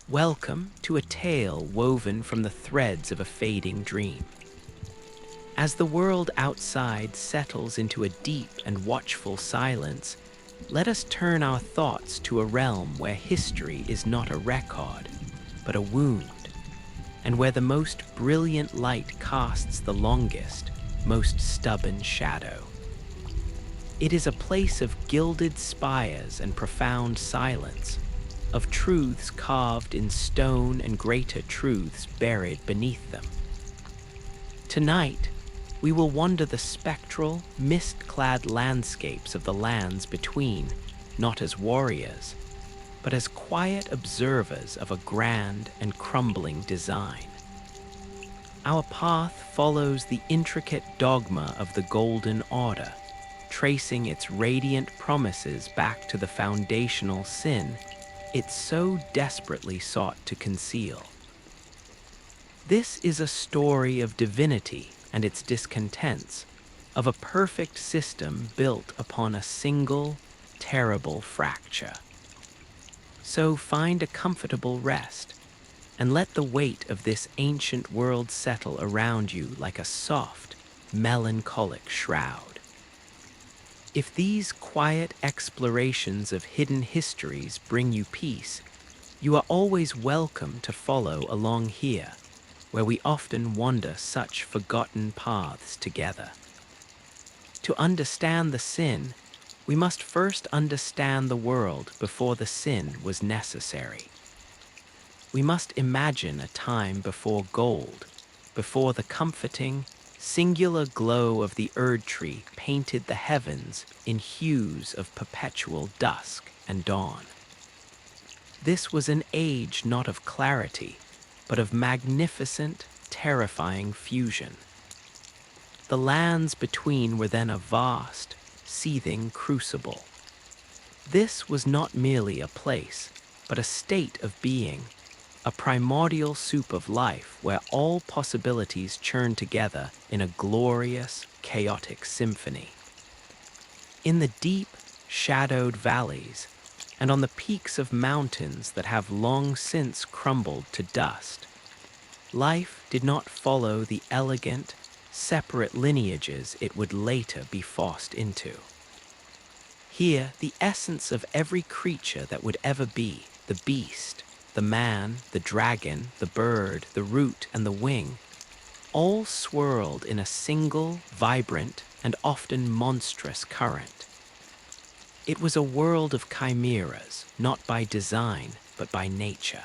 Welcome to a tale woven from the threads of a fading dream. As the world outside settles into a deep and watchful silence, let us turn our thoughts to a realm where history is not a record, but a wound, and where the most brilliant light casts the longest, most stubborn shadow. It is a place of gilded spires and profound silence, of truths carved in stone and greater truths buried beneath them. Tonight, we will wander the spectral, mist-clad landscapes of the lands between, not as warriors, but as quiet observers of a grand and crumbling design. Our path follows the intricate dogma of the Golden Order, tracing its radiant promises back to the foundational sin it so desperately sought to conceal. This is a story of divinity and its discontents, of a perfect system built upon a single, terrible fracture. So find a comfortable rest, and let the weight of this ancient world settle around you like a soft, melancholic shroud. If these quiet explorations of hidden histories bring you peace, you are always welcome to follow along here, where we often wander such forgotten paths together. To understand the sin, we must first understand the world before the sin was necessary. We must imagine a time before gold, before the comforting, singular glow of the Erd-tree painted the heavens in hues of perpetual dusk and dawn. This was an age not of clarity, but of magnificent, terrifying fusion. The lands between were then a vast, seething crucible. This was not merely a place, but a state of being, a primordial soup of life where all possibilities churn together in a glorious, chaotic symphony. In the deep, shadowed valleys, and on the peaks of mountains that have long since crumbled to dust, life did not follow the elegant, separate lineages it would later be forced into. Here, the essence of every creature that would ever be, the beast, the man, the dragon, the bird, the root, and the wing, all swirled in a single, vibrant, and often monstrous current. It was a world of chimeras, not by design, but by nature.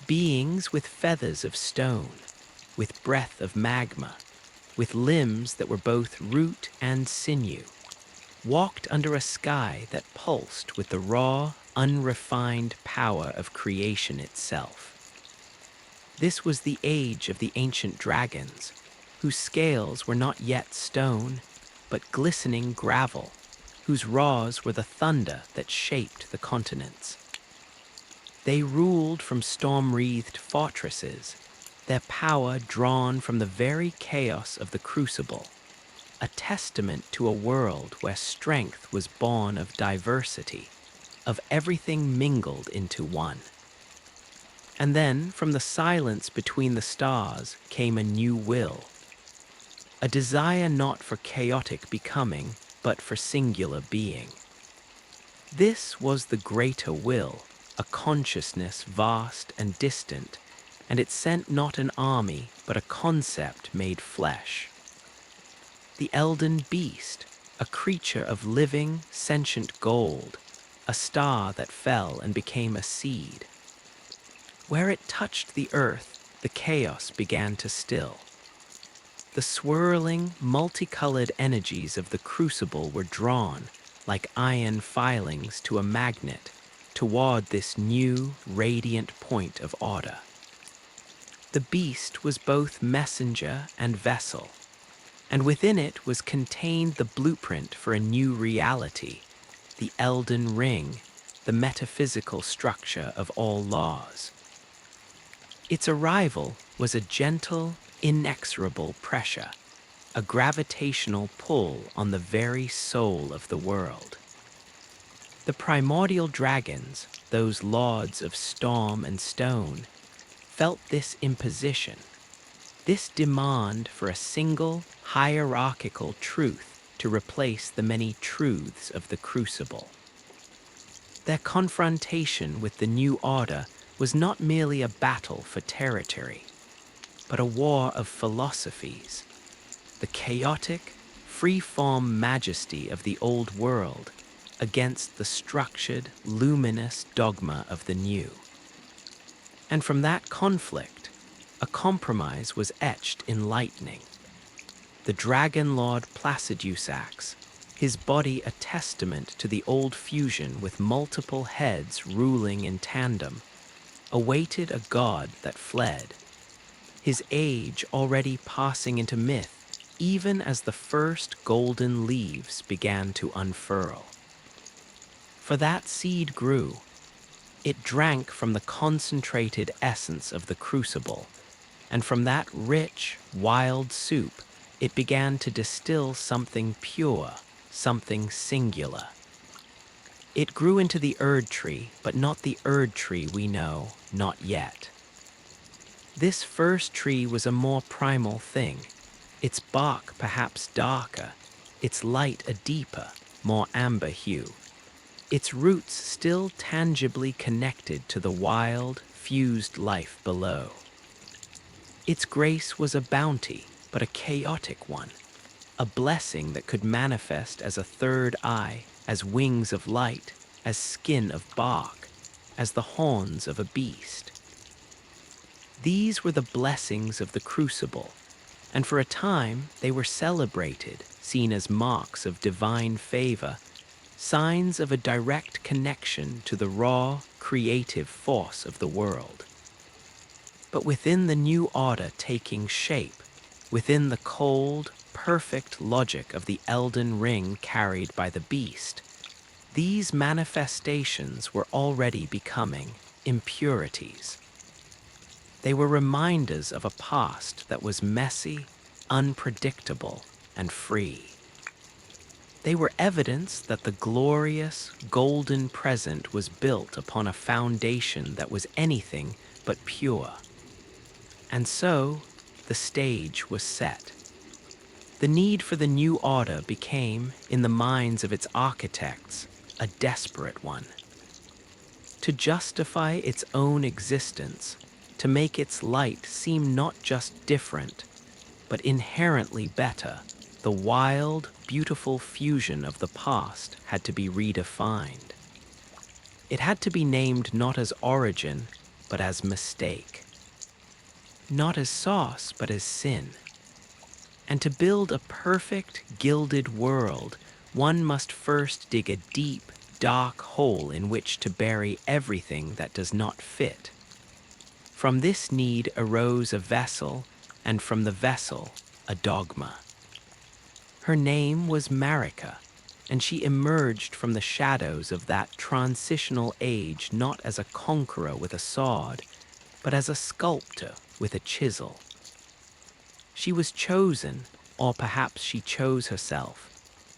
Beings with feathers of stone, with breath of magma, with limbs that were both root and sinew, walked under a sky that pulsed with the raw, unrefined power of creation itself. This was the age of the ancient dragons, whose scales were not yet stone, but glistening gravel, whose raws were the thunder that shaped the continents. They ruled from storm-wreathed fortresses, their power drawn from the very chaos of the crucible, a testament to a world where strength was born of diversity, of everything mingled into one. And then, from the silence between the stars, came a new will, a desire not for chaotic becoming, but for singular being. This was the greater will, a consciousness vast and distant, and it sent not an army, but a concept made flesh. The Elden Beast, a creature of living, sentient gold, a star that fell and became a seed. Where it touched the earth, the chaos began to still. The swirling, multicolored energies of the crucible were drawn, like iron filings to a magnet, toward this new, radiant point of order. The beast was both messenger and vessel, and within it was contained the blueprint for a new reality, the Elden Ring, the metaphysical structure of all laws. Its arrival was a gentle, inexorable pressure, a gravitational pull on the very soul of the world. The primordial dragons, those lords of storm and stone, felt this imposition, this demand for a single hierarchical truth to replace the many truths of the crucible. Their confrontation with the new order was not merely a battle for territory, but a war of philosophies. The chaotic, free-form majesty of the old world against the structured, luminous dogma of the new. And from that conflict, a compromise was etched in lightning. The dragon lord Placidusax, his body a testament to the old fusion with multiple heads ruling in tandem, awaited a god that fled, his age already passing into myth even as the first golden leaves began to unfurl. For that seed grew. It drank from the concentrated essence of the crucible, and from that rich, wild soup, it began to distill something pure, something singular. It grew into the Erd tree, but not the Erd tree we know, not yet. This first tree was a more primal thing, its bark perhaps darker, its light a deeper, more amber hue, its roots still tangibly connected to the wild, fused life below. Its grace was a bounty, but a chaotic one, a blessing that could manifest as a third eye, as wings of light, as skin of bark, as the horns of a beast. These were the blessings of the crucible, and for a time they were celebrated, seen as marks of divine favor, signs of a direct connection to the raw, creative force of the world. But within the new order taking shape, within the cold, perfect logic of the Elden Ring carried by the beast, these manifestations were already becoming impurities. They were reminders of a past that was messy, unpredictable, and free. They were evidence that the glorious, golden present was built upon a foundation that was anything but pure. And so, the stage was set. The need for the new order became, in the minds of its architects, a desperate one. To justify its own existence, to make its light seem not just different, but inherently better, the wild, beautiful fusion of the past had to be redefined. It had to be named not as origin, but as mistake. Not as sauce, but as sin. And to build a perfect, gilded world, one must first dig a deep, dark hole in which to bury everything that does not fit. From this need arose a vessel, and from the vessel, a dogma. Her name was Marika, and she emerged from the shadows of that transitional age not as a conqueror with a sword, but as a sculptor with a chisel. She was chosen, or perhaps she chose herself.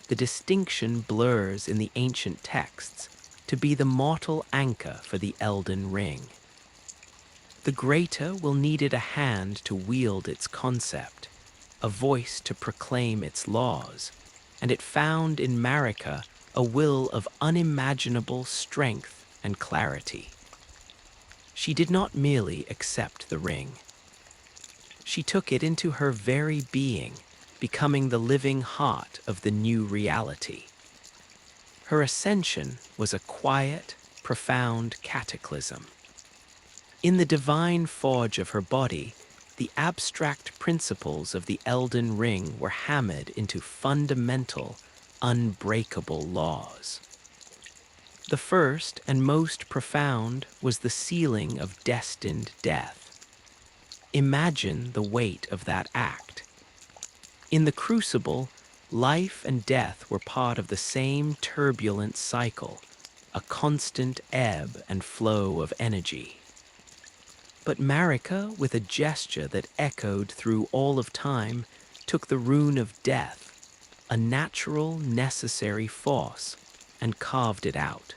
The distinction blurs in the ancient texts to be the mortal anchor for the Elden Ring. The greater will needed a hand to wield its concept, a voice to proclaim its laws, and it found in Marika a will of unimaginable strength and clarity. She did not merely accept the ring. She took it into her very being, becoming the living heart of the new reality. Her ascension was a quiet, profound cataclysm. In the divine forge of her body, the abstract principles of the Elden Ring were hammered into fundamental, unbreakable laws. The first and most profound was the sealing of destined death. Imagine the weight of that act. In the crucible, life and death were part of the same turbulent cycle, a constant ebb and flow of energy. But Marika, with a gesture that echoed through all of time, took the rune of death, a natural, necessary force, and carved it out.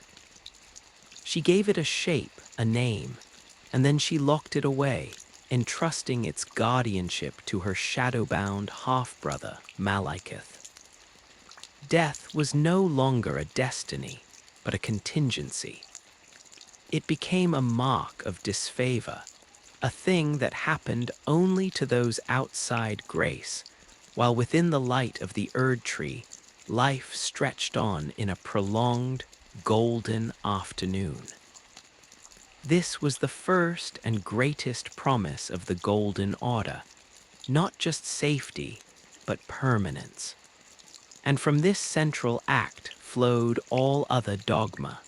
She gave it a shape, a name, and then she locked it away, entrusting its guardianship to her shadow-bound half-brother, Malekith. Death was no longer a destiny, but a contingency. It became a mark of disfavor, a thing that happened only to those outside grace, while within the light of the Erd tree, life stretched on in a prolonged, golden afternoon. This was the first and greatest promise of the Golden Order, not just safety, but permanence. And from this central act flowed all other dogma.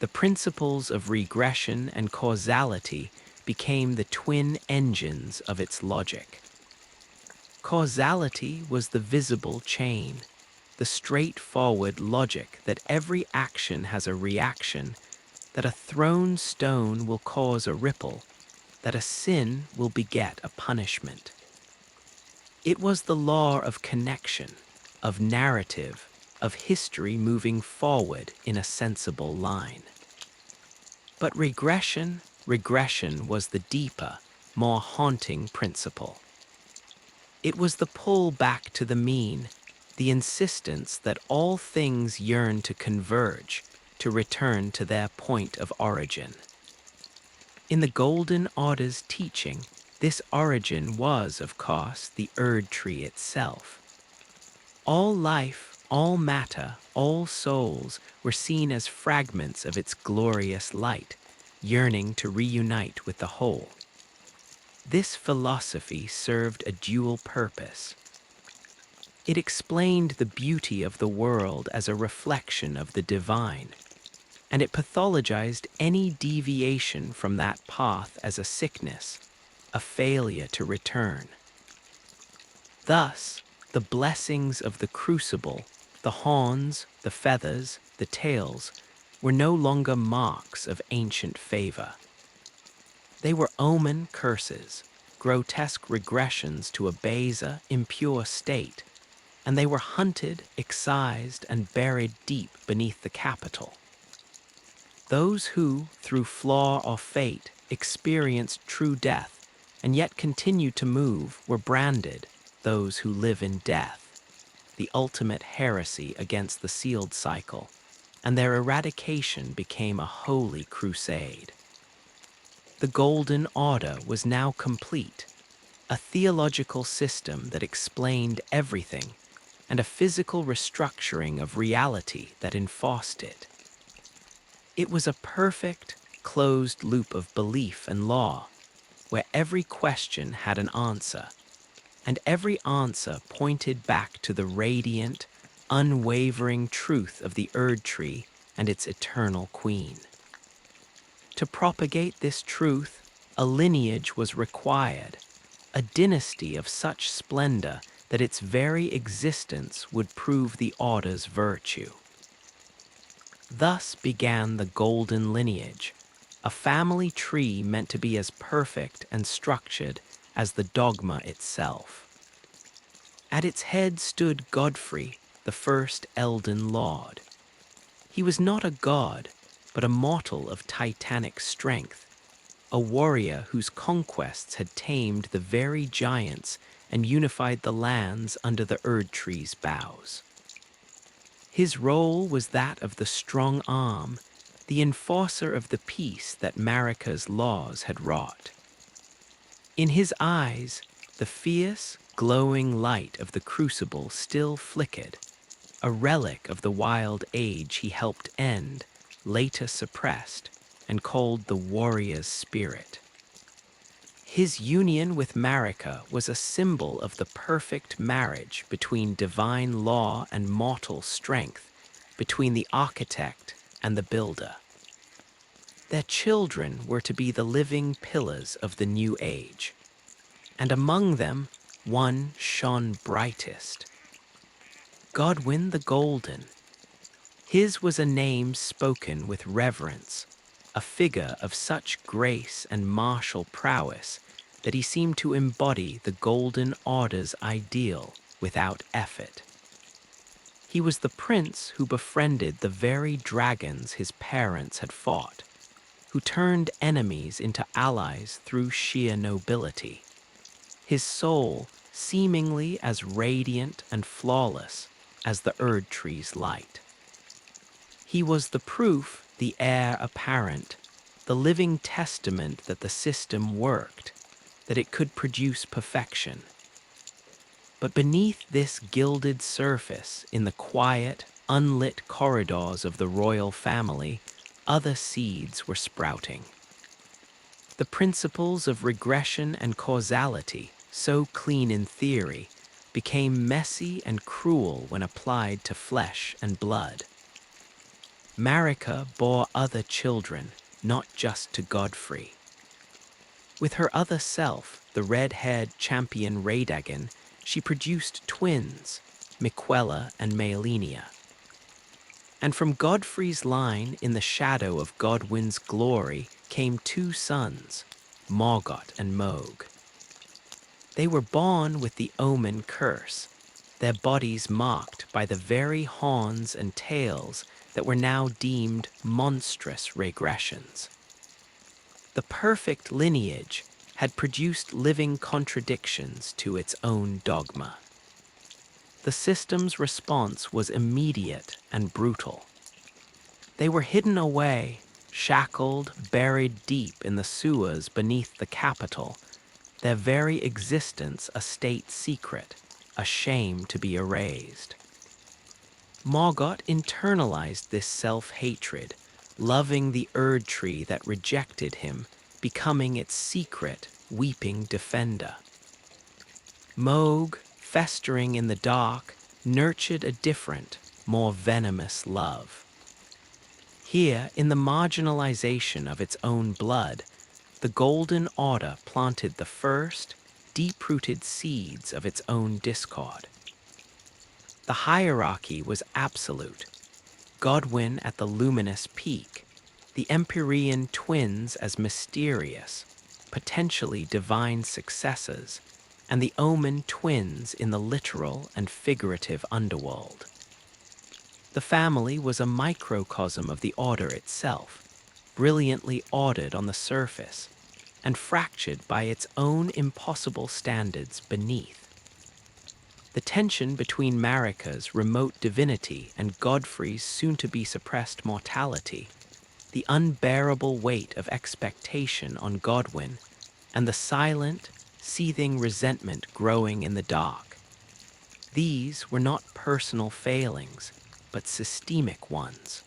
The principles of regression and causality became the twin engines of its logic. Causality was the visible chain, the straightforward logic that every action has a reaction, that a thrown stone will cause a ripple, that a sin will beget a punishment. It was the law of connection, of narrative, of history moving forward in a sensible line. But regression was the deeper, more haunting principle. It was the pull back to the mean, the insistence that all things yearn to converge, to return to their point of origin. In the Golden Order's teaching, this origin was, of course, the Erd tree itself. All life, all matter, all souls were seen as fragments of its glorious light, yearning to reunite with the whole. This philosophy served a dual purpose. It explained the beauty of the world as a reflection of the divine, and it pathologized any deviation from that path as a sickness, a failure to return. Thus, the blessings of the crucible, the horns, the feathers, the tails, were no longer marks of ancient favor. They were omen curses, grotesque regressions to a baser, impure state, and they were hunted, excised, and buried deep beneath the capital. Those who, through flaw or fate, experienced true death and yet continued to move were branded those who live in death, the ultimate heresy against the sealed cycle, and their eradication became a holy crusade. The Golden Order was now complete, a theological system that explained everything, and a physical restructuring of reality that enforced it. It was a perfect, closed loop of belief and law, where every question had an answer, and every answer pointed back to the radiant, unwavering truth of the Erd tree and its eternal queen. To propagate this truth, a lineage was required, a dynasty of such splendor that its very existence would prove the Order's virtue. Thus began the Golden Lineage, a family tree meant to be as perfect and structured as the dogma itself. At its head stood Godfrey, the first Elden Lord. He was not a god, but a mortal of titanic strength, a warrior whose conquests had tamed the very giants and unified the lands under the Erd tree's boughs. His role was that of the strong arm, the enforcer of the peace that Marika's laws had wrought. In his eyes, the fierce, glowing light of the crucible still flickered, a relic of the wild age he helped end, later suppressed, and called the warrior's spirit. His union with Marika was a symbol of the perfect marriage between divine law and mortal strength, between the architect and the builder. Their children were to be the living pillars of the new age, and among them one shone brightest. Godwyn the Golden. His was a name spoken with reverence, a figure of such grace and martial prowess that he seemed to embody the Golden Order's ideal without effort. He was the prince who befriended the very dragons his parents had fought, who turned enemies into allies through sheer nobility. His soul seemingly as radiant and flawless as the Erd tree's light. He was the proof, the heir apparent, the living testament that the system worked, that it could produce perfection. But beneath this gilded surface, in the quiet, unlit corridors of the royal family, other seeds were sprouting. The principles of regression and causality, so clean in theory, became messy and cruel when applied to flesh and blood. Marika bore other children, not just to Godfrey. With her other self, the red-haired champion Radagon, she produced twins, Miquella and Mealinia. And from Godfrey's line in the shadow of Godwyn's glory came two sons, Morgoth and Mohg. They were born with the omen curse, their bodies marked by the very horns and tails that were now deemed monstrous regressions. The perfect lineage had produced living contradictions to its own dogma. The system's response was immediate and brutal. They were hidden away, shackled, buried deep in the sewers beneath the capital, their very existence a state secret, a shame to be erased. Morgoth internalized this self-hatred, loving the Erd tree that rejected him, becoming its secret, weeping defender. Mohg, festering in the dark, nurtured a different, more venomous love. Here, in the marginalization of its own blood, the Golden Order planted the first, deep-rooted seeds of its own discord. The hierarchy was absolute. Godwyn at the luminous peak, the Empyrean twins as mysterious, potentially divine successors, and the Omen twins in the literal and figurative underworld. The family was a microcosm of the Order itself, brilliantly ordered on the surface, and fractured by its own impossible standards beneath. The tension between Marika's remote divinity and Godfrey's soon-to-be-suppressed mortality, the unbearable weight of expectation on Godwyn, and the silent, seething resentment growing in the dark. These were not personal failings, but systemic ones.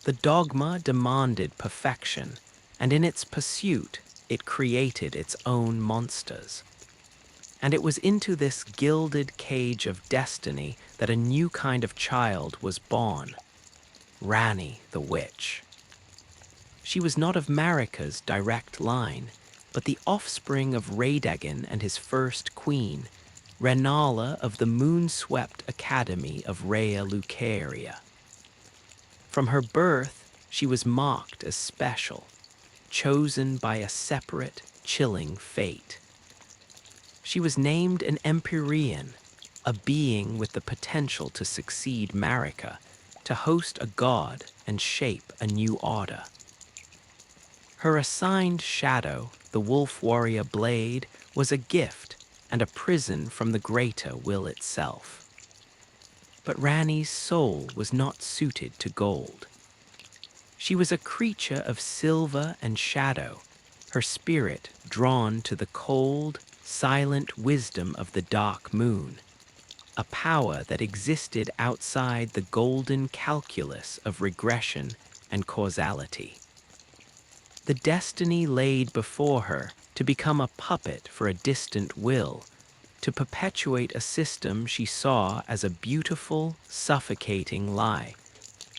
The dogma demanded perfection, and in its pursuit, it created its own monsters. And it was into this gilded cage of destiny that a new kind of child was born, Ranni the Witch. She was not of Marika's direct line, but the offspring of Radagon and his first queen, Rennala of the moon-swept academy of Rhea Lucaria. From her birth, she was marked as special, chosen by a separate, chilling fate. She was named an Empyrean, a being with the potential to succeed Marika, to host a god and shape a new order. Her assigned shadow, the wolf warrior blade, was a gift and a prison from the greater will itself. But Ranni's soul was not suited to gold. She was a creature of silver and shadow, her spirit drawn to the cold, silent wisdom of the dark moon, a power that existed outside the golden calculus of regression and causality. The destiny laid before her to become a puppet for a distant will, to perpetuate a system she saw as a beautiful, suffocating lie,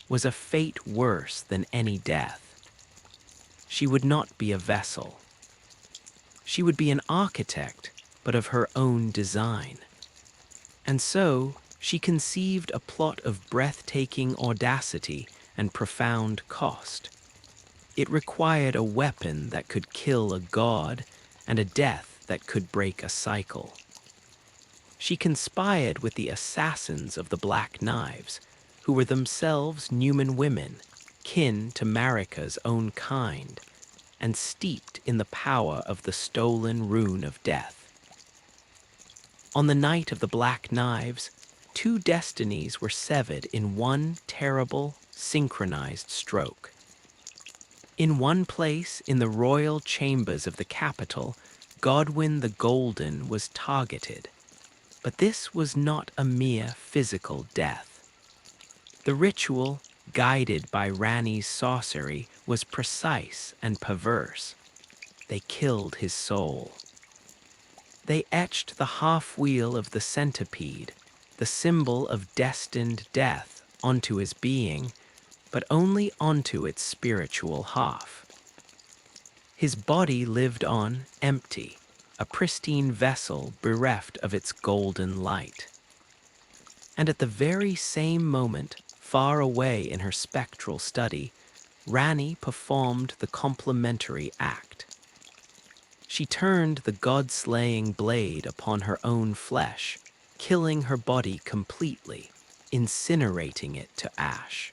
was a fate worse than any death. She would not be a vessel. She would be an architect, but of her own design. And so, she conceived a plot of breathtaking audacity and profound cost. It required a weapon that could kill a god and a death that could break a cycle. She conspired with the assassins of the Black Knives, who were themselves Numen women, kin to Marika's own kind, and steeped in the power of the stolen rune of death. On the night of the Black Knives, two destinies were severed in one terrible, synchronized stroke. In one place, in the royal chambers of the capital, Godwyn the Golden was targeted. But this was not a mere physical death. The ritual, guided by Rani's sorcery, was precise and perverse. They killed his soul. They etched the half-wheel of the centipede, the symbol of destined death, onto his being, but only onto its spiritual half. His body lived on, empty, a pristine vessel bereft of its golden light. And at the very same moment, far away in her spectral study, Rani performed the complementary act. She turned the god-slaying blade upon her own flesh, killing her body completely, incinerating it to ash.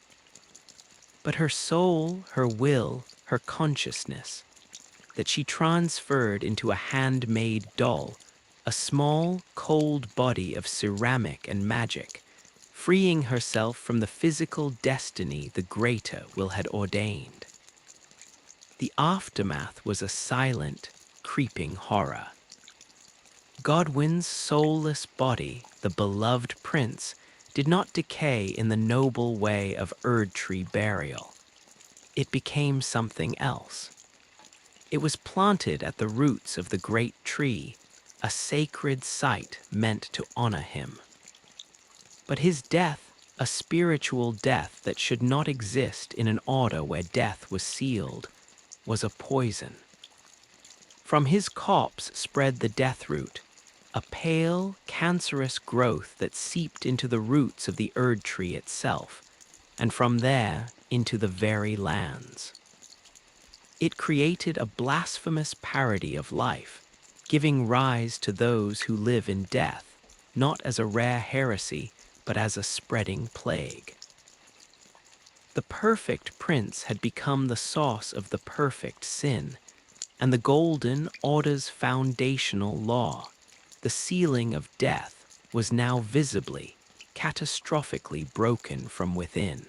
But her soul, her will, her consciousness, that she transferred into a handmade doll, a small, cold body of ceramic and magic, freeing herself from the physical destiny the Greater Will had ordained. The aftermath was a silent, creeping horror. Godwyn's soulless body, the beloved prince, did not decay in the noble way of Erdtree burial. It became something else. It was planted at the roots of the great tree, a sacred site meant to honor him. But his death, a spiritual death that should not exist in an order where death was sealed, was a poison. From his corpse spread the death root, a pale, cancerous growth that seeped into the roots of the Erdtree itself, and from there into the very lands. It created a blasphemous parody of life, giving rise to those who live in death, not as a rare heresy, but as a spreading plague. The perfect prince had become the source of the perfect sin, and the Golden Order's foundational law, the sealing of death, was now visibly, catastrophically broken from within.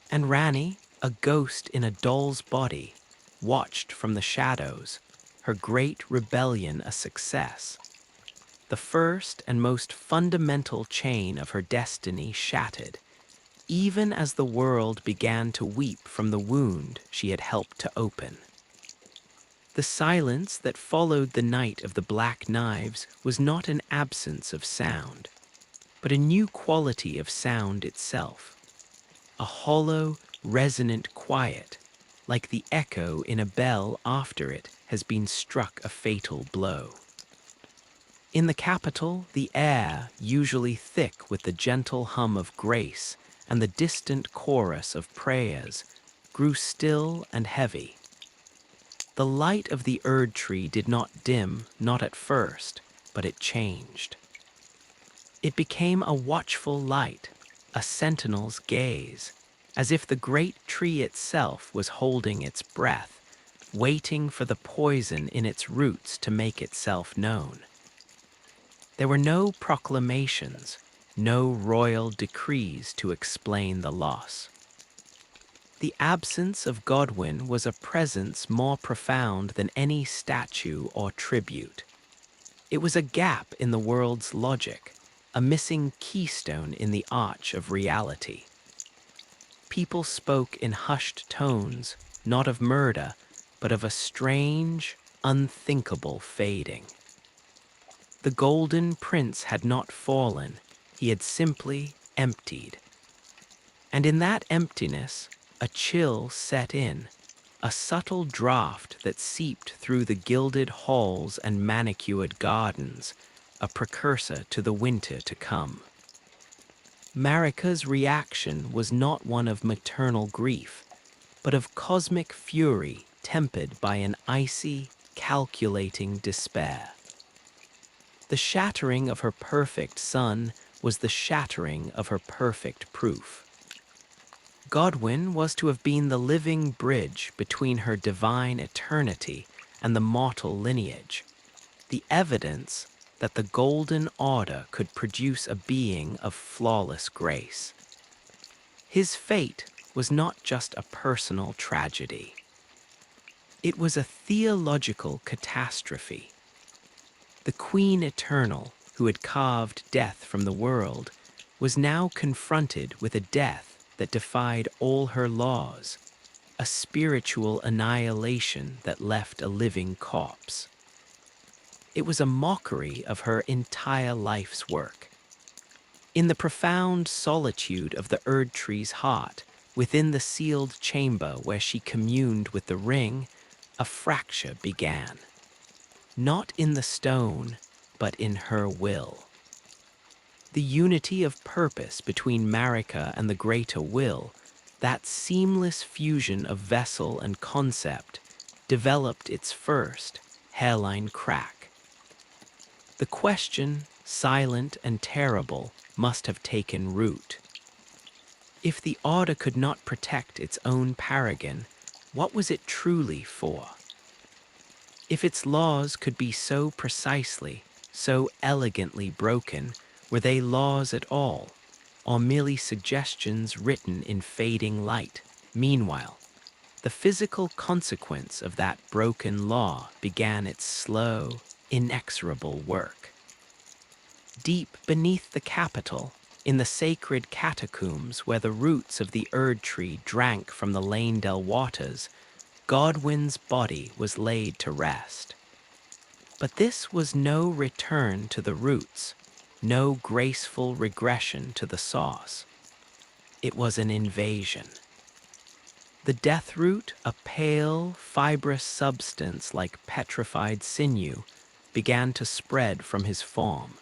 And Rani, a ghost in a doll's body, watched from the shadows, her great rebellion a success. The first and most fundamental chain of her destiny shattered, even as the world began to weep from the wound she had helped to open. The silence that followed the night of the Black Knives was not an absence of sound, but a new quality of sound itself. A hollow, resonant quiet, like the echo in a bell after it has been struck a fatal blow. In the capital, the air, usually thick with the gentle hum of grace and the distant chorus of prayers, grew still and heavy. The light of the Erdtree did not dim, not at first, but it changed. It became a watchful light, a sentinel's gaze, as if the great tree itself was holding its breath, waiting for the poison in its roots to make itself known. There were no proclamations, no royal decrees to explain the loss. The absence of Godwyn was a presence more profound than any statue or tribute. It was a gap in the world's logic, a missing keystone in the arch of reality. People spoke in hushed tones, not of murder, but of a strange, unthinkable fading. The Golden Prince had not fallen, he had simply emptied. And in that emptiness, a chill set in, a subtle draught that seeped through the gilded halls and manicured gardens, a precursor to the winter to come. Marika's reaction was not one of maternal grief, but of cosmic fury tempered by an icy, calculating despair. The shattering of her perfect sun was the shattering of her perfect proof. Godwyn was to have been the living bridge between her divine eternity and the mortal lineage, the evidence that the Golden Order could produce a being of flawless grace. His fate was not just a personal tragedy. It was a theological catastrophe. The Queen Eternal, who had carved death from the world, was now confronted with a death that defied all her laws, a spiritual annihilation that left a living corpse. It was a mockery of her entire life's work. In the profound solitude of the Erd Tree's heart, within the sealed chamber where she communed with the ring, a fracture began. Not in the stone, but in her will. The unity of purpose between marika and the greater will, that seamless fusion of vessel and concept, developed its first hairline crack. The question, silent and terrible, must have taken root. If the Order could not protect its own paragon, what was it truly for? If its laws could be so precisely, so elegantly broken, were they laws at all, or merely suggestions written in fading light? Meanwhile, the physical consequence of that broken law began its slow, inexorable work. Deep beneath the capital, in the sacred catacombs where the roots of the Erd Tree drank from the Lanedel waters, Godwyn's body was laid to rest. But this was no return to the roots, no graceful regression to the source. It was an invasion. The death root, a pale, fibrous substance like petrified sinew, began to spread from his form.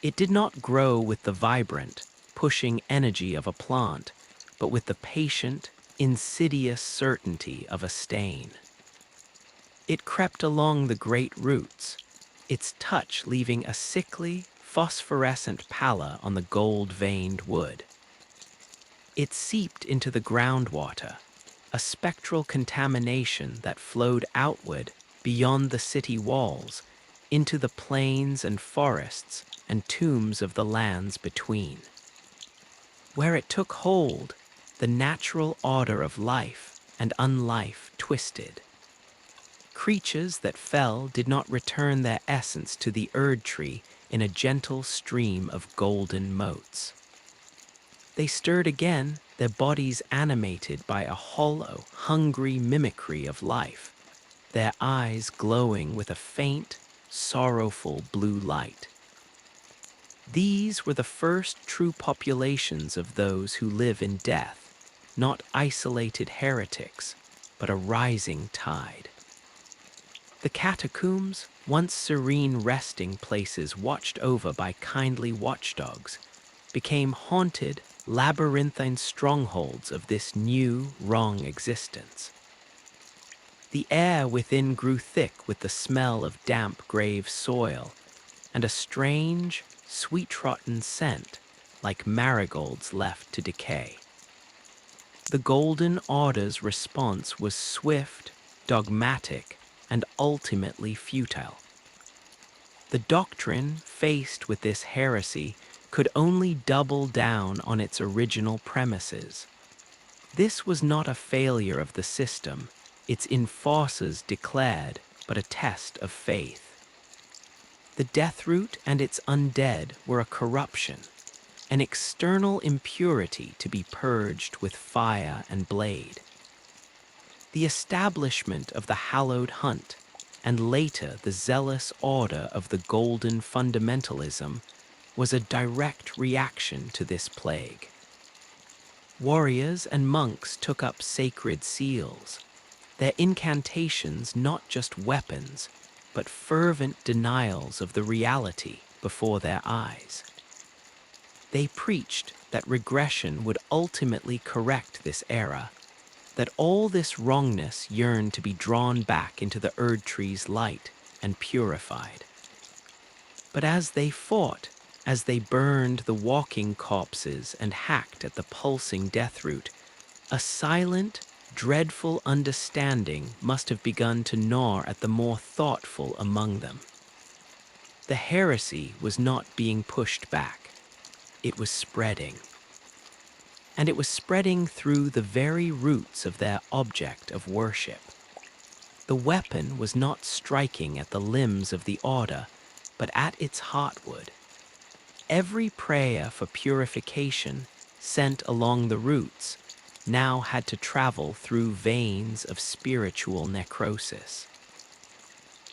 It did not grow with the vibrant, pushing energy of a plant, but with the patient, insidious certainty of a stain. It crept along the great roots, its touch leaving a sickly, phosphorescent pallor on the gold-veined wood. It seeped into the groundwater, a spectral contamination that flowed outward beyond the city walls, into the plains and forests and tombs of the lands between. Where it took hold, the natural order of life and unlife twisted. Creatures that fell did not return their essence to the Erd Tree in a gentle stream of golden motes. They stirred again, their bodies animated by a hollow, hungry mimicry of life, their eyes glowing with a faint, sorrowful blue light. These were the first true populations of those who live in death, not isolated heretics, but a rising tide. The catacombs, once serene resting places watched over by kindly watchdogs, became haunted, labyrinthine strongholds of this new, wrong existence. The air within grew thick with the smell of damp grave soil, and a strange, sweet-rotten scent, like marigolds left to decay. The Golden Order's response was swift, dogmatic, and ultimately futile. The doctrine, faced with this heresy, could only double down on its original premises. This was not a failure of the system, its enforcers declared, but a test of faith. The death root and its undead were a corruption, an external impurity to be purged with fire and blade. The establishment of the hallowed hunt, and later the zealous order of the golden fundamentalism, was a direct reaction to this plague. Warriors and monks took up sacred seals, their incantations not just weapons, but fervent denials of the reality before their eyes. They preached that regression would ultimately correct this error, that all this wrongness yearned to be drawn back into the Erd Tree's light and purified. But as they fought, as they burned the walking corpses and hacked at the pulsing death root, a silent, dreadful understanding must have begun to gnaw at the more thoughtful among them. The heresy was not being pushed back. It was spreading. And it was spreading through the very roots of their object of worship. The weapon was not striking at the limbs of the order, but at its heartwood. Every prayer for purification sent along the roots now had to travel through veins of spiritual necrosis.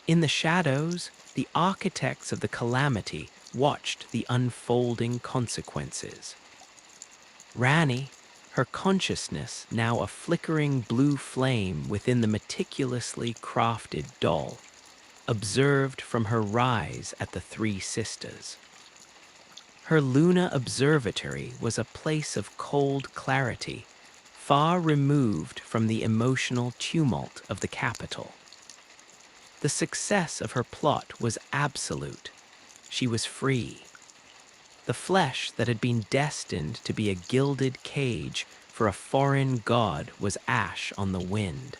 In the shadows, the architects of the calamity watched the unfolding consequences. Rani, her consciousness now a flickering blue flame within the meticulously crafted doll, observed from her rise at the Three Sisters. Her Luna observatory was a place of cold clarity, far removed from the emotional tumult of the capital. The success of her plot was absolute. She was free. The flesh that had been destined to be a gilded cage for a foreign god was ash on the wind.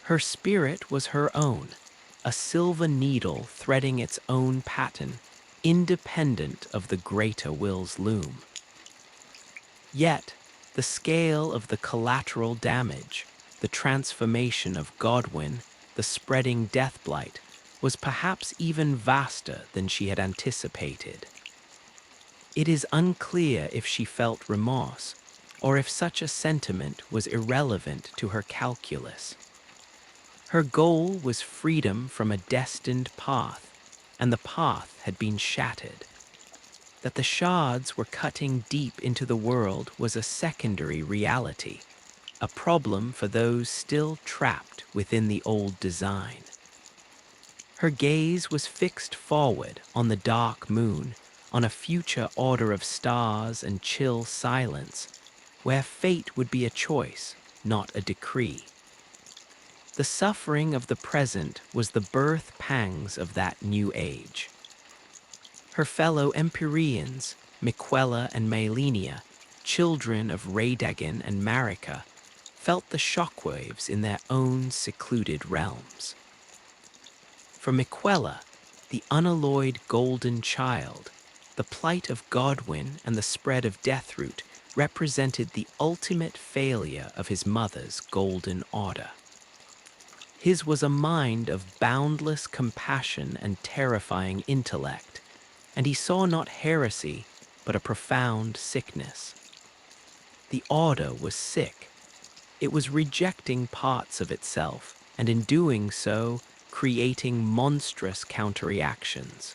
Her spirit was her own, a silver needle threading its own pattern, independent of the greater will's loom. Yet, the scale of the collateral damage, the transformation of Godwyn, the spreading death blight, was perhaps even vaster than she had anticipated. It is unclear if she felt remorse, or if such a sentiment was irrelevant to her calculus. Her goal was freedom from a destined path, and the path had been shattered. That the shards were cutting deep into the world was a secondary reality, a problem for those still trapped within the old design. Her gaze was fixed forward on the dark moon, on a future order of stars and chill silence, where fate would be a choice, not a decree. The suffering of the present was the birth pangs of that new age. Her fellow Empyreans, Miquella and Melania, children of Radagon and Marika, felt the shockwaves in their own secluded realms. For Miquella, the unalloyed golden child, the plight of Godwyn and the spread of Deathroot represented the ultimate failure of his mother's golden order. His was a mind of boundless compassion and terrifying intellect, and he saw not heresy, but a profound sickness. The order was sick. It was rejecting parts of itself, and in doing so, creating monstrous counterreactions.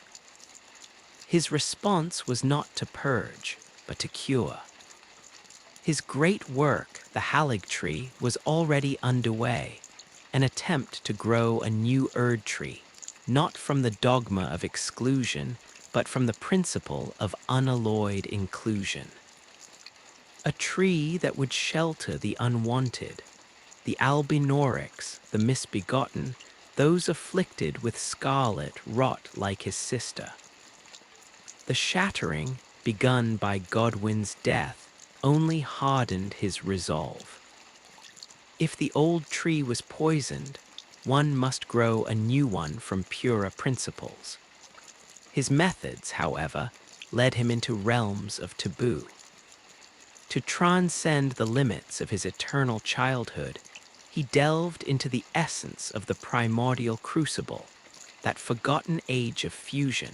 His response was not to purge, but to cure. His great work, the Halig Tree, was already underway, an attempt to grow a new Erd tree, not from the dogma of exclusion, but from the principle of unalloyed inclusion. A tree that would shelter the unwanted, the albinorics, the misbegotten, those afflicted with scarlet rot like his sister. The shattering, begun by Godwyn's death, only hardened his resolve. If the old tree was poisoned, one must grow a new one from purer principles. His methods, however, led him into realms of taboo. To transcend the limits of his eternal childhood, he delved into the essence of the primordial crucible, that forgotten age of fusion,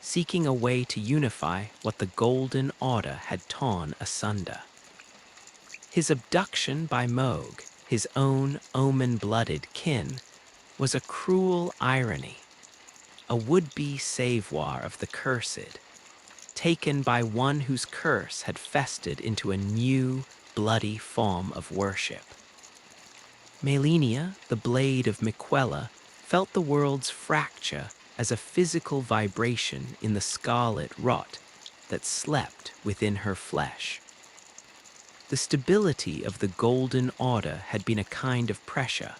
seeking a way to unify what the Golden Order had torn asunder. His abduction by Moog, his own omen-blooded kin, was a cruel irony, a would-be savior of the cursed, taken by one whose curse had festered into a new, bloody form of worship. Melania, the blade of Miquella, felt the world's fracture as a physical vibration in the scarlet rot that slept within her flesh. The stability of the Golden Order had been a kind of pressure,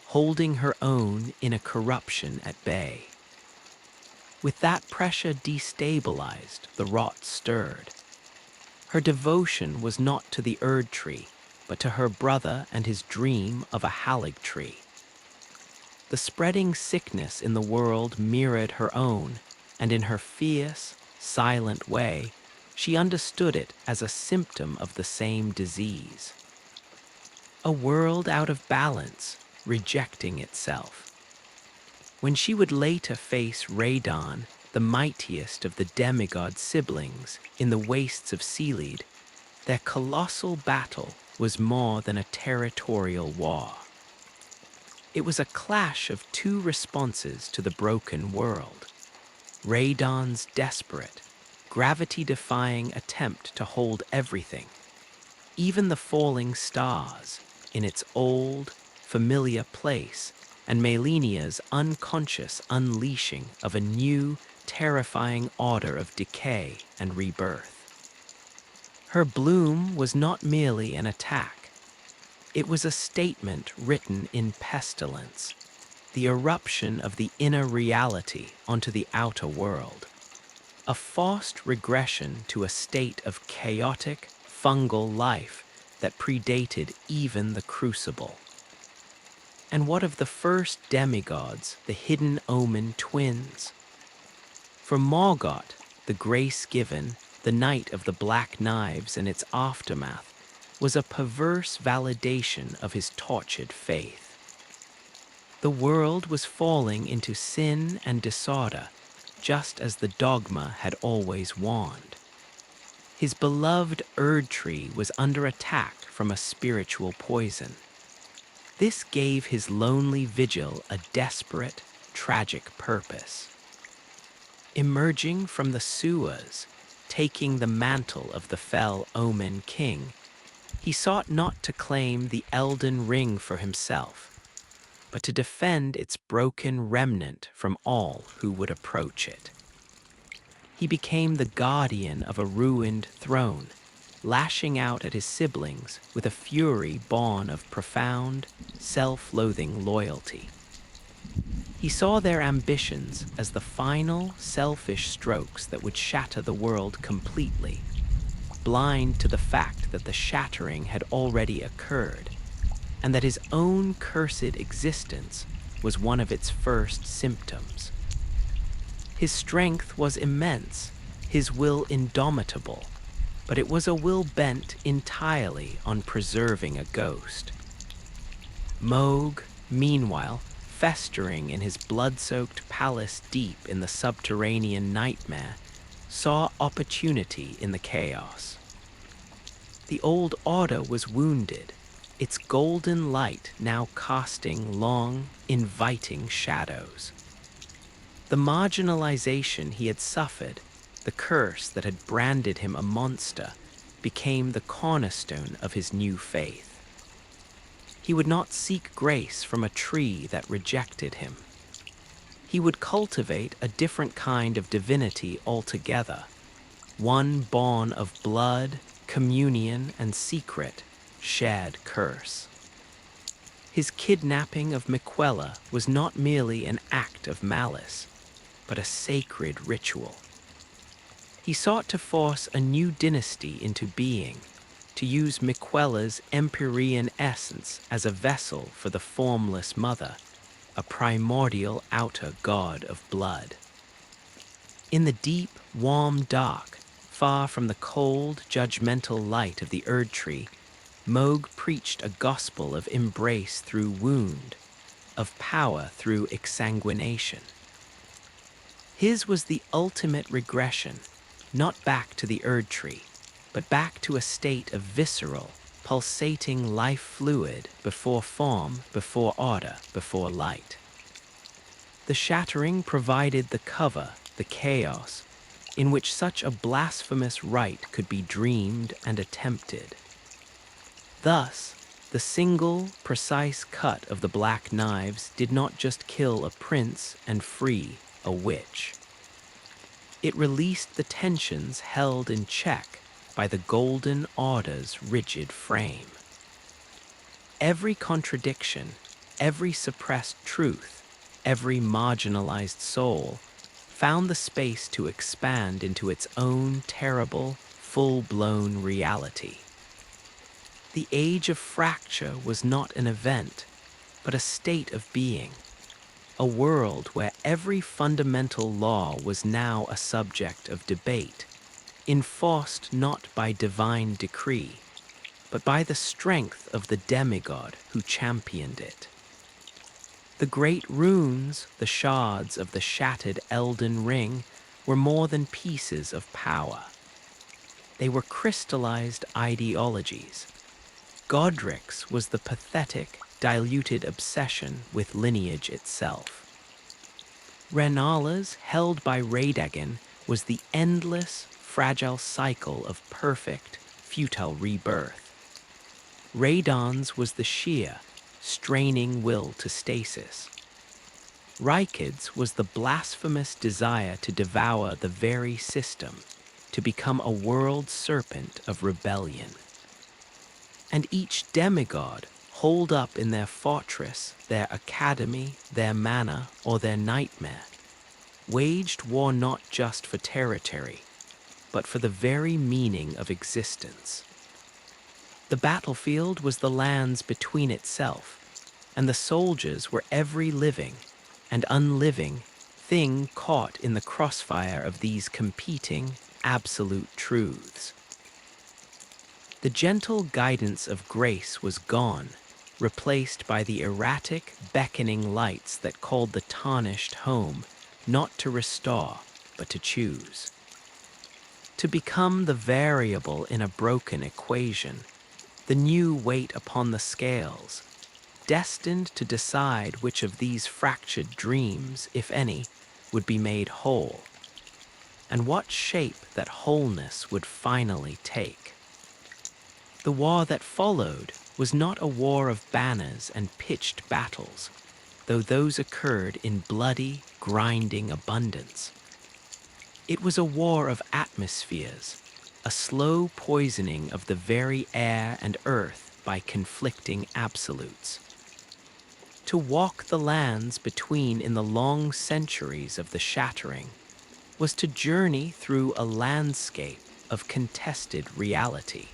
holding her own in a corruption at bay. With that pressure destabilized, the rot stirred. Her devotion was not to the Erd tree, but to her brother and his dream of a halig tree. The spreading sickness in the world mirrored her own, and in her fierce, silent way, she understood it as a symptom of the same disease. A world out of balance, rejecting itself. When she would later face Radon, the mightiest of the demigod siblings, in the wastes of Seaweed, their colossal battle was more than a territorial war. It was a clash of two responses to the broken world. Radon's desperate, gravity-defying attempt to hold everything, even the falling stars, in its old, familiar place, and Melinia's unconscious unleashing of a new, terrifying order of decay and rebirth. Her bloom was not merely an attack. It was a statement written in pestilence, the eruption of the inner reality onto the outer world, a forced regression to a state of chaotic, fungal life that predated even the crucible. And what of the first demigods, the hidden omen twins? For Morgoth, the grace-given, the night of the black knives and its aftermath, was a perverse validation of his tortured faith. The world was falling into sin and disorder, just as the dogma had always warned. His beloved Erd tree was under attack from a spiritual poison. This gave his lonely vigil a desperate, tragic purpose. Emerging from the sewers, taking the mantle of the fell Omen King, he sought not to claim the Elden Ring for himself, but to defend its broken remnant from all who would approach it. He became the guardian of a ruined throne, lashing out at his siblings with a fury born of profound, self-loathing loyalty. He saw their ambitions as the final, selfish strokes that would shatter the world completely, blind to the fact that the shattering had already occurred, and that his own cursed existence was one of its first symptoms. His strength was immense, his will indomitable, but it was a will bent entirely on preserving a ghost. Mohg, meanwhile, festering in his blood-soaked palace deep in the subterranean nightmare, saw opportunity in the chaos. The old order was wounded, its golden light now casting long, inviting shadows. The marginalization he had suffered, the curse that had branded him a monster, became the cornerstone of his new faith. He would not seek grace from a tree that rejected him. He would cultivate a different kind of divinity altogether, one born of blood, communion, and secret, shared curse. His kidnapping of Miquella was not merely an act of malice, but a sacred ritual. He sought to force a new dynasty into being, to use Miquella's Empyrean essence as a vessel for the formless mother, a primordial outer god of blood. In the deep, warm dark, far from the cold, judgmental light of the Erd tree, Mohg preached a gospel of embrace through wound, of power through exsanguination. His was the ultimate regression, not back to the Erd tree, but back to a state of visceral, pulsating life fluid before form, before order, before light. The shattering provided the cover, the chaos, in which such a blasphemous rite could be dreamed and attempted. Thus, the single, precise cut of the black knives did not just kill a prince and free a witch. It released the tensions held in check by the Golden Order's rigid frame. Every contradiction, every suppressed truth, every marginalized soul found the space to expand into its own terrible, full-blown reality. The age of fracture was not an event, but a state of being, a world where every fundamental law was now a subject of debate, enforced not by divine decree, but by the strength of the demigod who championed it. The great runes, the shards of the shattered Elden Ring, were more than pieces of power. They were crystallized ideologies. Godric's was the pathetic, diluted obsession with lineage itself. Renala's, held by Radagon, was the endless, fragile cycle of perfect, futile rebirth. Radon's was the sheer, straining will to stasis. Rykid's was the blasphemous desire to devour the very system, to become a world serpent of rebellion. And each demigod, holed up in their fortress, their academy, their manor, or their nightmare, waged war not just for territory, but for the very meaning of existence. The battlefield was the lands between itself, and the soldiers were every living and unliving thing caught in the crossfire of these competing, absolute truths. The gentle guidance of grace was gone, replaced by the erratic, beckoning lights that called the tarnished home not to restore, but to choose. To become the variable in a broken equation, the new weight upon the scales, destined to decide which of these fractured dreams, if any, would be made whole, and what shape that wholeness would finally take. The war that followed was not a war of banners and pitched battles, though those occurred in bloody, grinding abundance. It was a war of atmospheres, a slow poisoning of the very air and earth by conflicting absolutes. To walk the lands between in the long centuries of the shattering was to journey through a landscape of contested reality,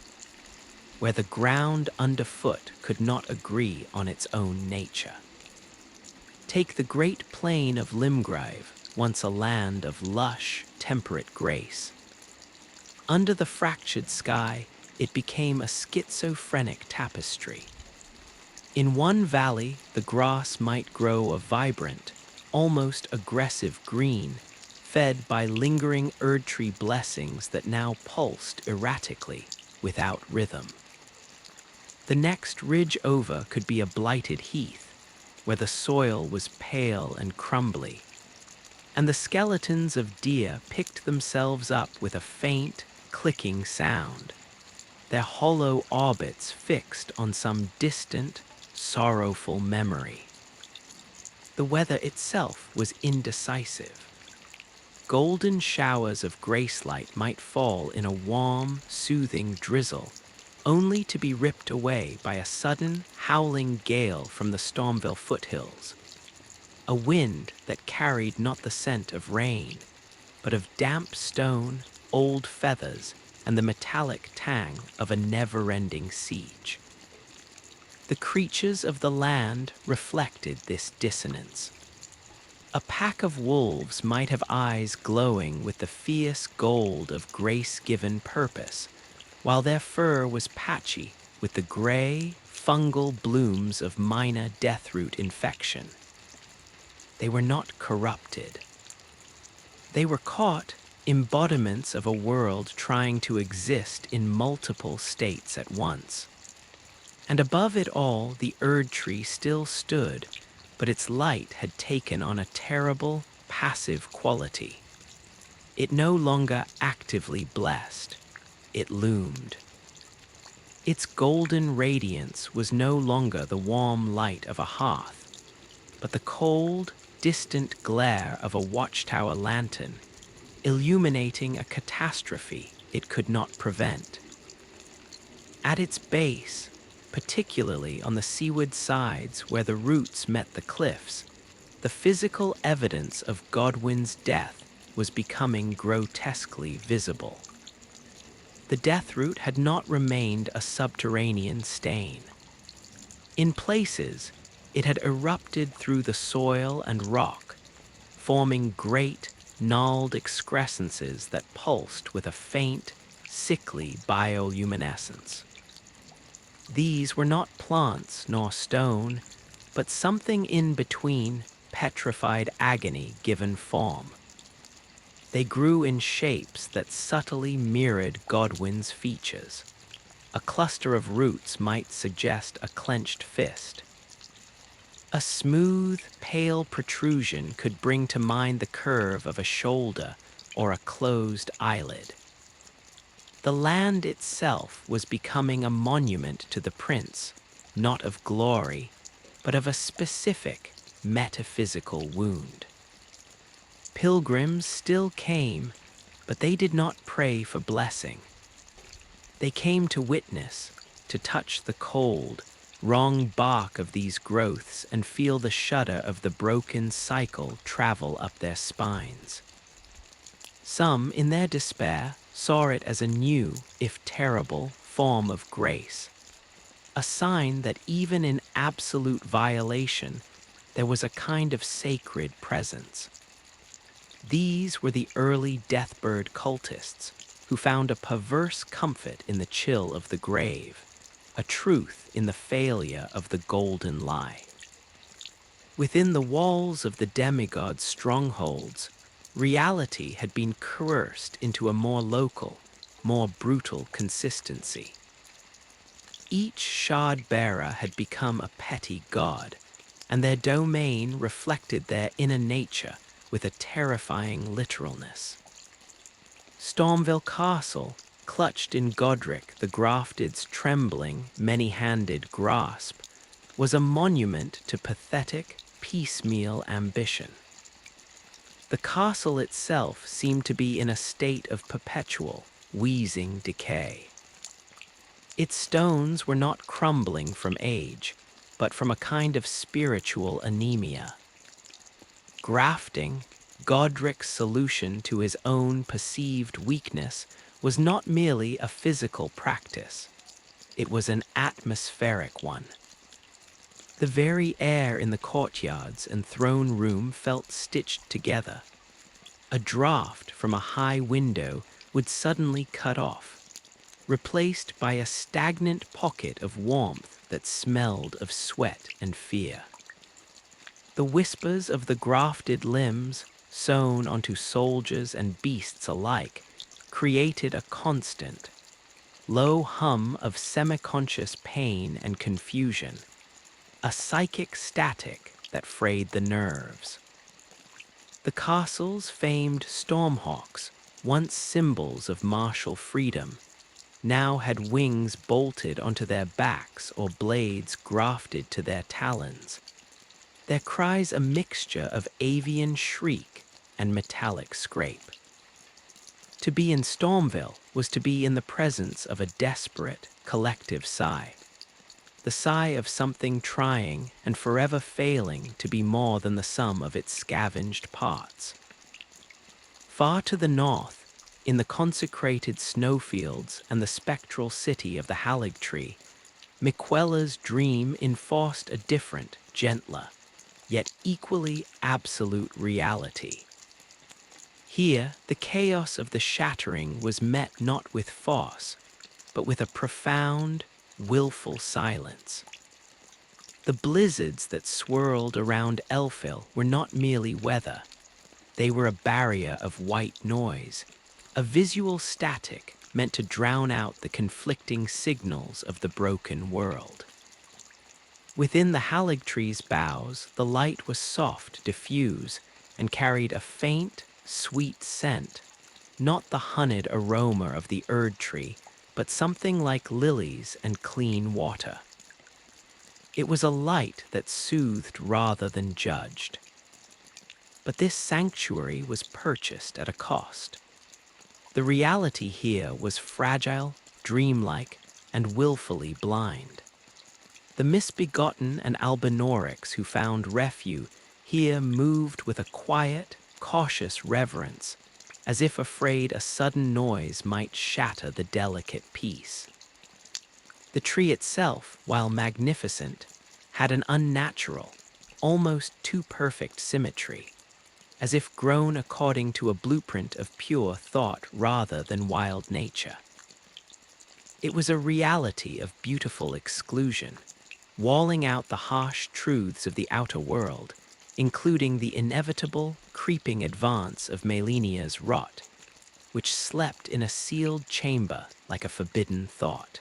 where the ground underfoot could not agree on its own nature. Take the great plain of Limgrave, once a land of lush, temperate grace. Under the fractured sky, it became a schizophrenic tapestry. In one valley, the grass might grow a vibrant, almost aggressive green, fed by lingering Erdtree blessings that now pulsed erratically, without rhythm. The next ridge over could be a blighted heath, where the soil was pale and crumbly, and the skeletons of deer picked themselves up with a faint, clicking sound, their hollow orbits fixed on some distant, sorrowful memory. The weather itself was indecisive. Golden showers of gracelight might fall in a warm, soothing drizzle, only to be ripped away by a sudden, howling gale from the Stormville foothills. A wind that carried not the scent of rain, but of damp stone, old feathers, and the metallic tang of a never-ending siege. The creatures of the land reflected this dissonance. A pack of wolves might have eyes glowing with the fierce gold of grace-given purpose, while their fur was patchy with the gray, fungal blooms of minor deathroot infection. They were not corrupted. They were caught embodiments of a world trying to exist in multiple states at once. And above it all, the Erdtree still stood, but its light had taken on a terrible, passive quality. It no longer actively blessed. It loomed. Its golden radiance was no longer the warm light of a hearth, but the cold, distant glare of a watchtower lantern, illuminating a catastrophe it could not prevent. At its base, particularly on the seaward sides where the roots met the cliffs, the physical evidence of Godwyn's death was becoming grotesquely visible. The deathroot had not remained a subterranean stain. In places, it had erupted through the soil and rock, forming great, gnarled excrescences that pulsed with a faint, sickly bioluminescence. These were not plants nor stone, but something in between petrified agony given form. They grew in shapes that subtly mirrored Godwin's features. A cluster of roots might suggest a clenched fist. A smooth, pale protrusion could bring to mind the curve of a shoulder or a closed eyelid. The land itself was becoming a monument to the prince, not of glory, but of a specific, metaphysical wound. Pilgrims still came, but they did not pray for blessing. They came to witness, to touch the cold, wrong bark of these growths and feel the shudder of the broken cycle travel up their spines. Some, in their despair, saw it as a new, if terrible, form of grace, a sign that even in absolute violation, there was a kind of sacred presence. These were the early deathbird cultists who found a perverse comfort in the chill of the grave, a truth in the failure of the golden lie. Within the walls of the demigod's strongholds, reality had been coerced into a more local, more brutal consistency. Each shard-bearer had become a petty god, and their domain reflected their inner nature with a terrifying literalness. Stormville Castle, clutched in Godric the Grafted's trembling, many-handed grasp, was a monument to pathetic, piecemeal ambition. The castle itself seemed to be in a state of perpetual, wheezing decay. Its stones were not crumbling from age, but from a kind of spiritual anemia. Grafting, Godric's solution to his own perceived weakness, was not merely a physical practice. It was an atmospheric one. The very air in the courtyards and throne room felt stitched together. A draught from a high window would suddenly cut off, replaced by a stagnant pocket of warmth that smelled of sweat and fear. The whispers of the grafted limbs, sewn onto soldiers and beasts alike, created a constant, low hum of semi-conscious pain and confusion, a psychic static that frayed the nerves. The castle's famed stormhawks, once symbols of martial freedom, now had wings bolted onto their backs or blades grafted to their talons. Their cries a mixture of avian shriek and metallic scrape. To be in Stormville was to be in the presence of a desperate, collective sigh. The sigh of something trying and forever failing to be more than the sum of its scavenged parts. Far to the north, in the consecrated snowfields and the spectral city of the Haligtree, Miquella's dream enforced a different, gentler, yet equally absolute reality. Here, the chaos of the shattering was met not with force, but with a profound, willful silence. The blizzards that swirled around Elfil were not merely weather. They were a barrier of white noise, a visual static meant to drown out the conflicting signals of the broken world. Within the Haligtree's boughs, the light was soft, diffuse, and carried a faint, sweet scent, not the honeyed aroma of the Erd tree, but something like lilies and clean water. It was a light that soothed rather than judged. But this sanctuary was purchased at a cost. The reality here was fragile, dreamlike, and willfully blind. The misbegotten and albinorics who found refuge here moved with a quiet, cautious reverence, as if afraid a sudden noise might shatter the delicate peace. The tree itself, while magnificent, had an unnatural, almost too perfect symmetry, as if grown according to a blueprint of pure thought rather than wild nature. It was a reality of beautiful exclusion, walling out the harsh truths of the outer world, including the inevitable, creeping advance of Melenia's rot, which slept in a sealed chamber like a forbidden thought.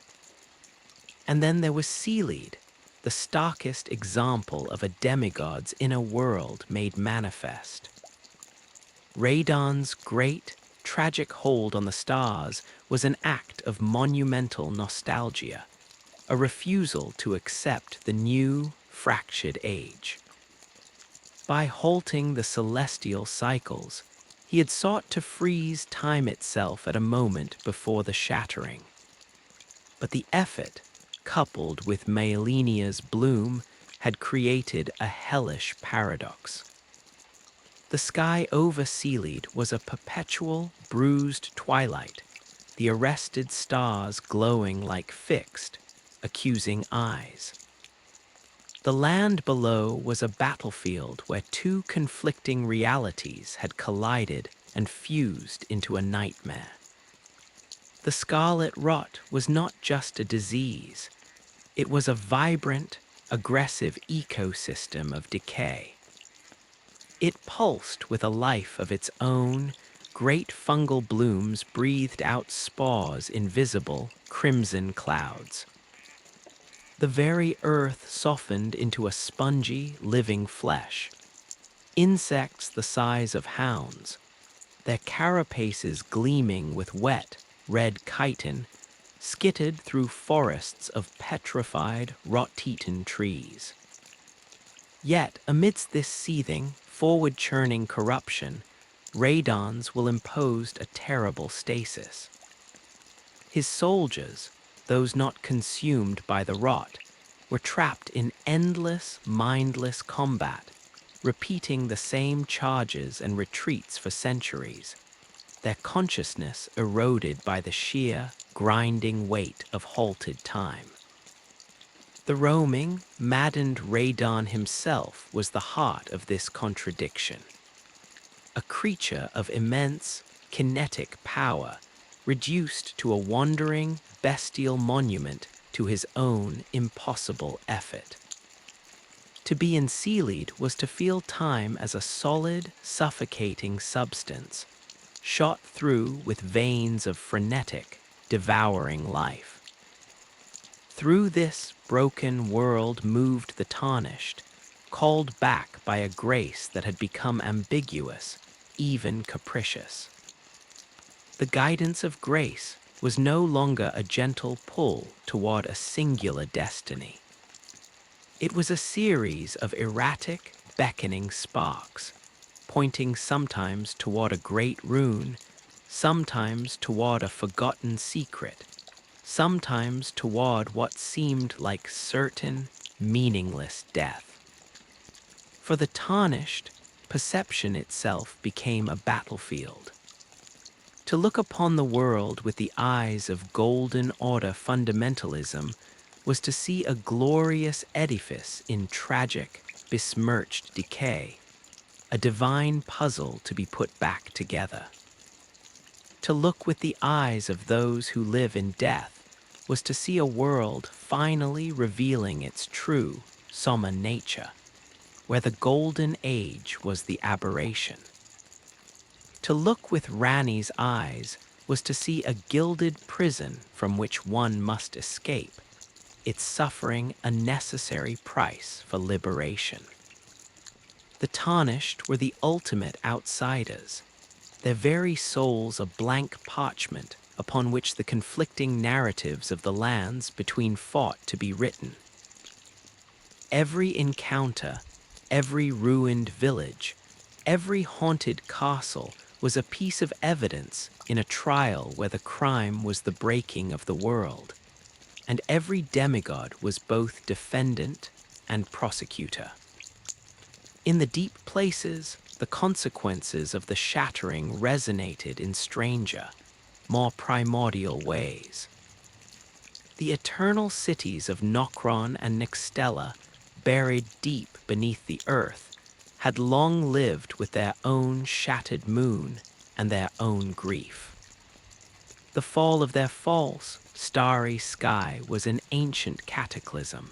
And then there was Seelead, the starkest example of a demigod's inner world made manifest. Radon's great, tragic hold on the stars was an act of monumental nostalgia, a refusal to accept the new, fractured age. By halting the celestial cycles, he had sought to freeze time itself at a moment before the shattering. But the effort, coupled with Melenia's bloom, had created a hellish paradox. The sky over Seelead was a perpetual, bruised twilight, the arrested stars glowing like fixed, accusing eyes. The land below was a battlefield where two conflicting realities had collided and fused into a nightmare. The scarlet rot was not just a disease, it was a vibrant, aggressive ecosystem of decay. It pulsed with a life of its own, great fungal blooms breathed out spores in visible, crimson clouds. The very earth softened into a spongy, living flesh. Insects the size of hounds, their carapaces gleaming with wet, red chitin, skittered through forests of petrified, rot-eaten trees. Yet, amidst this seething, forward-churning corruption, Radon's will imposed a terrible stasis. His soldiers, those not consumed by the rot, were trapped in endless, mindless combat, repeating the same charges and retreats for centuries, their consciousness eroded by the sheer, grinding weight of halted time. The roaming, maddened Radon himself was the heart of this contradiction. A creature of immense, kinetic power, reduced to a wandering, bestial monument to his own impossible effort. To be in Seelead was to feel time as a solid, suffocating substance, shot through with veins of frenetic, devouring life. Through this broken world moved the tarnished, called back by a grace that had become ambiguous, even capricious. The guidance of grace was no longer a gentle pull toward a singular destiny. It was a series of erratic, beckoning sparks, pointing sometimes toward a great rune, sometimes toward a forgotten secret, sometimes toward what seemed like certain, meaningless death. For the tarnished, perception itself became a battlefield. To look upon the world with the eyes of Golden Order fundamentalism was to see a glorious edifice in tragic, besmirched decay, a divine puzzle to be put back together. To look with the eyes of those who live in death was to see a world finally revealing its true, Soma nature, where the golden age was the aberration. To look with Rani's eyes was to see a gilded prison from which one must escape, its suffering a necessary price for liberation. The tarnished were the ultimate outsiders, their very souls a blank parchment upon which the conflicting narratives of the lands between fought to be written. Every encounter, every ruined village, every haunted castle was a piece of evidence in a trial where the crime was the breaking of the world, and every demigod was both defendant and prosecutor. In the deep places, the consequences of the shattering resonated in stranger, more primordial ways. The eternal cities of Nokron and Nixtella, buried deep beneath the earth, had long lived with their own shattered moon and their own grief. The fall of their false, starry sky was an ancient cataclysm,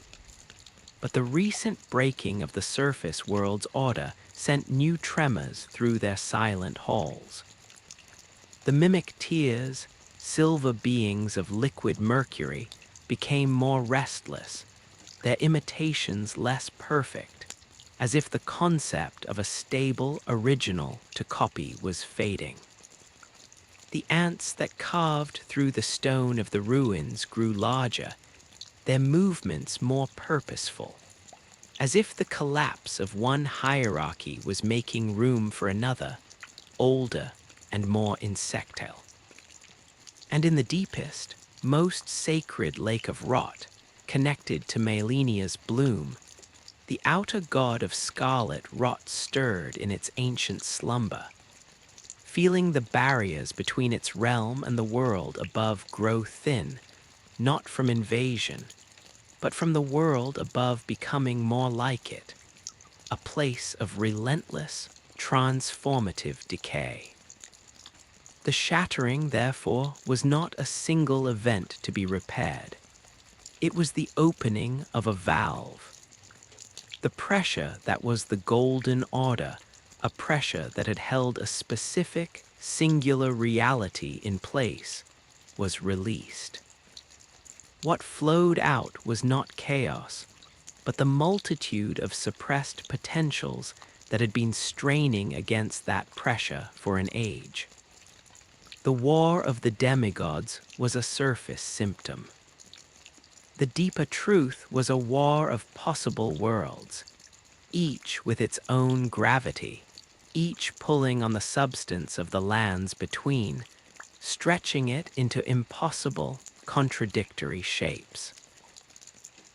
but the recent breaking of the surface world's order sent new tremors through their silent halls. The mimic tears, silver beings of liquid mercury, became more restless, their imitations less perfect, as if the concept of a stable original to copy was fading. The ants that carved through the stone of the ruins grew larger, their movements more purposeful, as if the collapse of one hierarchy was making room for another, older and more insectile. And in the deepest, most sacred lake of rot, connected to Melenia's bloom, the outer god of scarlet rot stirred in its ancient slumber, feeling the barriers between its realm and the world above grow thin, not from invasion, but from the world above becoming more like it, a place of relentless, transformative decay. The shattering, therefore, was not a single event to be repaired. It was the opening of a valve. The pressure that was the golden order, a pressure that had held a specific, singular reality in place, was released. What flowed out was not chaos, but the multitude of suppressed potentials that had been straining against that pressure for an age. The war of the demigods was a surface symptom. The deeper truth was a war of possible worlds, each with its own gravity, each pulling on the substance of the lands between, stretching it into impossible, contradictory shapes.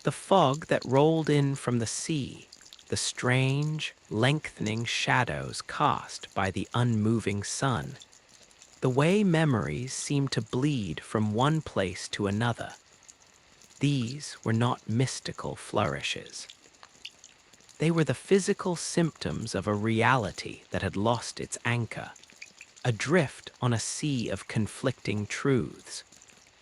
The fog that rolled in from the sea, the strange, lengthening shadows cast by the unmoving sun, the way memories seemed to bleed from one place to another. These were not mystical flourishes. They were the physical symptoms of a reality that had lost its anchor, adrift on a sea of conflicting truths,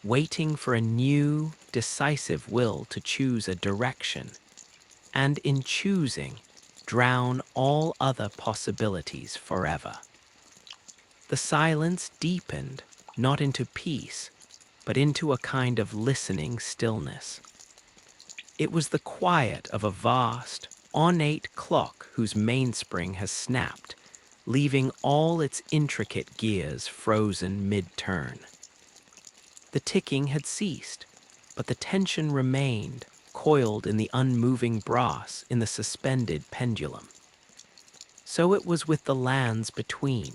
waiting for a new, decisive will to choose a direction, and in choosing, drown all other possibilities forever. The silence deepened, not into peace, but into a kind of listening stillness. It was the quiet of a vast, ornate clock whose mainspring has snapped, leaving all its intricate gears frozen mid-turn. The ticking had ceased, but the tension remained, coiled in the unmoving brass in the suspended pendulum. So it was with the lands between.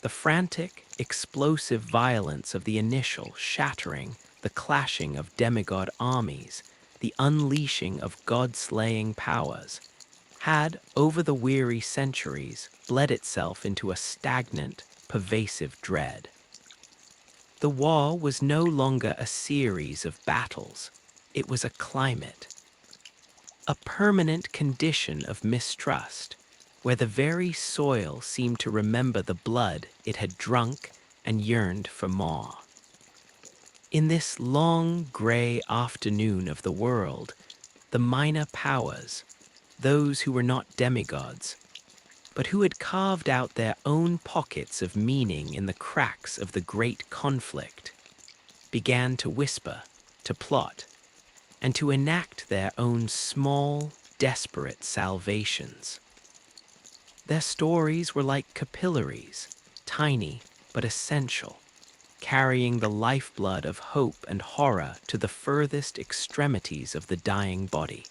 The frantic, explosive violence of the initial shattering, the clashing of demigod armies, the unleashing of god-slaying powers, had, over the weary centuries, bled itself into a stagnant, pervasive dread. The war was no longer a series of battles, it was a climate, a permanent condition of mistrust, where the very soil seemed to remember the blood it had drunk and yearned for more. In this long, gray afternoon of the world, the minor powers, those who were not demigods, but who had carved out their own pockets of meaning in the cracks of the great conflict, began to whisper, to plot, and to enact their own small, desperate salvations. Their stories were like capillaries, tiny but essential, carrying the lifeblood of hope and horror to the furthest extremities of the dying body.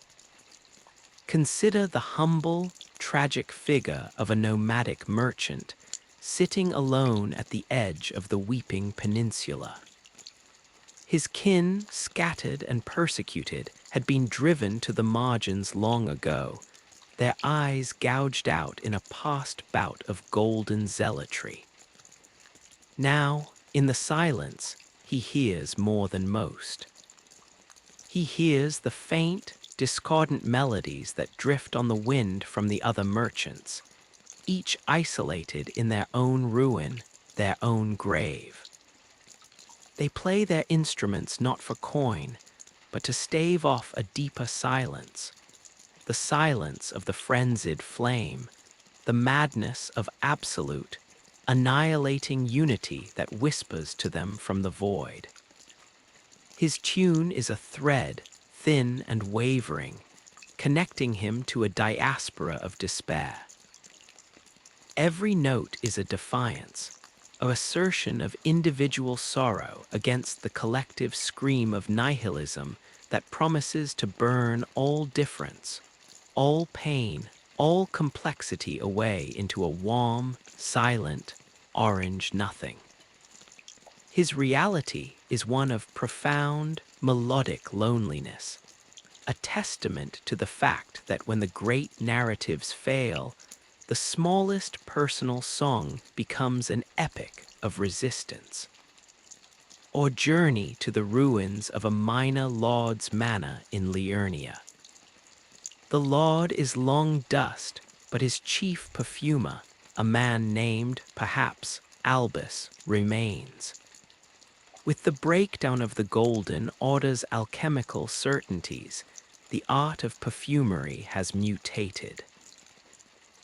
Consider the humble, tragic figure of a nomadic merchant sitting alone at the edge of the weeping peninsula. His kin, scattered and persecuted, had been driven to the margins long ago, their eyes gouged out in a past bout of golden zealotry. Now, in the silence, he hears more than most. He hears the faint, discordant melodies that drift on the wind from the other merchants, each isolated in their own ruin, their own grave. They play their instruments not for coin, but to stave off a deeper silence, the silence of the frenzied flame, the madness of absolute, annihilating unity that whispers to them from the void. His tune is a thread, thin and wavering, connecting him to a diaspora of despair. Every note is a defiance, an assertion of individual sorrow against the collective scream of nihilism that promises to burn all difference, all pain, all complexity away into a warm, silent, orange nothing. His reality is one of profound, melodic loneliness, a testament to the fact that when the great narratives fail, the smallest personal song becomes an epic of resistance. Or journey to the ruins of a minor lord's manor in Liurnia. The lord is long dust, but his chief perfumer, a man named, perhaps, Albus, remains. With the breakdown of the golden order's alchemical certainties, the art of perfumery has mutated.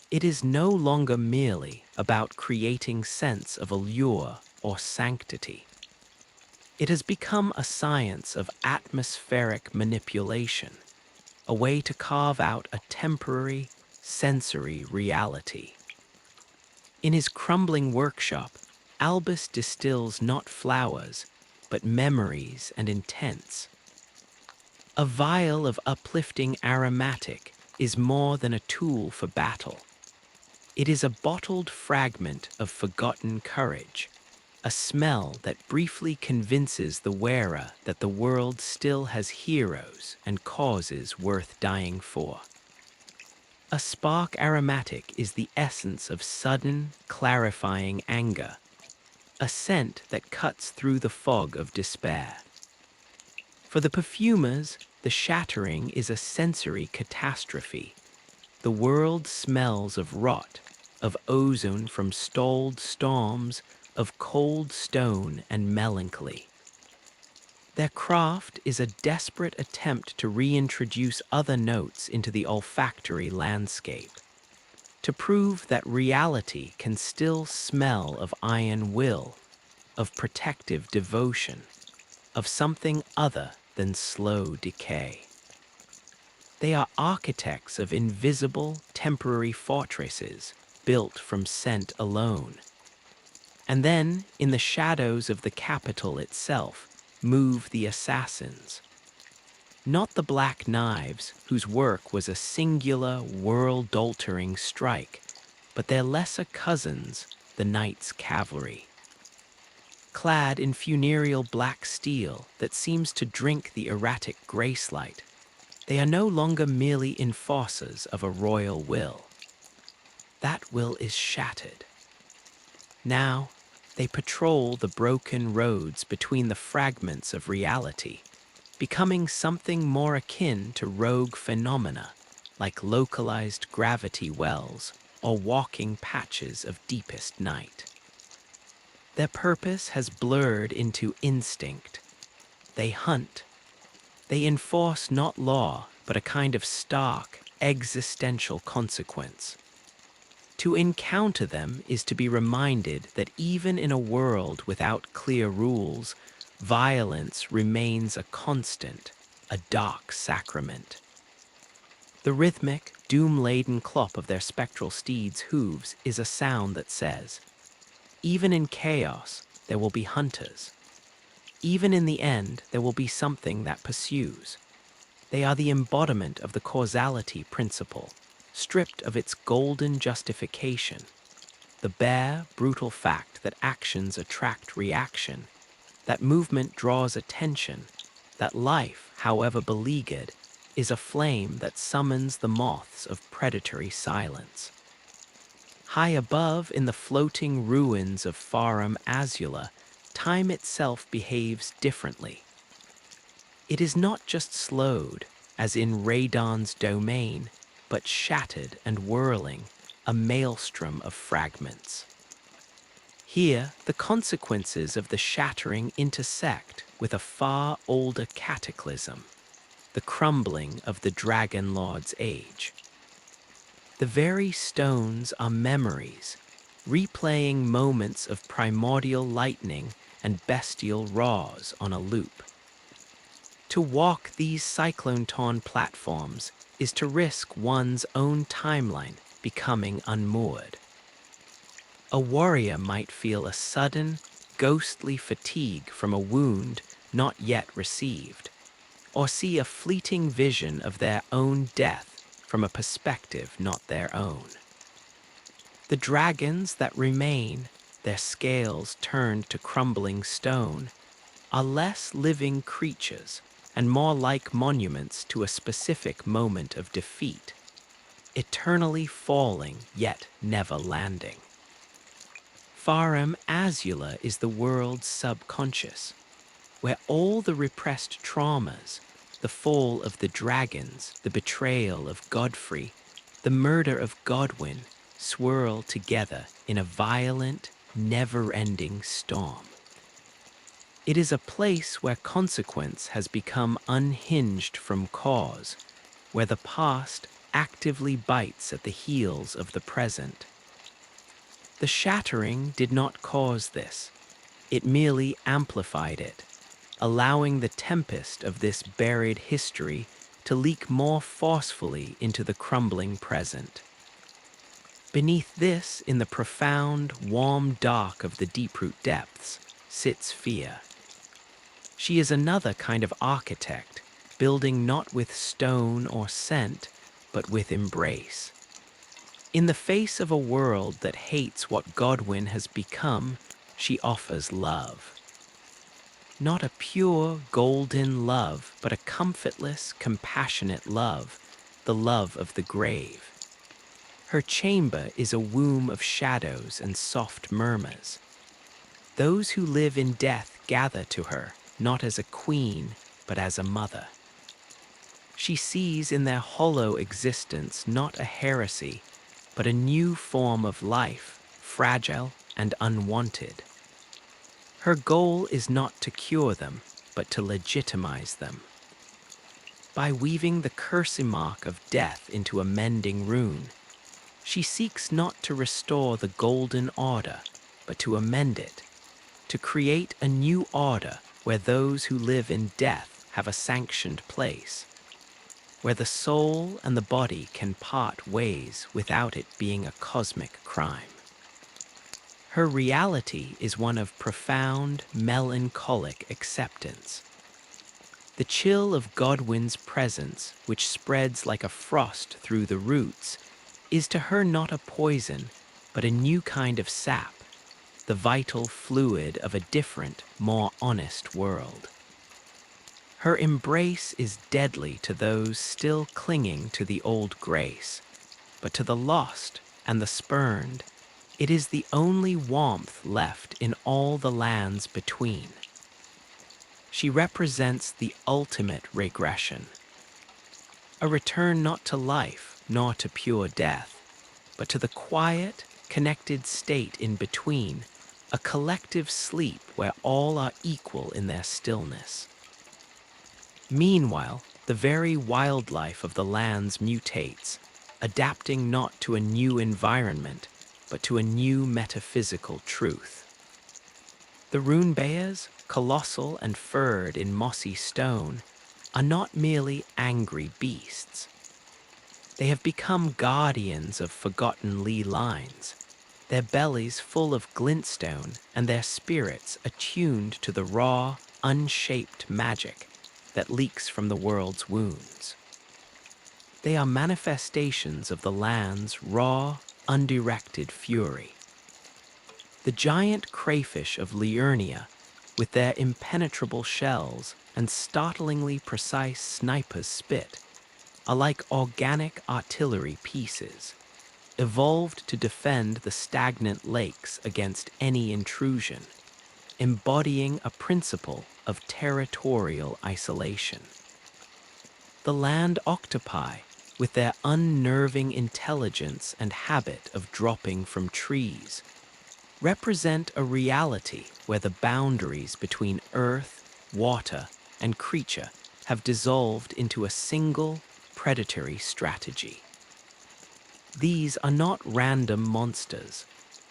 It is no longer merely about creating sense of allure or sanctity. It has become a science of atmospheric manipulation, a way to carve out a temporary, sensory reality. In his crumbling workshop, Albus distills not flowers, but memories and intents. A vial of uplifting aromatic is more than a tool for battle. It is a bottled fragment of forgotten courage, a smell that briefly convinces the wearer that the world still has heroes and causes worth dying for. A spark aromatic is the essence of sudden, clarifying anger, a scent that cuts through the fog of despair. For the perfumers, the shattering is a sensory catastrophe. The world smells of rot, of ozone from stalled storms, of cold stone and melancholy. Their craft is a desperate attempt to reintroduce other notes into the olfactory landscape, to prove that reality can still smell of iron will, of protective devotion, of something other than slow decay. They are architects of invisible, temporary fortresses built from scent alone. And then, in the shadows of the capital itself, move the assassins. Not the black knives, whose work was a singular, world-altering strike, but their lesser cousins, the knight's cavalry. Clad in funereal black steel that seems to drink the erratic grace light, they are no longer merely enforcers of a royal will. That will is shattered. Now, they patrol the broken roads between the fragments of reality, becoming something more akin to rogue phenomena, like localized gravity wells or walking patches of deepest night. Their purpose has blurred into instinct. They hunt. They enforce not law, but a kind of stark, existential consequence. To encounter them is to be reminded that even in a world without clear rules, violence remains a constant, a dark sacrament. The rhythmic, doom-laden clop of their spectral steeds' hooves is a sound that says, even in chaos, there will be hunters. Even in the end, there will be something that pursues. They are the embodiment of the causality principle, stripped of its golden justification, the bare, brutal fact that actions attract reaction, that movement draws attention, that life, however beleaguered, is a flame that summons the moths of predatory silence. High above, in the floating ruins of Farum Azula, time itself behaves differently. It is not just slowed, as in Radon's domain, but shattered and whirling, a maelstrom of fragments. Here, the consequences of the shattering intersect with a far older cataclysm, the crumbling of the Dragon Lord's age. The very stones are memories, replaying moments of primordial lightning and bestial roars on a loop. To walk these cyclone-torn platforms is to risk one's own timeline becoming unmoored. A warrior might feel a sudden, ghostly fatigue from a wound not yet received, or see a fleeting vision of their own death from a perspective not their own. The dragons that remain, their scales turned to crumbling stone, are less living creatures and more like monuments to a specific moment of defeat, eternally falling yet never landing. Farum Azula is the world's subconscious, where all the repressed traumas, the fall of the dragons, the betrayal of Godfrey, the murder of Godwyn, swirl together in a violent, never-ending storm. It is a place where consequence has become unhinged from cause, where the past actively bites at the heels of the present. The shattering did not cause this. It merely amplified it, allowing the tempest of this buried history to leak more forcefully into the crumbling present. Beneath this, in the profound, warm dark of the deep-root depths, sits fear. She is another kind of architect, building not with stone or scent, but with embrace. In the face of a world that hates what Godwyn has become, she offers love. Not a pure, golden love, but a comfortless, compassionate love, the love of the grave. Her chamber is a womb of shadows and soft murmurs. Those who live in death gather to her, not as a queen, but as a mother. She sees in their hollow existence not a heresy, but a new form of life, fragile and unwanted. Her goal is not to cure them, but to legitimize them. By weaving the curse mark of death into a mending rune, she seeks not to restore the golden order, but to amend it, to create a new order where those who live in death have a sanctioned place, where the soul and the body can part ways without it being a cosmic crime. Her reality is one of profound, melancholic acceptance. The chill of Godwyn's presence, which spreads like a frost through the roots, is to her not a poison, but a new kind of sap, the vital fluid of a different, more honest world. Her embrace is deadly to those still clinging to the old grace, but to the lost and the spurned, it is the only warmth left in all the lands between. She represents the ultimate regression, a return not to life nor to pure death, but to the quiet, connected state in between, a collective sleep where all are equal in their stillness. Meanwhile, the very wildlife of the lands mutates, adapting not to a new environment, but to a new metaphysical truth. The rune bears, colossal and furred in mossy stone, are not merely angry beasts. They have become guardians of forgotten ley lines, their bellies full of glintstone and their spirits attuned to the raw, unshaped magic that leaks from the world's wounds. They are manifestations of the land's raw, undirected fury. The giant crayfish of Liurnia, with their impenetrable shells and startlingly precise sniper's spit, are like organic artillery pieces, evolved to defend the stagnant lakes against any intrusion, embodying a principle of territorial isolation. The land octopi, with their unnerving intelligence and habit of dropping from trees, represent a reality where the boundaries between earth, water, and creature have dissolved into a single predatory strategy. These are not random monsters.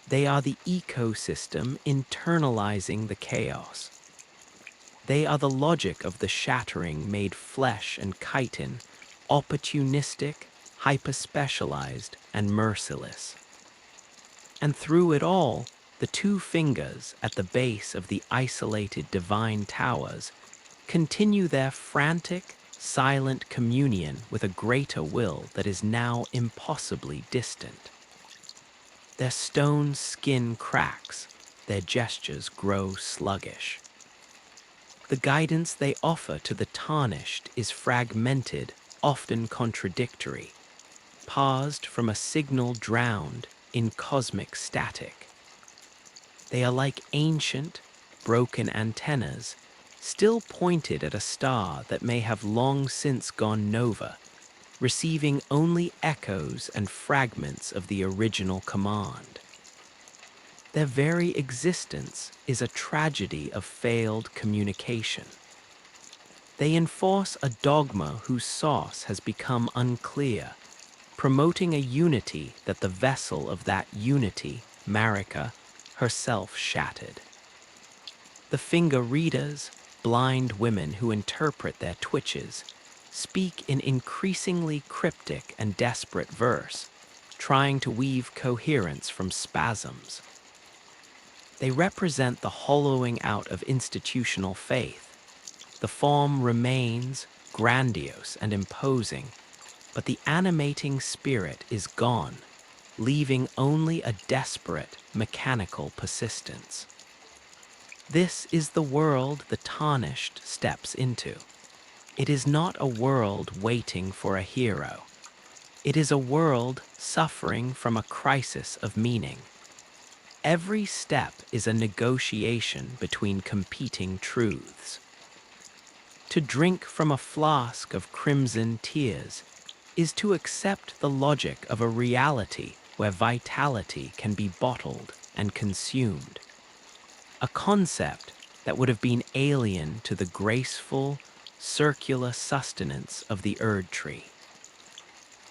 They are the ecosystem internalizing the chaos. They are the logic of the shattering made flesh and chitin, opportunistic, hyperspecialized, and merciless. And through it all, the two fingers at the base of the isolated divine towers continue their frantic, silent communion with a greater will that is now impossibly distant. Their stone skin cracks, their gestures grow sluggish. The guidance they offer to the tarnished is fragmented, often contradictory, paused from a signal drowned in cosmic static. They are like ancient, broken antennas, still pointed at a star that may have long since gone nova, receiving only echoes and fragments of the original command. Their very existence is a tragedy of failed communication. They enforce a dogma whose source has become unclear, promoting a unity that the vessel of that unity, Marika, herself shattered. The finger readers, blind women who interpret their twitches, speak in increasingly cryptic and desperate verse, trying to weave coherence from spasms. They represent the hollowing out of institutional faith. The form remains grandiose and imposing, but the animating spirit is gone, leaving only a desperate, mechanical persistence. This is the world the tarnished steps into. It is not a world waiting for a hero. It is a world suffering from a crisis of meaning. Every step is a negotiation between competing truths. To drink from a flask of crimson tears is to accept the logic of a reality where vitality can be bottled and consumed. A concept that would have been alien to the graceful, circular sustenance of the Erd tree.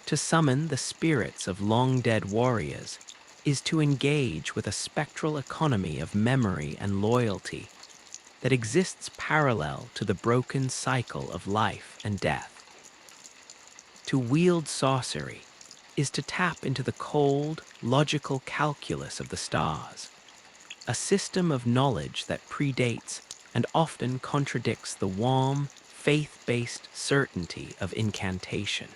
To summon the spirits of long-dead warriors is to engage with a spectral economy of memory and loyalty that exists parallel to the broken cycle of life and death. To wield sorcery is to tap into the cold, logical calculus of the stars, a system of knowledge that predates and often contradicts the warm, faith-based certainty of incantation.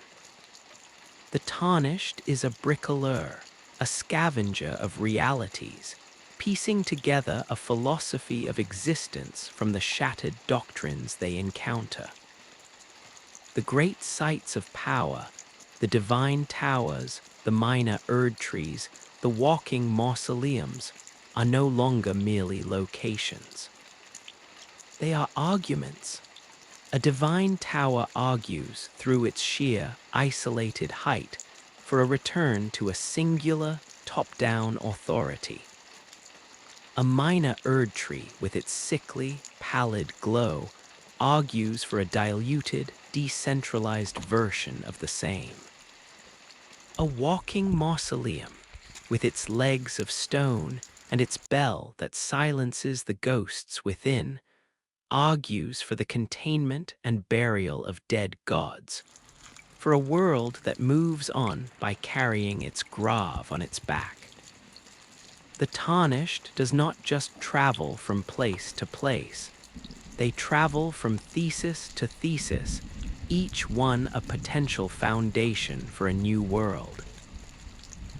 The tarnished is a bricoleur, a scavenger of realities, piecing together a philosophy of existence from the shattered doctrines they encounter. The great sites of power, the divine towers, the minor Erd trees, the walking mausoleums, are no longer merely locations. They are arguments. A divine tower argues through its sheer, isolated height for a return to a singular, top-down authority. A minor Erd tree with its sickly, pallid glow argues for a diluted, decentralized version of the same. A walking mausoleum, with its legs of stone and its bell that silences the ghosts within, argues for the containment and burial of dead gods, for a world that moves on by carrying its grave on its back. The tarnished does not just travel from place to place. They travel from thesis to thesis, each one a potential foundation for a new world.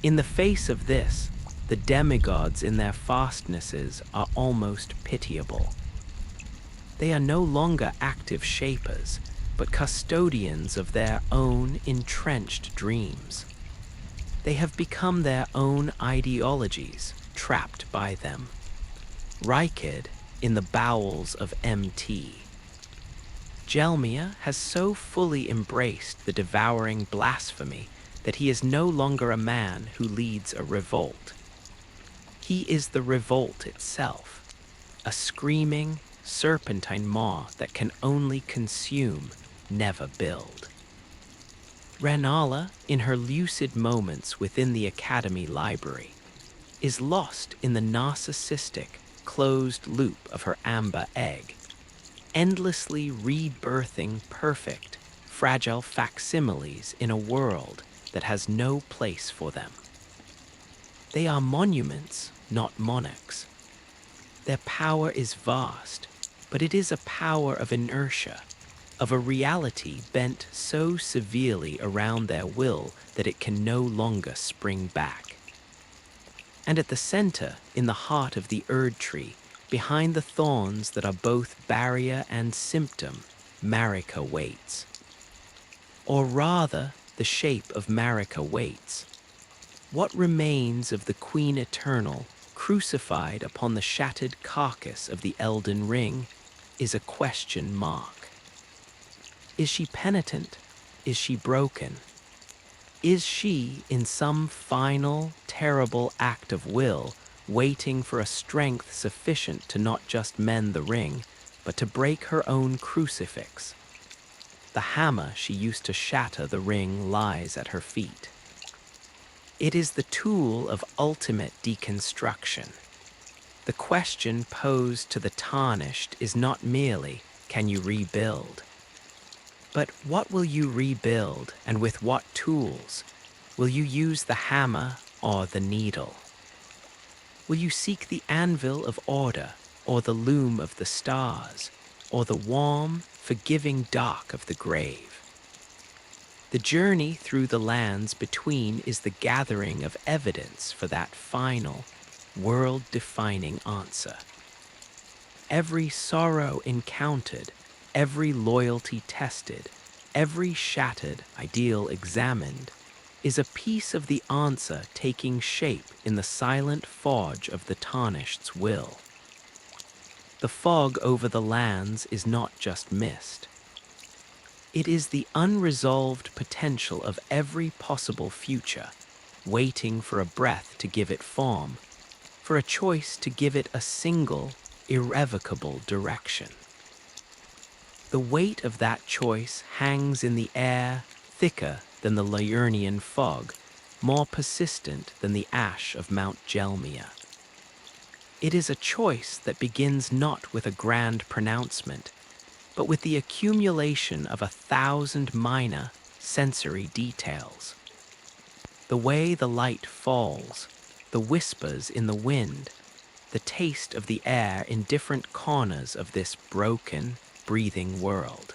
In the face of this, the demigods in their fastnesses are almost pitiable. They are no longer active shapers, but custodians of their own entrenched dreams. They have become their own ideologies, trapped by them. Riked in the bowels of MT. Gelmia has so fully embraced the devouring blasphemy that he is no longer a man who leads a revolt. He is the revolt itself, a screaming, serpentine maw that can only consume, never build. Renala, in her lucid moments within the Academy library, is lost in the narcissistic, closed loop of her amber egg, endlessly rebirthing perfect, fragile facsimiles in a world that has no place for them. They are monuments, not monarchs. Their power is vast, but it is a power of inertia, of a reality bent so severely around their will that it can no longer spring back. And at the center, in the heart of the Erd tree, behind the thorns that are both barrier and symptom, Marika waits. Or rather, the shape of Marika waits. What remains of the Queen Eternal, crucified upon the shattered carcass of the Elden Ring, is a question mark. Is she penitent? Is she broken? Is she, in some final, terrible act of will, waiting for a strength sufficient to not just mend the ring, but to break her own crucifix? The hammer she used to shatter the ring lies at her feet. It is the tool of ultimate deconstruction. The question posed to the tarnished is not merely, can you rebuild? But what will you rebuild, and with what tools? Will you use the hammer or the needle? Will you seek the anvil of order, or the loom of the stars, or the warm, forgiving dark of the grave? The journey through the lands between is the gathering of evidence for that final, world-defining answer. Every sorrow encountered, every loyalty tested, every shattered ideal examined, is a piece of the answer taking shape in the silent forge of the tarnished's will. The fog over the lands is not just mist. It is the unresolved potential of every possible future, waiting for a breath to give it form, for a choice to give it a single, irrevocable direction. The weight of that choice hangs in the air, thicker than the Liurnian fog, more persistent than the ash of Mount Gelmia. It is a choice that begins not with a grand pronouncement, but with the accumulation of 1,000 minor sensory details. The way the light falls, the whispers in the wind, the taste of the air in different corners of this broken, breathing world.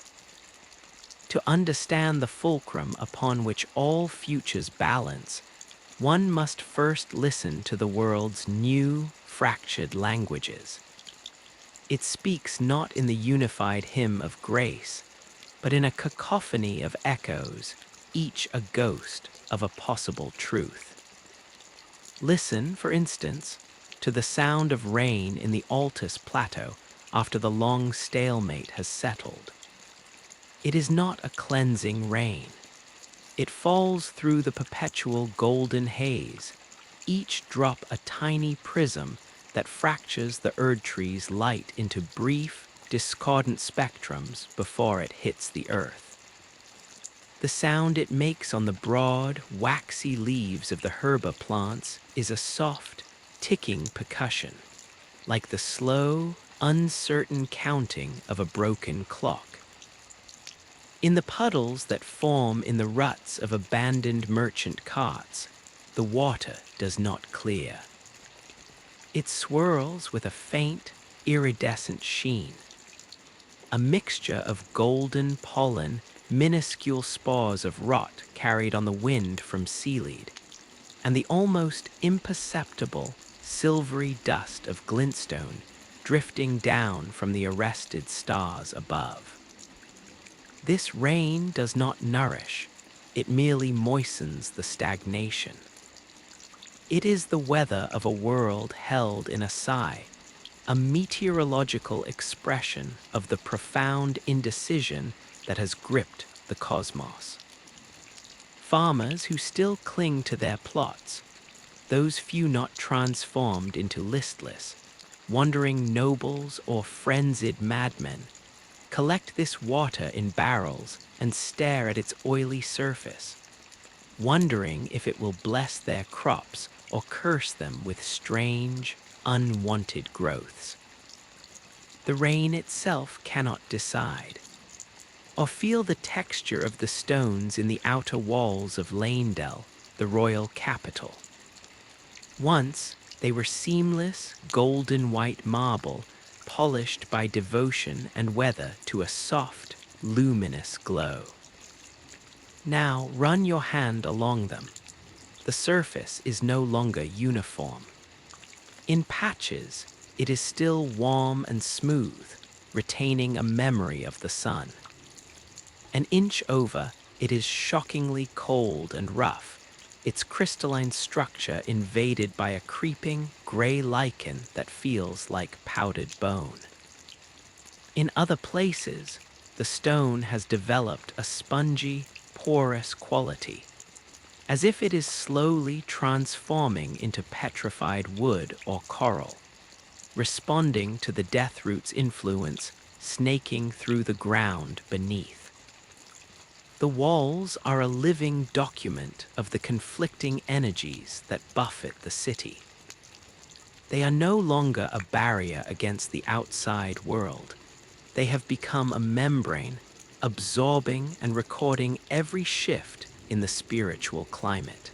To understand the fulcrum upon which all futures balance, one must first listen to the world's new, fractured languages. It speaks not in the unified hymn of grace, but in a cacophony of echoes, each a ghost of a possible truth. Listen, for instance, to the sound of rain in the Altus Plateau after the long stalemate has settled. It is not a cleansing rain. It falls through the perpetual golden haze, each drop a tiny prism that fractures the Erd tree's light into brief, discordant spectrums before it hits the earth. The sound it makes on the broad, waxy leaves of the herba plants is a soft, ticking percussion, like the slow, uncertain counting of a broken clock. In the puddles that form in the ruts of abandoned merchant carts, the water does not clear. It swirls with a faint, iridescent sheen, a mixture of golden pollen, minuscule spores of rot carried on the wind from seaweed, and the almost imperceptible, silvery dust of glintstone drifting down from the arrested stars above. This rain does not nourish, it merely moistens the stagnation. It is the weather of a world held in a sigh, a meteorological expression of the profound indecision that has gripped the cosmos. Farmers who still cling to their plots, those few not transformed into listless, wandering nobles or frenzied madmen, collect this water in barrels and stare at its oily surface, wondering if it will bless their crops or curse them with strange, unwanted growths. The rain itself cannot decide, or feel the texture of the stones in the outer walls of Lanedell, the royal capital. Once, they were seamless, golden white marble, polished by devotion and weather to a soft, luminous glow. Now run your hand along them. The surface is no longer uniform. In patches, it is still warm and smooth, retaining a memory of the sun. An inch over, it is shockingly cold and rough, its crystalline structure invaded by a creeping, gray lichen that feels like powdered bone. In other places, the stone has developed a spongy, porous quality, as if it is slowly transforming into petrified wood or coral, responding to the deathroot's influence snaking through the ground beneath. The walls are a living document of the conflicting energies that buffet the city. They are no longer a barrier against the outside world. They have become a membrane, absorbing and recording every shift in the spiritual climate.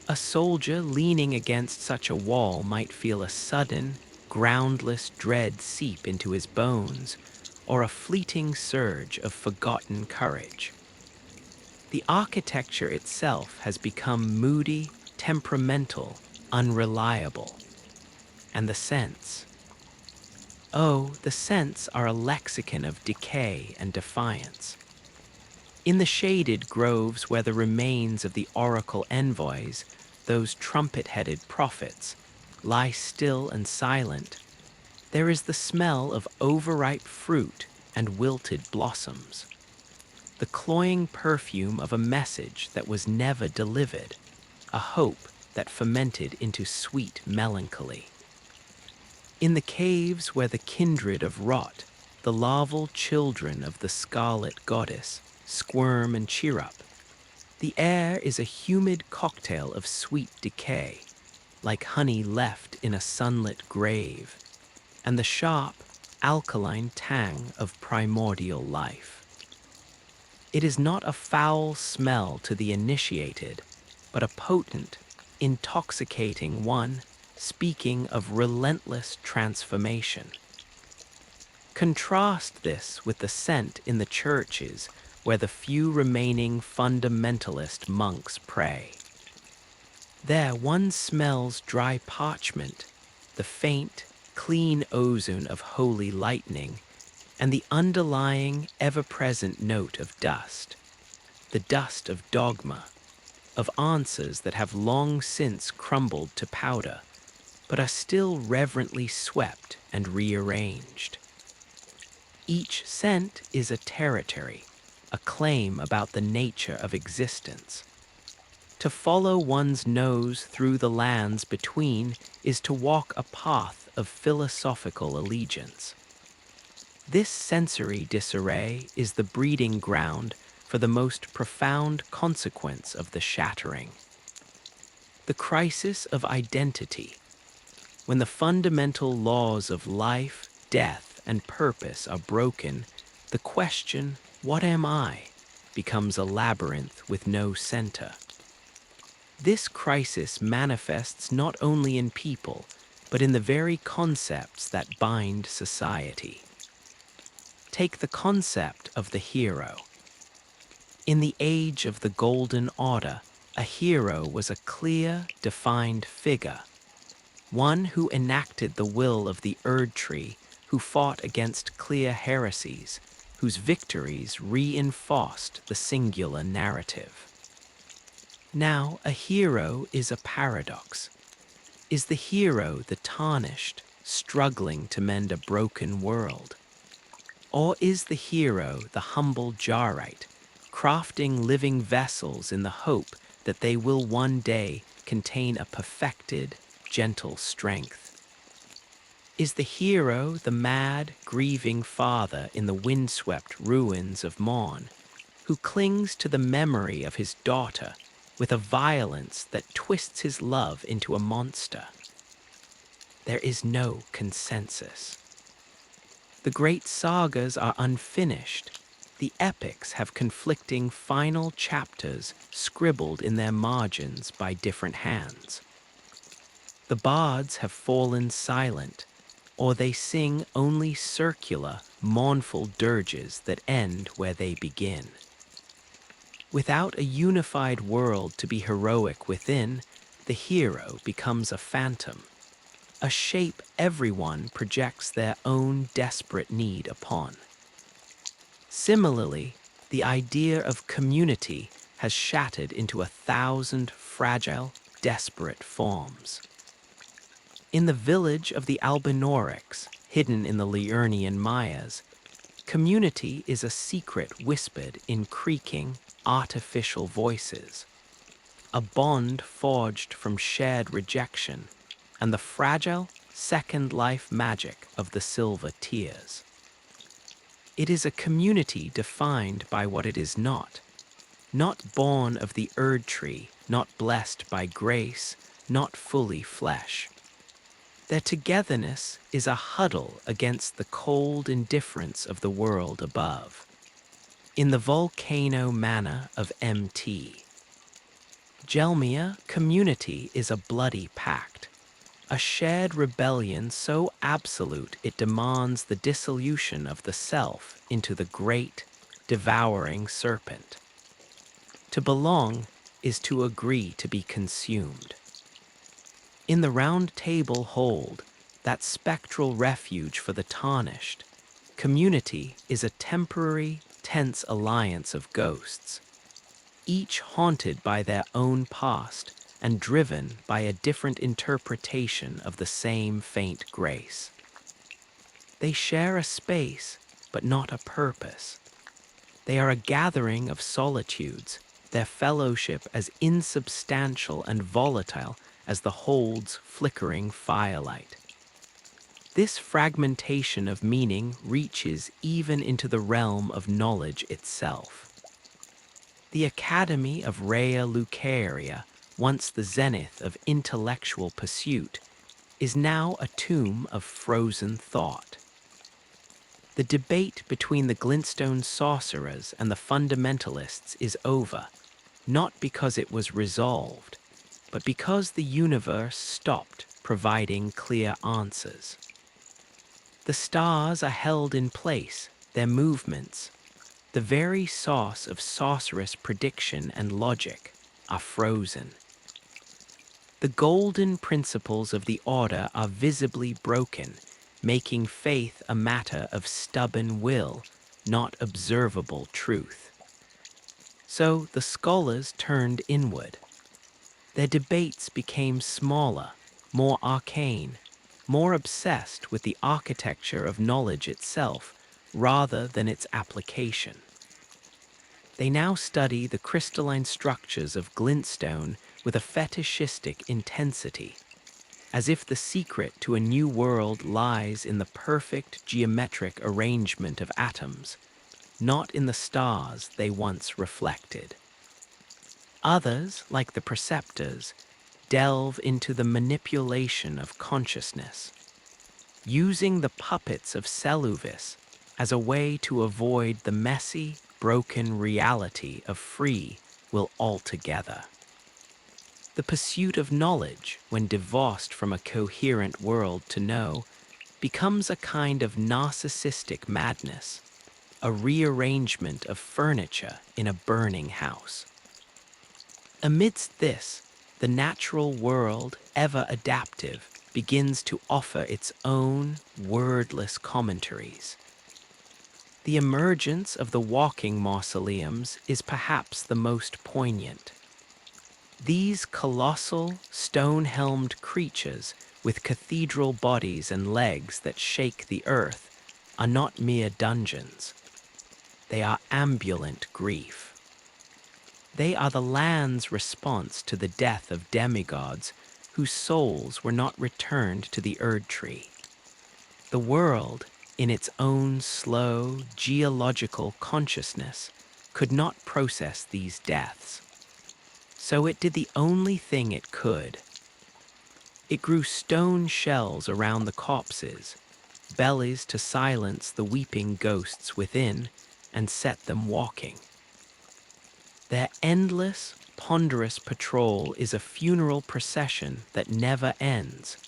A soldier leaning against such a wall might feel a sudden, groundless dread seep into his bones, or a fleeting surge of forgotten courage. The architecture itself has become moody, temperamental, unreliable. And the scents. Oh, the scents are a lexicon of decay and defiance. In the shaded groves where the remains of the oracle envoys, those trumpet-headed prophets, lie still and silent, there is the smell of overripe fruit and wilted blossoms, the cloying perfume of a message that was never delivered, a hope that fermented into sweet melancholy. In the caves where the kindred of rot, the larval children of the scarlet goddess, squirm and cheer up, the air is a humid cocktail of sweet decay, like honey left in a sunlit grave, and the sharp, alkaline tang of primordial life. It is not a foul smell to the initiated, but a potent, intoxicating one, speaking of relentless transformation. Contrast this with the scent in the churches where the few remaining fundamentalist monks pray. There one smells dry parchment, the faint, clean ozone of holy lightning, and the underlying, ever-present note of dust, the dust of dogma, of answers that have long since crumbled to powder, but are still reverently swept and rearranged. Each scent is a territory, a claim about the nature of existence. To follow one's nose through the lands between is to walk a path of philosophical allegiance. This sensory disarray is the breeding ground for the most profound consequence of the shattering. The crisis of identity, when the fundamental laws of life, death, and purpose are broken, the question, "What am I?" becomes a labyrinth with no center. This crisis manifests not only in people, but in the very concepts that bind society. Take the concept of the hero. In the age of the Golden Order, a hero was a clear, defined figure, one who enacted the will of the Erd Tree, who fought against clear heresies, whose victories reinforced the singular narrative. Now, a hero is a paradox. Is the hero the tarnished, struggling to mend a broken world? Or is the hero the humble jarite, crafting living vessels in the hope that they will one day contain a perfected, gentle strength? Is the hero the mad, grieving father in the windswept ruins of Morn, who clings to the memory of his daughter with a violence that twists his love into a monster? There is no consensus. The great sagas are unfinished. The epics have conflicting final chapters scribbled in their margins by different hands. The bards have fallen silent, or they sing only circular, mournful dirges that end where they begin. Without a unified world to be heroic within, the hero becomes a phantom, a shape everyone projects their own desperate need upon. Similarly, the idea of community has shattered into 1,000 fragile, desperate forms. In the village of the Albinorics, hidden in the Liurnian Mayas, community is a secret whispered in creaking, artificial voices, a bond forged from shared rejection and the fragile, second life magic of the silver tears. It is a community defined by what it is not born of the Erd tree, not blessed by grace, not fully flesh. Their togetherness is a huddle against the cold indifference of the world above. In the volcano manor of MT, Gelmia, community is a bloody pact, a shared rebellion so absolute it demands the dissolution of the self into the great, devouring serpent. To belong is to agree to be consumed. In the round table hold, that spectral refuge for the tarnished, community is a temporary, tense alliance of ghosts, each haunted by their own past and driven by a different interpretation of the same faint grace. They share a space, but not a purpose. They are a gathering of solitudes, their fellowship as insubstantial and volatile as the hold's flickering firelight. This fragmentation of meaning reaches even into the realm of knowledge itself. The Academy of Rea Lucaria, once the zenith of intellectual pursuit, is now a tomb of frozen thought. The debate between the glintstone sorcerers and the fundamentalists is over, not because it was resolved, but because the universe stopped providing clear answers. The stars are held in place, their movements, the very source of sorcerous prediction and logic, are frozen. The golden principles of the order are visibly broken, making faith a matter of stubborn will, not observable truth. So the scholars turned inward. Their debates became smaller, more arcane, more obsessed with the architecture of knowledge itself rather than its application. They now study the crystalline structures of glintstone with a fetishistic intensity, as if the secret to a new world lies in the perfect geometric arrangement of atoms, not in the stars they once reflected. Others, like the preceptors, delve into the manipulation of consciousness, using the puppets of Seluvis as a way to avoid the messy, broken reality of free will altogether. The pursuit of knowledge, when divorced from a coherent world to know, becomes a kind of narcissistic madness, a rearrangement of furniture in a burning house. Amidst this, the natural world, ever adaptive, begins to offer its own wordless commentaries. The emergence of the walking mausoleums is perhaps the most poignant. These colossal, stone-helmed creatures with cathedral bodies and legs that shake the earth are not mere dungeons. They are ambulant grief. They are the land's response to the death of demigods whose souls were not returned to the Erd Tree. The world, in its own slow, geological consciousness, could not process these deaths. So it did the only thing it could. It grew stone shells around the corpses, bellies to silence the weeping ghosts within, and set them walking. Their endless, ponderous patrol is a funeral procession that never ends,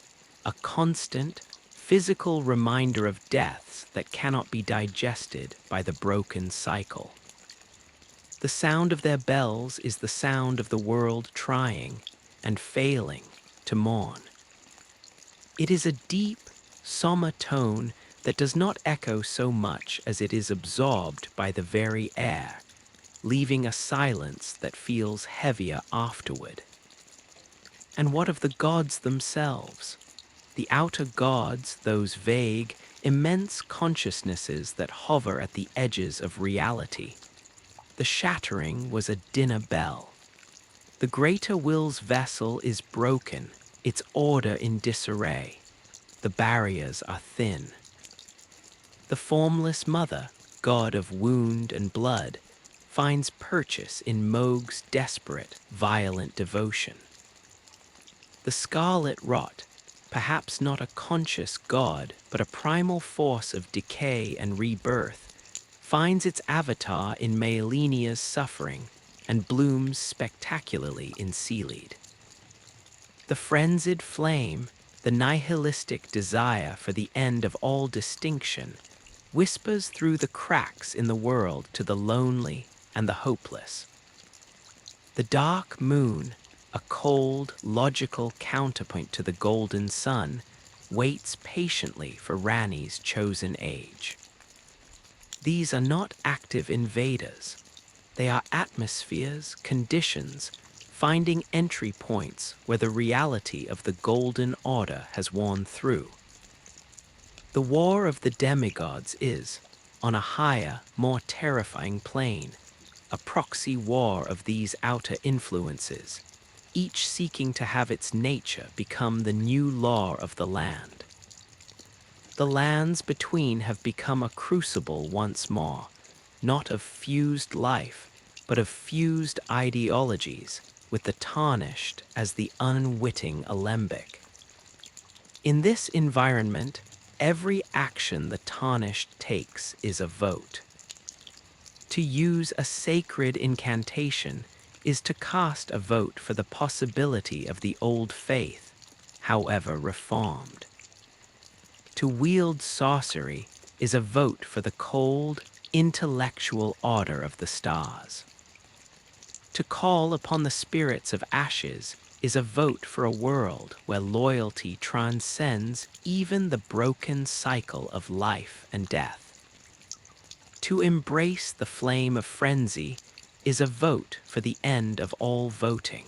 a constant, physical reminder of deaths that cannot be digested by the broken cycle. The sound of their bells is the sound of the world trying and failing to mourn. It is a deep, somber tone that does not echo so much as it is absorbed by the very air, leaving a silence that feels heavier afterward. And what of the gods themselves? The outer gods, those vague, immense consciousnesses that hover at the edges of reality. The shattering was a dinner bell. The greater will's vessel is broken, its order in disarray. The barriers are thin. The formless mother, god of wound and blood, finds purchase in Mog's desperate, violent devotion. The scarlet rot, perhaps not a conscious god, but a primal force of decay and rebirth, finds its avatar in Maelenia's suffering and blooms spectacularly in Seaweed. The frenzied flame, the nihilistic desire for the end of all distinction, whispers through the cracks in the world to the lonely and the hopeless. The dark moon, a cold, logical counterpoint to the golden sun, waits patiently for Rani's chosen age. These are not active invaders. They are atmospheres, conditions, finding entry points where the reality of the golden order has worn through. The war of the demigods is, on a higher, more terrifying plane, a proxy war of these outer influences, each seeking to have its nature become the new law of the land. The lands between have become a crucible once more, not of fused life, but of fused ideologies, with the tarnished as the unwitting alembic. In this environment, every action the tarnished takes is a vote. To use a sacred incantation is to cast a vote for the possibility of the old faith, however reformed. To wield sorcery is a vote for the cold, intellectual order of the stars. To call upon the spirits of ashes is a vote for a world where loyalty transcends even the broken cycle of life and death. To embrace the flame of frenzy is a vote for the end of all voting.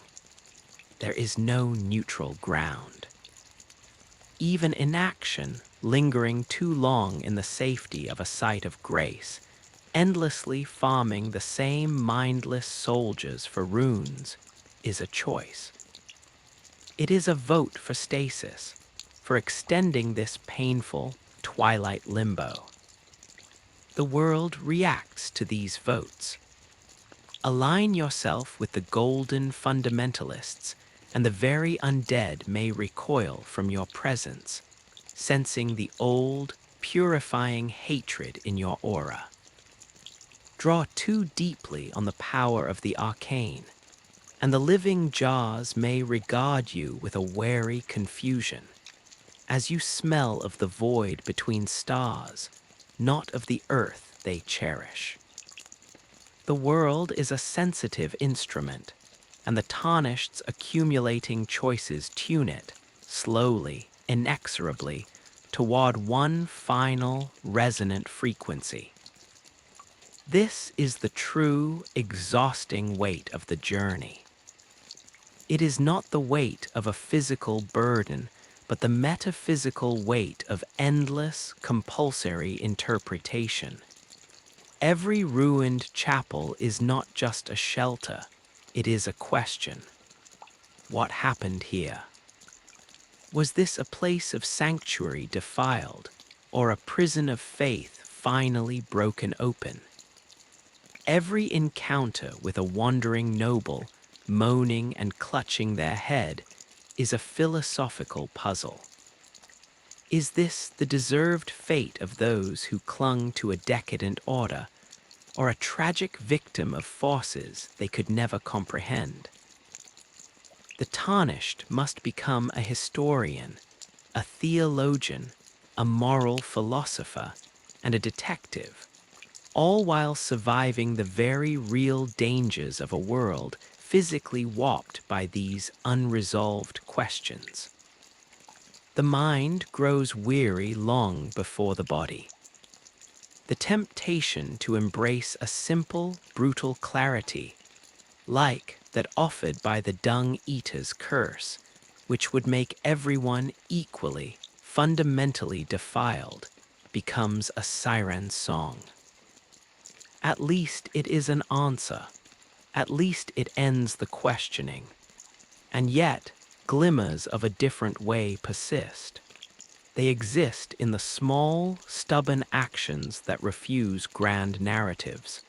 There is no neutral ground. Even inaction, lingering too long in the safety of a site of grace, endlessly farming the same mindless soldiers for runes, is a choice. It is a vote for stasis, for extending this painful twilight limbo. The world reacts to these votes. Align yourself with the golden fundamentalists, and the very undead may recoil from your presence, sensing the old, purifying hatred in your aura. Draw too deeply on the power of the arcane, and the living jaws may regard you with a wary confusion, as you smell of the void between stars, not of the earth they cherish. The world is a sensitive instrument, and the tarnished's accumulating choices tune it, slowly, inexorably, toward one final, resonant frequency. This is the true, exhausting weight of the journey. It is not the weight of a physical burden, but the metaphysical weight of endless, compulsory interpretation. Every ruined chapel is not just a shelter, it is a question. What happened here? Was this a place of sanctuary defiled, or a prison of faith finally broken open? Every encounter with a wandering noble, moaning and clutching their head, is a philosophical puzzle. Is this the deserved fate of those who clung to a decadent order, or a tragic victim of forces they could never comprehend? The tarnished must become a historian, a theologian, a moral philosopher, and a detective, all while surviving the very real dangers of a world physically warped by these unresolved questions. The mind grows weary long before the body. The temptation to embrace a simple, brutal clarity, like that offered by the dung-eater's curse, which would make everyone equally, fundamentally defiled, becomes a siren song. At least it is an answer. At least it ends the questioning. And yet, glimmers of a different way persist. They exist in the small, stubborn actions that refuse grand narratives.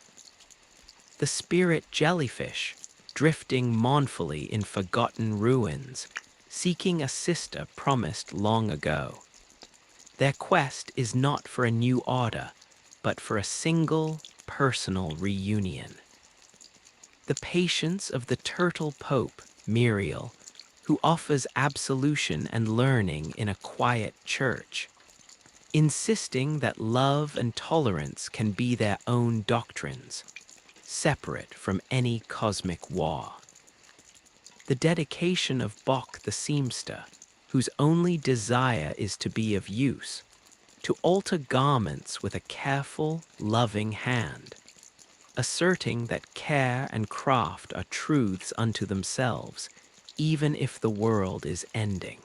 The spirit jellyfish, drifting mournfully in forgotten ruins, seeking a sister promised long ago. Their quest is not for a new order, but for a single, personal reunion. The patience of the turtle pope, Muriel, who offers absolution and learning in a quiet church, insisting that love and tolerance can be their own doctrines, separate from any cosmic war. The dedication of Bok the seamster, whose only desire is to be of use, to alter garments with a careful, loving hand, asserting that care and craft are truths unto themselves, even if the world is ending.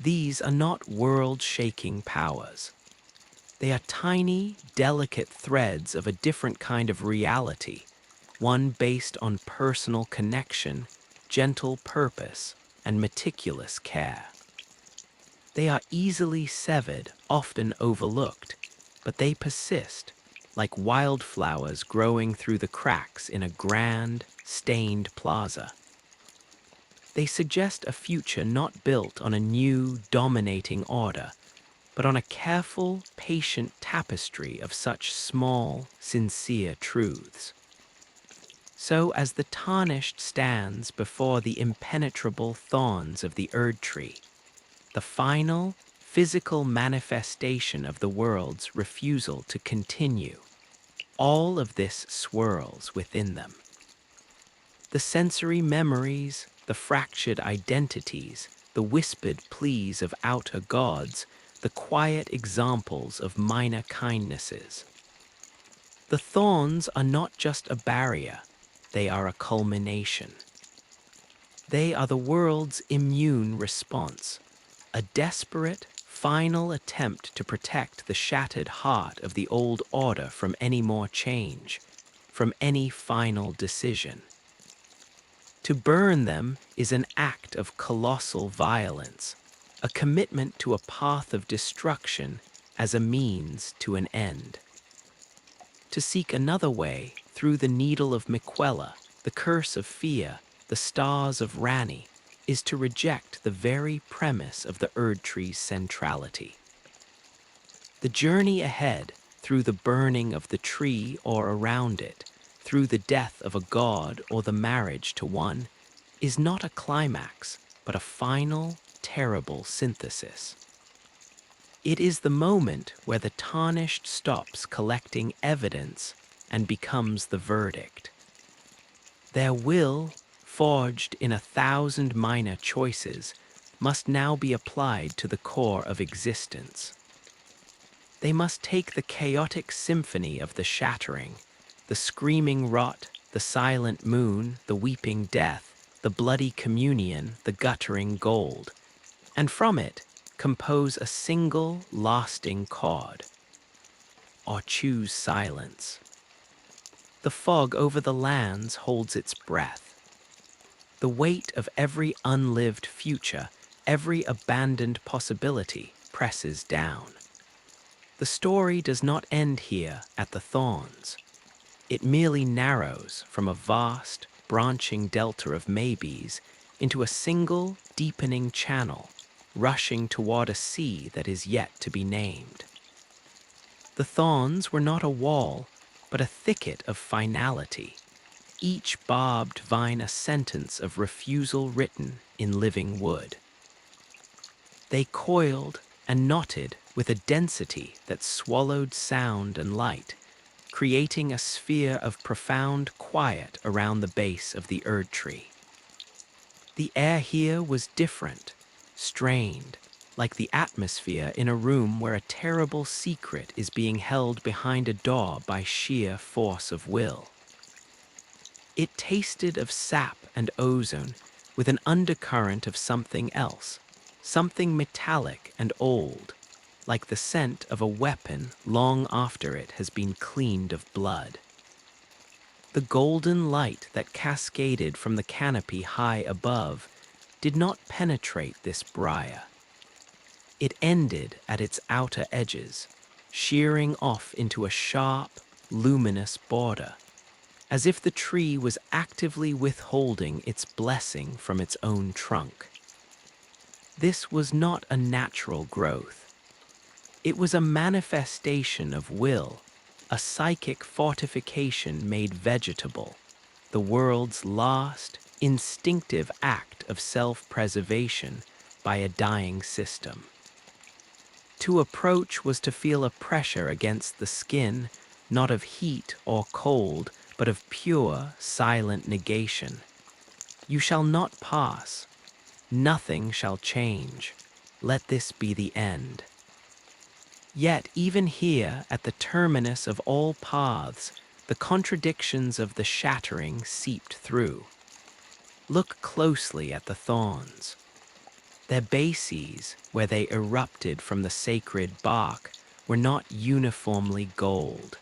These are not world-shaking powers. They are tiny, delicate threads of a different kind of reality, one based on personal connection, gentle purpose, and meticulous care. They are easily severed, often overlooked, but they persist, like wildflowers growing through the cracks in a grand, stained plaza. They suggest a future not built on a new, dominating order, but on a careful, patient tapestry of such small, sincere truths. So as the tarnished stands before the impenetrable thorns of the Erd tree, the final, physical manifestation of the world's refusal to continue, all of this swirls within them. The sensory memories, the fractured identities, the whispered pleas of outer gods, the quiet examples of minor kindnesses. The thorns are not just a barrier, they are a culmination. They are the world's immune response, a desperate, final attempt to protect the shattered heart of the old order from any more change, from any final decision. To burn them is an act of colossal violence, a commitment to a path of destruction as a means to an end. To seek another way through the needle of Miquella, the curse of fear, the stars of Rani, is to reject the very premise of the Erd tree's centrality. The journey ahead, through the burning of the tree or around it, through the death of a god or the marriage to one, is not a climax, but a final, terrible synthesis. It is the moment where the tarnished stops collecting evidence and becomes the verdict. Their will, forged in 1,000 minor choices, must now be applied to the core of existence. They must take the chaotic symphony of the shattering, the screaming rot, the silent moon, the weeping death, the bloody communion, the guttering gold, and from it compose a single lasting chord, or choose silence. The fog over the lands holds its breath. The weight of every unlived future, every abandoned possibility presses down. The story does not end here at the thorns. It merely narrows from a vast, branching delta of maybes into a single, deepening channel, rushing toward a sea that is yet to be named. The thorns were not a wall, but a thicket of finality, each barbed vine a sentence of refusal written in living wood. They coiled and knotted with a density that swallowed sound and light, creating a sphere of profound quiet around the base of the Erd tree. The air here was different, strained, like the atmosphere in a room where a terrible secret is being held behind a door by sheer force of will. It tasted of sap and ozone with an undercurrent of something else, something metallic and old, like the scent of a weapon long after it has been cleaned of blood. The golden light that cascaded from the canopy high above did not penetrate this briar. It ended at its outer edges, shearing off into a sharp, luminous border, as if the tree was actively withholding its blessing from its own trunk. This was not a natural growth. It was a manifestation of will, a psychic fortification made vegetable, the world's last, instinctive act of self-preservation by a dying system. To approach was to feel a pressure against the skin, not of heat or cold, but of pure, silent negation. You shall not pass. Nothing shall change. Let this be the end. Yet even here, at the terminus of all paths, the contradictions of the shattering seeped through. Look closely at the thorns. Their bases, where they erupted from the sacred bark, were not uniformly gold.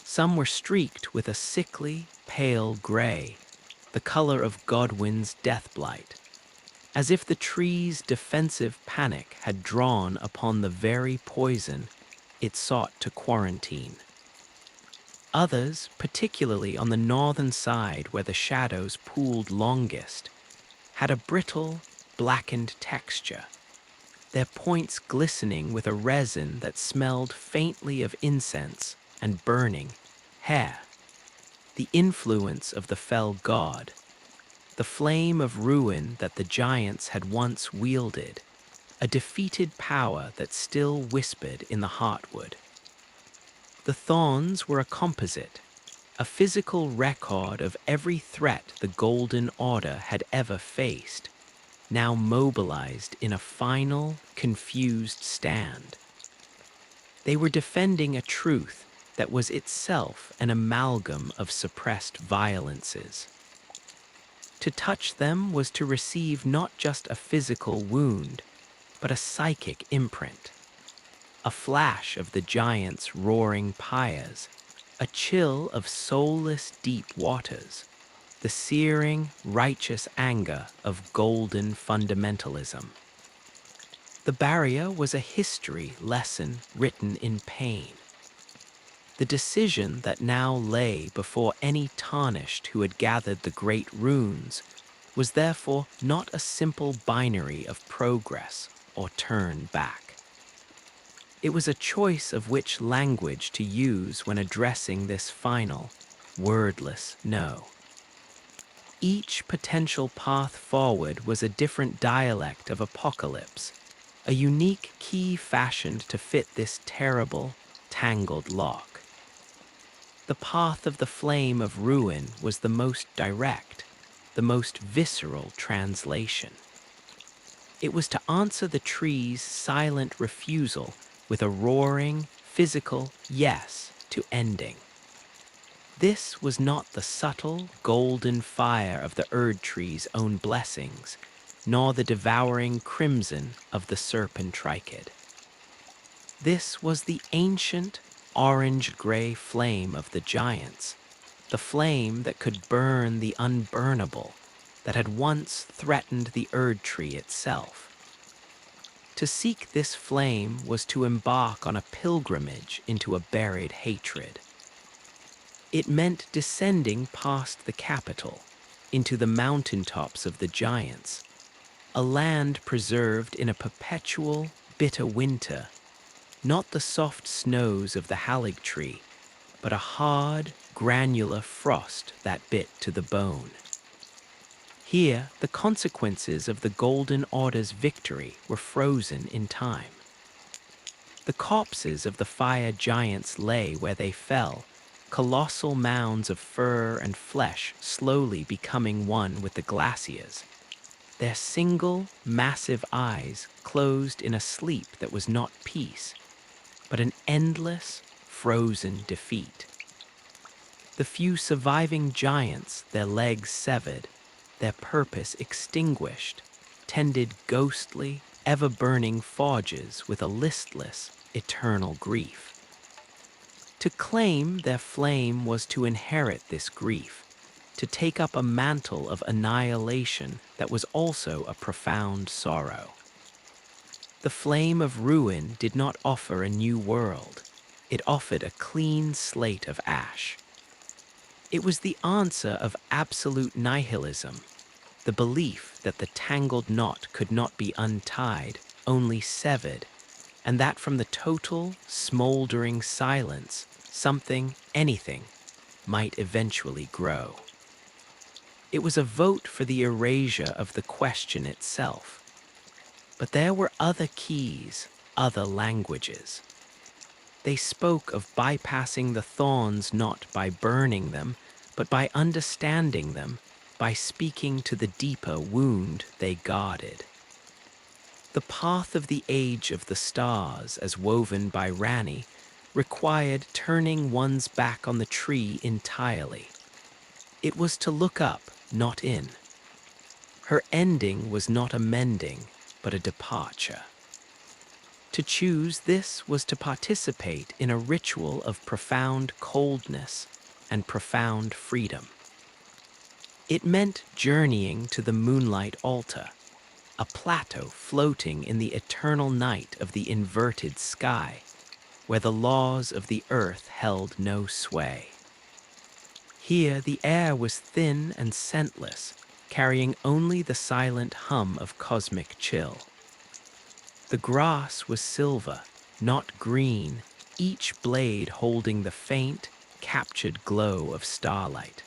Some were streaked with a sickly, pale gray, the color of Godwin's deathblight, as if the tree's defensive panic had drawn upon the very poison it sought to quarantine. Others, particularly on the northern side where the shadows pooled longest, had a brittle, blackened texture, their points glistening with a resin that smelled faintly of incense and burning hair, the influence of the fell god, the flame of ruin that the giants had once wielded, a defeated power that still whispered in the heartwood. The thorns were a composite, a physical record of every threat the Golden Order had ever faced, now mobilized in a final, confused stand. They were defending a truth that was itself an amalgam of suppressed violences. To touch them was to receive not just a physical wound, but a psychic imprint. A flash of the giant's roaring pyres, a chill of soulless deep waters, the searing, righteous anger of golden fundamentalism. The barrier was a history lesson written in pain. The decision that now lay before any tarnished who had gathered the great runes was therefore not a simple binary of progress or turn back. It was a choice of which language to use when addressing this final, wordless no. Each potential path forward was a different dialect of apocalypse, a unique key fashioned to fit this terrible, tangled lock. The path of the flame of ruin was the most direct, the most visceral translation. It was to answer the tree's silent refusal with a roaring, physical yes to ending. This was not the subtle, golden fire of the Erd tree's own blessings, nor the devouring crimson of the serpent trichid. This was the ancient, orange-gray flame of the giants, the flame that could burn the unburnable, that had once threatened the Erd tree itself. To seek this flame was to embark on a pilgrimage into a buried hatred. It meant descending past the capital, into the mountaintops of the giants, a land preserved in a perpetual, bitter winter, not the soft snows of the halig tree, but a hard, granular frost that bit to the bone. Here, the consequences of the Golden Order's victory were frozen in time. The corpses of the fire giants lay where they fell, colossal mounds of fur and flesh slowly becoming one with the glaciers, their single, massive eyes closed in a sleep that was not peace, but an endless, frozen defeat. The few surviving giants, their legs severed, their purpose extinguished, tended ghostly, ever-burning forges with a listless, eternal grief. To claim their flame was to inherit this grief, to take up a mantle of annihilation that was also a profound sorrow. The flame of ruin did not offer a new world. It offered a clean slate of ash. It was the answer of absolute nihilism, the belief that the tangled knot could not be untied, only severed, and that from the total, smoldering silence, something, anything, might eventually grow. It was a vote for the erasure of the question itself. But there were other keys, other languages. They spoke of bypassing the thorns not by burning them, but by understanding them, by speaking to the deeper wound they guarded. The path of the age of the stars, as woven by Rani, required turning one's back on the tree entirely. It was to look up, not in. Her ending was not a mending, but a departure. To choose this was to participate in a ritual of profound coldness and profound freedom. It meant journeying to the moonlight altar, a plateau floating in the eternal night of the inverted sky, where the laws of the earth held no sway. Here the air was thin and scentless, carrying only the silent hum of cosmic chill. The grass was silver, not green, each blade holding the faint, captured glow of starlight.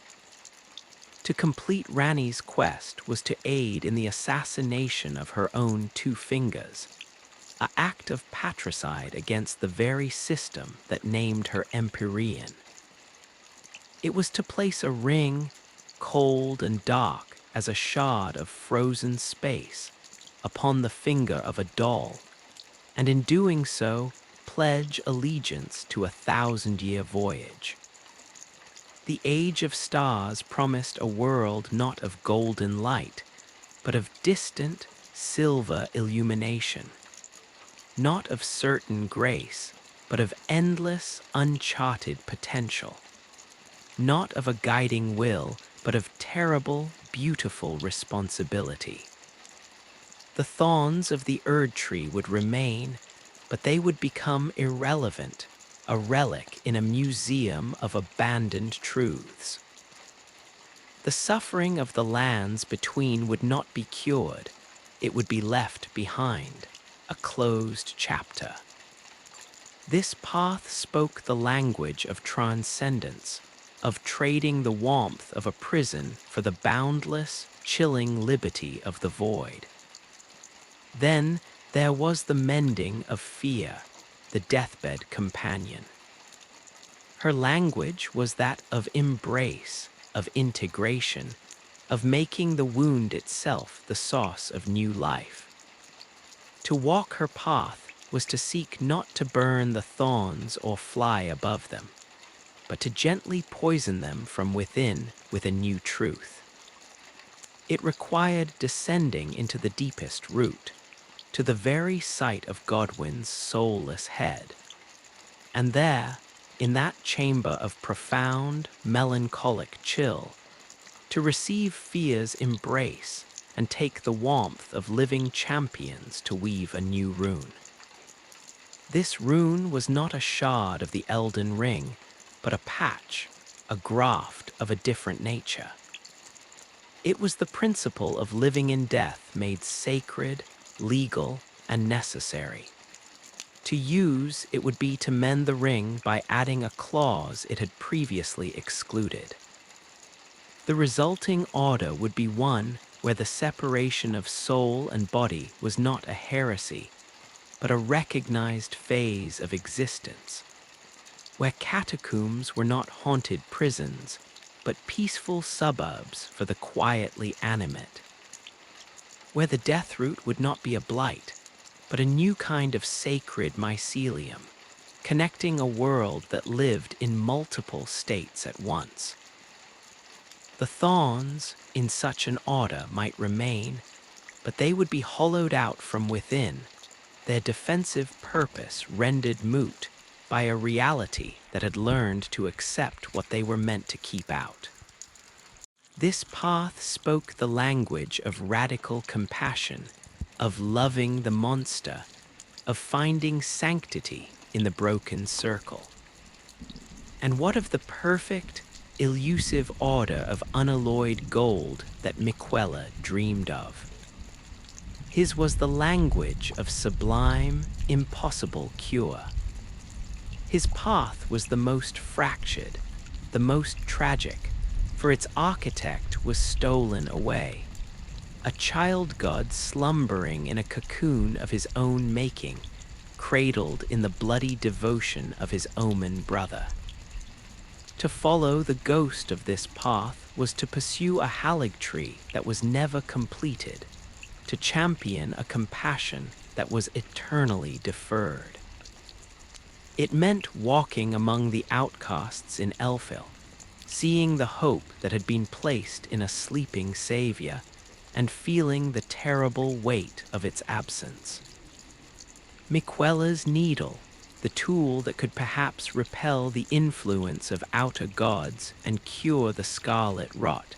To complete Rani's quest was to aid in the assassination of her own two fingers, an act of patricide against the very system that named her Empyrean. It was to place a ring, cold and dark as a shard of frozen space, upon the finger of a doll, and in doing so, pledge allegiance to a 1,000-year voyage. The age of stars promised a world not of golden light, but of distant, silver illumination. Not of certain grace, but of endless, uncharted potential. Not of a guiding will, but of terrible, beautiful responsibility. The thorns of the Erd tree would remain, but they would become irrelevant, a relic in a museum of abandoned truths. The suffering of the lands between would not be cured, it would be left behind, a closed chapter. This path spoke the language of transcendence, of trading the warmth of a prison for the boundless, chilling liberty of the void. Then there was the mending of fear, the deathbed companion. Her language was that of embrace, of integration, of making the wound itself the source of new life. To walk her path, was to seek not to burn the thorns or fly above them, but to gently poison them from within with a new truth. It required descending into the deepest root, to the very site of Godwin's soulless head. And there, in that chamber of profound, melancholic chill, to receive fear's embrace and take the warmth of living champions to weave a new rune. This rune was not a shard of the Elden Ring, but a patch, a graft of a different nature. It was the principle of living in death made sacred, legal, and necessary. To use, it would be to mend the ring by adding a clause it had previously excluded. The resulting order would be one where the separation of soul and body was not a heresy, but a recognized phase of existence, where catacombs were not haunted prisons, but peaceful suburbs for the quietly animate, where the death root would not be a blight, but a new kind of sacred mycelium, connecting a world that lived in multiple states at once. The thorns, in such an order, might remain, but they would be hollowed out from within, their defensive purpose rendered moot by a reality that had learned to accept what they were meant to keep out. This path spoke the language of radical compassion, of loving the monster, of finding sanctity in the broken circle. And what of the perfect, elusive order of unalloyed gold that Miquella dreamed of? His was the language of sublime, impossible cure. His path was the most fractured, the most tragic, for its architect was stolen away, a child god slumbering in a cocoon of his own making, cradled in the bloody devotion of his omen brother. To follow the ghost of this path was to pursue a haligtree that was never completed, to champion a compassion that was eternally deferred. It meant walking among the outcasts in Elfil, seeing the hope that had been placed in a sleeping savior, and feeling the terrible weight of its absence. Miquella's needle, the tool that could perhaps repel the influence of outer gods and cure the scarlet rot,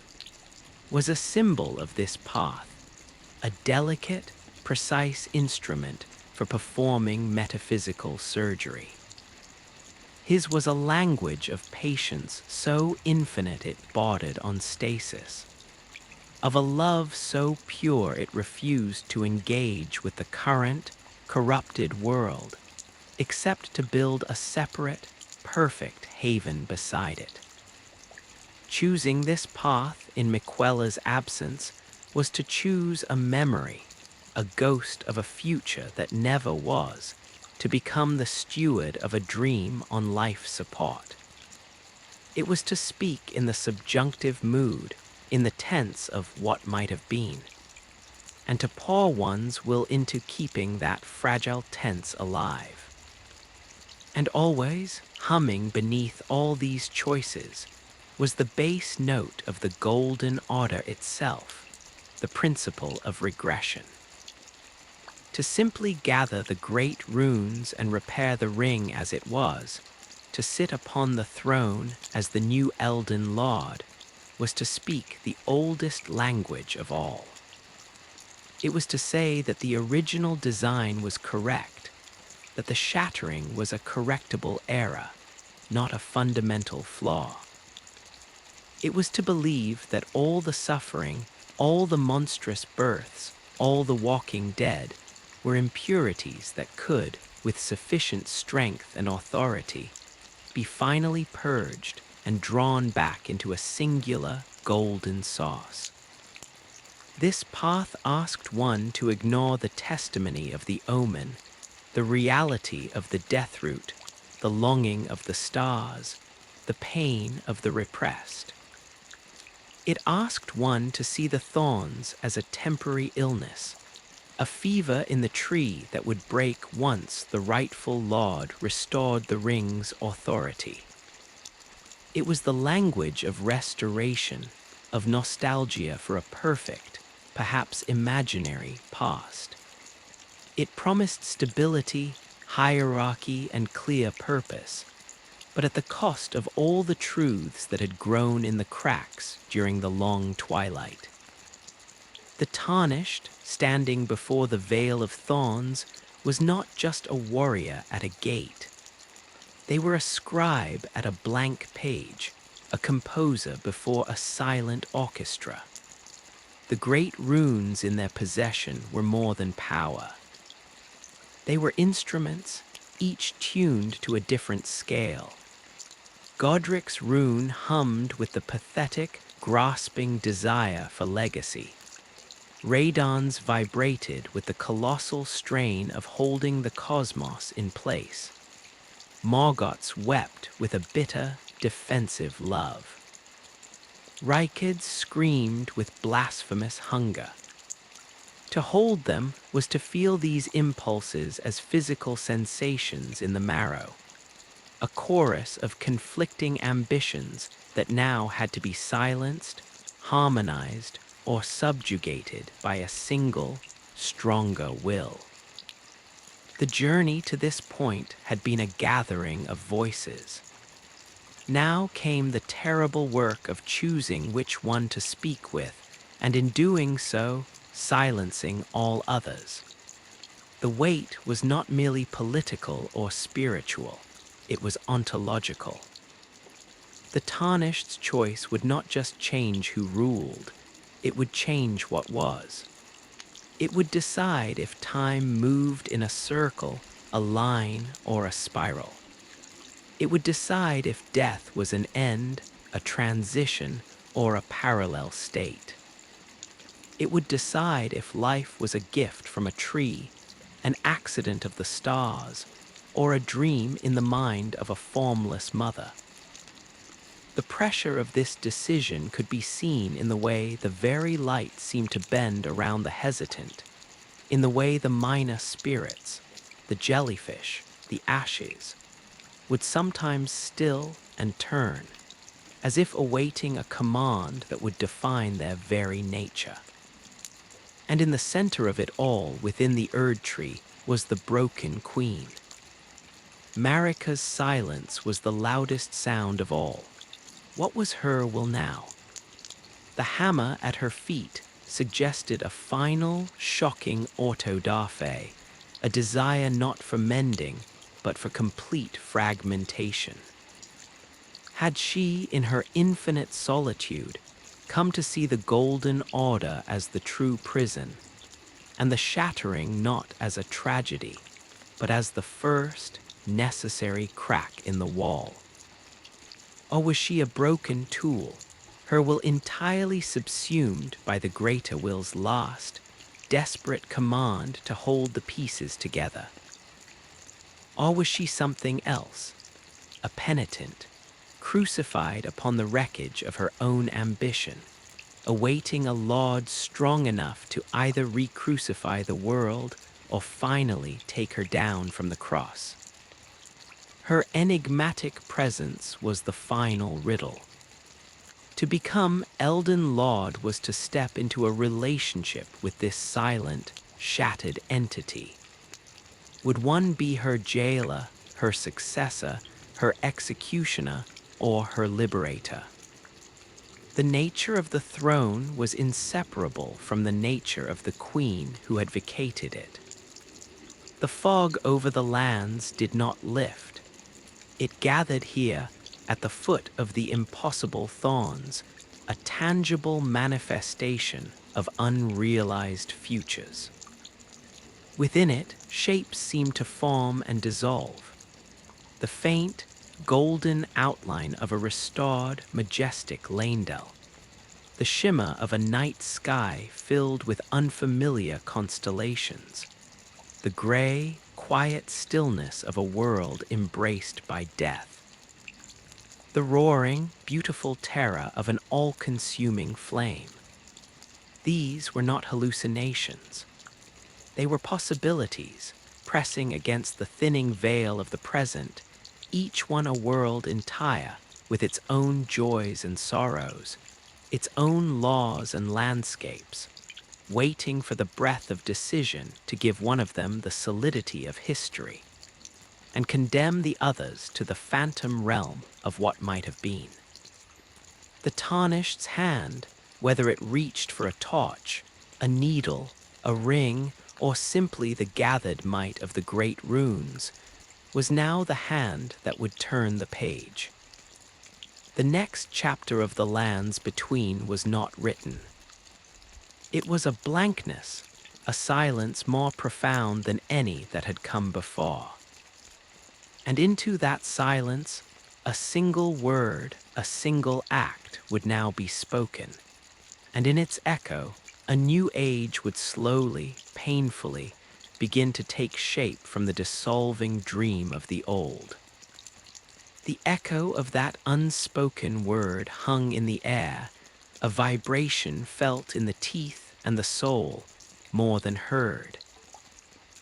was a symbol of this path, a delicate, precise instrument for performing metaphysical surgery. His was a language of patience so infinite it bordered on stasis, of a love so pure it refused to engage with the current, corrupted world, except to build a separate, perfect haven beside it. Choosing this path in Miquella's absence was to choose a memory, a ghost of a future that never was, to become the steward of a dream on life support. It was to speak in the subjunctive mood, in the tense of what might have been, and to pour one's will into keeping that fragile tense alive. And always, humming beneath all these choices, was the bass note of the golden order itself, the principle of regression. To simply gather the great runes and repair the ring as it was, to sit upon the throne as the new Elden Lord, was to speak the oldest language of all. It was to say that the original design was correct, that the shattering was a correctable error, not a fundamental flaw. It was to believe that all the suffering, all the monstrous births, all the walking dead, were impurities that could, with sufficient strength and authority, be finally purged and drawn back into a singular golden sauce. This path asked one to ignore the testimony of the omen, the reality of the death root, the longing of the stars, the pain of the repressed. It asked one to see the thorns as a temporary illness, a fever in the tree that would break once the rightful lord restored the ring's authority. It was the language of restoration, of nostalgia for a perfect, perhaps imaginary, past. It promised stability, hierarchy, and clear purpose, but at the cost of all the truths that had grown in the cracks during the long twilight. The tarnished, standing before the Vale of Thorns, was not just a warrior at a gate. They were a scribe at a blank page, a composer before a silent orchestra. The great runes in their possession were more than power. They were instruments, each tuned to a different scale. Godric's rune hummed with the pathetic, grasping desire for legacy. Radon's vibrated with the colossal strain of holding the cosmos in place. Morgoth's wept with a bitter, defensive love. Rykid's screamed with blasphemous hunger. To hold them was to feel these impulses as physical sensations in the marrow, a chorus of conflicting ambitions that now had to be silenced, harmonized, or subjugated by a single, stronger will. The journey to this point had been a gathering of voices. Now came the terrible work of choosing which one to speak with, and in doing so, silencing all others. The weight was not merely political or spiritual, it was ontological. The tarnished's choice would not just change who ruled, it would change what was. It would decide if time moved in a circle, a line, or a spiral. It would decide if death was an end, a transition, or a parallel state. It would decide if life was a gift from a tree, an accident of the stars, or a dream in the mind of a formless mother. The pressure of this decision could be seen in the way the very light seemed to bend around the hesitant, in the way the minor spirits, the jellyfish, the ashes, would sometimes still and turn, as if awaiting a command that would define their very nature. And in the center of it all, within the Erd tree, was the broken queen. Marika's silence was the loudest sound of all. What was her will now? The hammer at her feet suggested a final, shocking autodafé, a desire not for mending, but for complete fragmentation. Had she, in her infinite solitude, come to see the golden order as the true prison, and the shattering not as a tragedy, but as the first, necessary crack in the wall? Or was she a broken tool, her will entirely subsumed by the greater will's last, desperate command to hold the pieces together? Or was she something else, a penitent, crucified upon the wreckage of her own ambition, awaiting a Lord strong enough to either re-crucify the world or finally take her down from the cross? Her enigmatic presence was the final riddle. To become Elden Lord was to step into a relationship with this silent, shattered entity. Would one be her jailer, her successor, her executioner, or her liberator? The nature of the throne was inseparable from the nature of the queen who had vacated it. The fog over the lands did not lift. It gathered here, at the foot of the impossible thorns, a tangible manifestation of unrealized futures. Within it, shapes seemed to form and dissolve. The faint, golden outline of a restored, majestic Leyndell. The shimmer of a night sky filled with unfamiliar constellations. The gray, quiet stillness of a world embraced by death. The roaring, beautiful terror of an all-consuming flame. These were not hallucinations. They were possibilities, pressing against the thinning veil of the present, each one a world entire, with its own joys and sorrows, its own laws and landscapes, waiting for the breath of decision to give one of them the solidity of history, and condemn the others to the phantom realm of what might have been. The tarnished's hand, whether it reached for a torch, a needle, a ring, or simply the gathered might of the great runes, was now the hand that would turn the page. The next chapter of the lands between was not written. It was a blankness, a silence more profound than any that had come before. And into that silence, a single word, a single act would now be spoken, and in its echo, a new age would slowly, painfully, begin to take shape from the dissolving dream of the old. The echo of that unspoken word hung in the air, a vibration felt in the teeth and the soul, more than heard.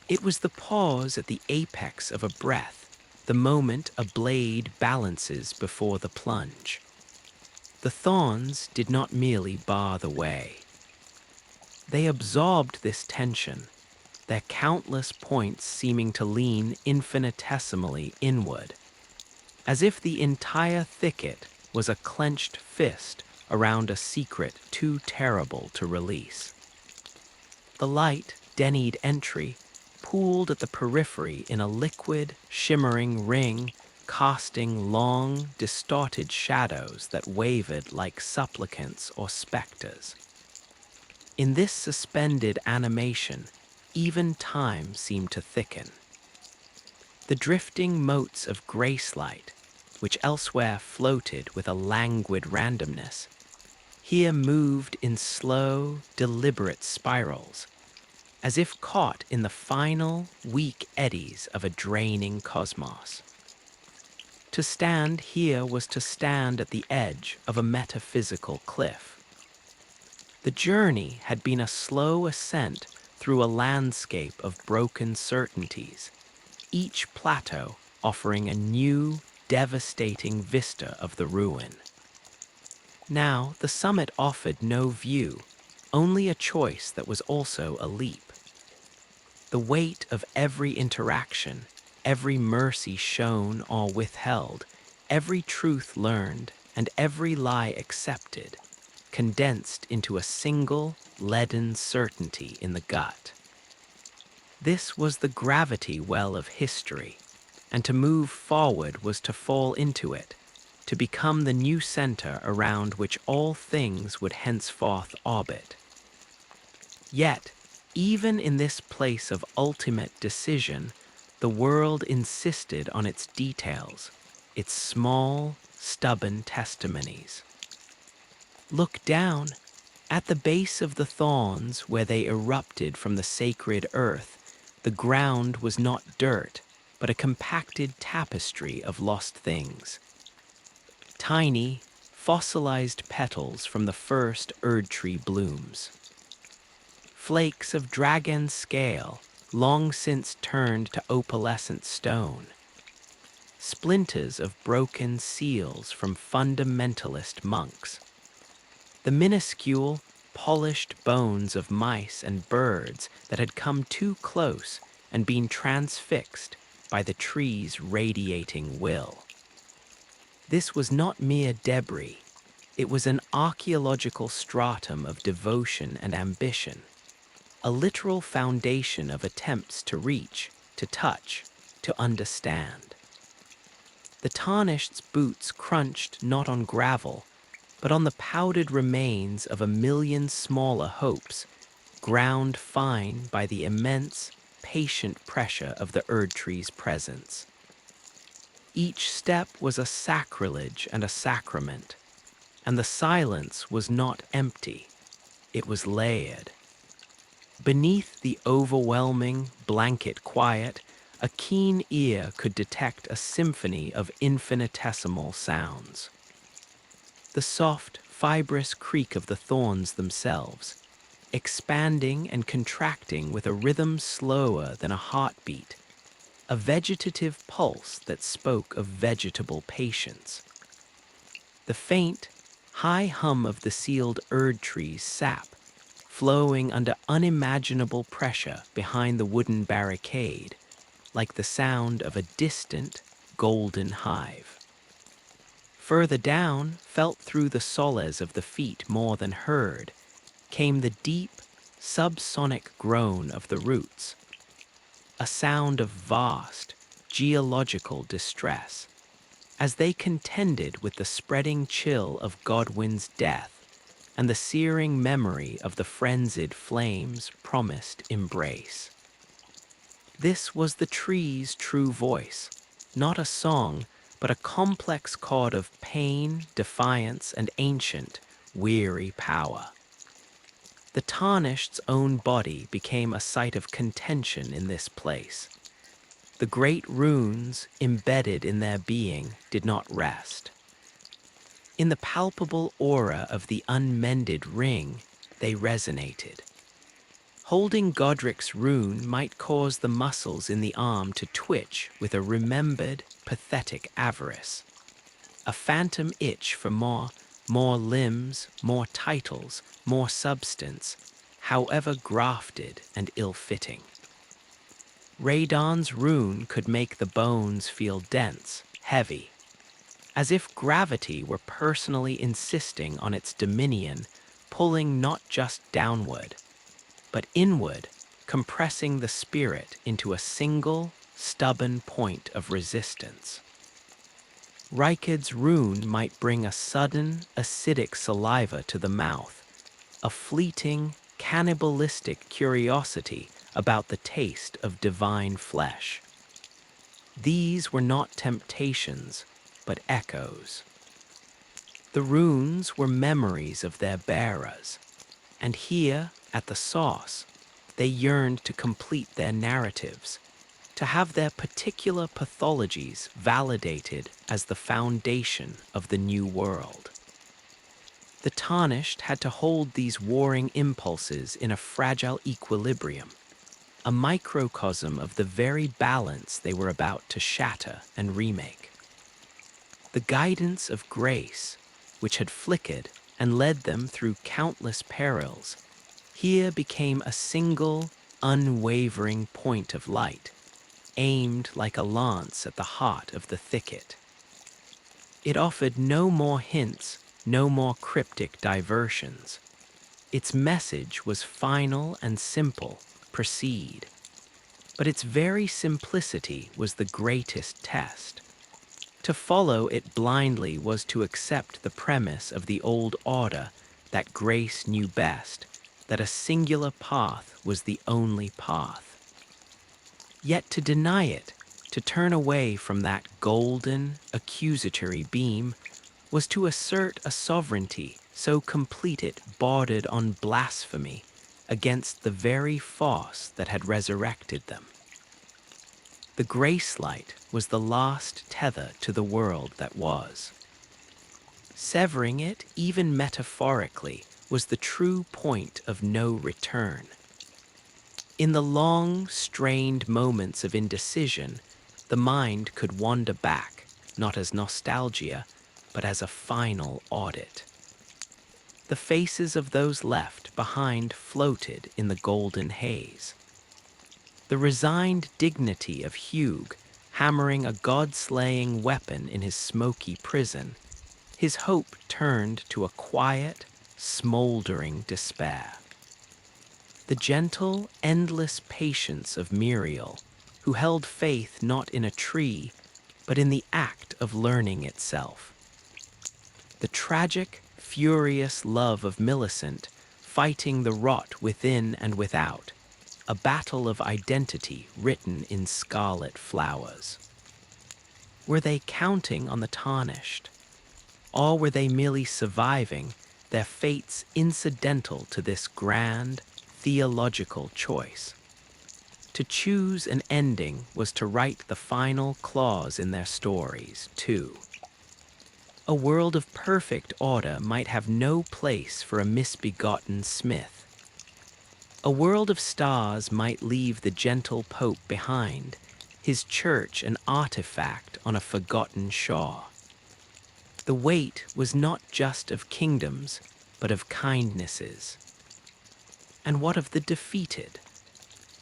It was the pause at the apex of a breath, the moment a blade balances before the plunge. The thorns did not merely bar the way. They absorbed this tension, their countless points seeming to lean infinitesimally inward, as if the entire thicket was a clenched fist around a secret too terrible to release. The light, denied entry pooled at the periphery in a liquid, shimmering ring, casting long, distorted shadows that wavered like supplicants or specters. In this suspended animation, even time seemed to thicken. The drifting motes of grace light, which elsewhere floated with a languid randomness, here moved in slow, deliberate spirals, as if caught in the final, weak eddies of a draining cosmos. To stand here was to stand at the edge of a metaphysical cliff. The journey had been a slow ascent through a landscape of broken certainties, each plateau offering a new, devastating vista of the ruin. Now, the summit offered no view, only a choice that was also a leap. The weight of every interaction, every mercy shown or withheld, every truth learned, and every lie accepted, condensed into a single, leaden certainty in the gut. This was the gravity well of history, and to move forward was to fall into it, to become the new center around which all things would henceforth orbit. Yet, even in this place of ultimate decision, the world insisted on its details, its small, stubborn testimonies. Look down. At the base of the thorns where they erupted from the sacred earth, the ground was not dirt, but a compacted tapestry of lost things. Tiny, fossilized petals from the first Erd-tree blooms. Flakes of dragon scale, long since turned to opalescent stone. Splinters of broken seals from fundamentalist monks. The minuscule, polished bones of mice and birds that had come too close and been transfixed by the tree's radiating will. This was not mere debris. It was an archaeological stratum of devotion and ambition, a literal foundation of attempts to reach, to touch, to understand. The tarnished's boots crunched not on gravel, but on the powdered remains of a million smaller hopes, ground fine by the immense, patient pressure of the Erd-tree's presence. Each step was a sacrilege and a sacrament, and the silence was not empty, it was layered. Beneath the overwhelming, blanket quiet, a keen ear could detect a symphony of infinitesimal sounds. The soft, fibrous creak of the thorns themselves, expanding and contracting with a rhythm slower than a heartbeat, a vegetative pulse that spoke of vegetable patience. The faint, high hum of the sealed Erd tree's sap, flowing under unimaginable pressure behind the wooden barricade, like the sound of a distant, golden hive. Further down, felt through the soles of the feet more than heard, came the deep, subsonic groan of the roots, a sound of vast, geological distress, as they contended with the spreading chill of Godwin's death and the searing memory of the frenzied flame's promised embrace. This was the tree's true voice, not a song, but a complex chord of pain, defiance, and ancient, weary power. The tarnished's own body became a site of contention in this place. The great runes embedded in their being did not rest. In the palpable aura of the unmended ring, they resonated. Holding Godric's rune might cause the muscles in the arm to twitch with a remembered, pathetic avarice. A phantom itch for more limbs, more titles, more substance, however grafted and ill-fitting. Radon's rune could make the bones feel dense, heavy, as if gravity were personally insisting on its dominion, pulling not just downward, but inward, compressing the spirit into a single, stubborn point of resistance. Rykid's rune might bring a sudden, acidic saliva to the mouth, a fleeting, cannibalistic curiosity about the taste of divine flesh. These were not temptations, but echoes. The runes were memories of their bearers, and here, at the source, they yearned to complete their narratives, to have their particular pathologies validated as the foundation of the new world. The tarnished had to hold these warring impulses in a fragile equilibrium, a microcosm of the very balance they were about to shatter and remake. The guidance of grace, which had flickered and led them through countless perils, here became a single, unwavering point of light, aimed like a lance at the heart of the thicket. It offered no more hints, no more cryptic diversions. Its message was final and simple: proceed. But its very simplicity was the greatest test. To follow it blindly was to accept the premise of the old order that grace knew best, that a singular path was the only path. Yet to deny it, to turn away from that golden, accusatory beam, was to assert a sovereignty so complete it bordered on blasphemy against the very force that had resurrected them. The grace light was the last tether to the world that was. Severing it, even metaphorically, was the true point of no return. In the long, strained moments of indecision, the mind could wander back, not as nostalgia, but as a final audit. The faces of those left behind floated in the golden haze. The resigned dignity of Hugh, hammering a god-slaying weapon in his smoky prison, his hope turned to a quiet, smoldering despair. The gentle, endless patience of Muriel, who held faith not in a tree, but in the act of learning itself. The tragic, furious love of Millicent, fighting the rot within and without, a battle of identity written in scarlet flowers. Were they counting on the tarnished? Or were they merely surviving, their fates incidental to this grand, theological choice? To choose an ending was to write the final clause in their stories, too. A world of perfect order might have no place for a misbegotten smith. A world of stars might leave the gentle Pope behind, his church an artifact on a forgotten shore. The weight was not just of kingdoms, but of kindnesses. And what of the defeated?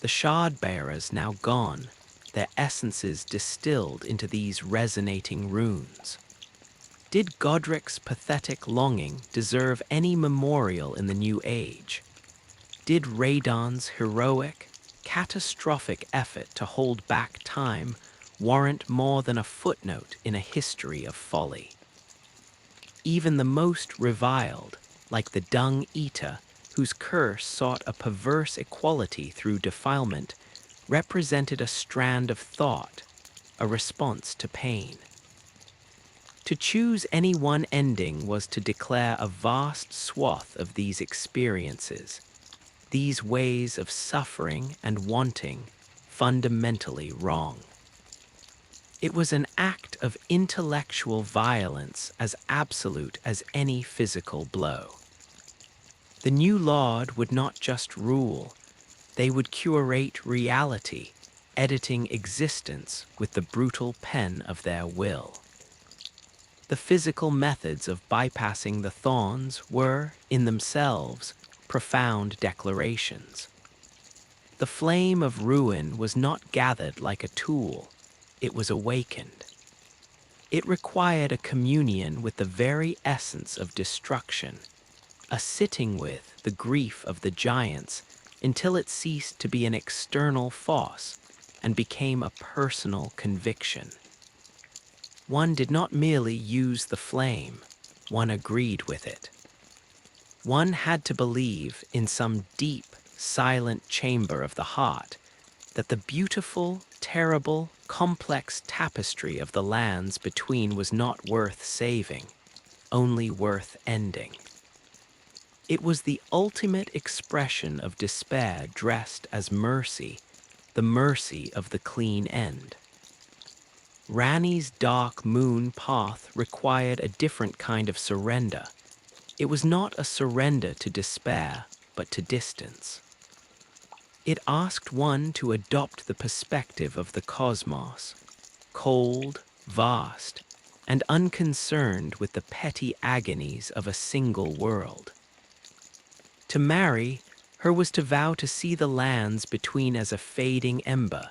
The shard-bearers now gone, their essences distilled into these resonating runes. Did Godric's pathetic longing deserve any memorial in the new age? Did Radon's heroic, catastrophic effort to hold back time warrant more than a footnote in a history of folly? Even the most reviled, like the dung-eater, whose curse sought a perverse equality through defilement, represented a strand of thought, a response to pain. To choose any one ending was to declare a vast swath of these experiences, these ways of suffering and wanting, fundamentally wrong. It was an act of intellectual violence as absolute as any physical blow. The new Lord would not just rule, they would curate reality, editing existence with the brutal pen of their will. The physical methods of bypassing the thorns were, in themselves, profound declarations. The flame of ruin was not gathered like a tool, it was awakened. It required a communion with the very essence of destruction, a sitting with the grief of the giants until it ceased to be an external force and became a personal conviction. One did not merely use the flame, one agreed with it. One had to believe in some deep, silent chamber of the heart that the beautiful, terrible, complex tapestry of the lands between was not worth saving, only worth ending. It was the ultimate expression of despair dressed as mercy, the mercy of the clean end. Rani's dark moon path required a different kind of surrender. It was not a surrender to despair, but to distance. It asked one to adopt the perspective of the cosmos, cold, vast, and unconcerned with the petty agonies of a single world. To marry, her was to vow to see the lands between as a fading ember,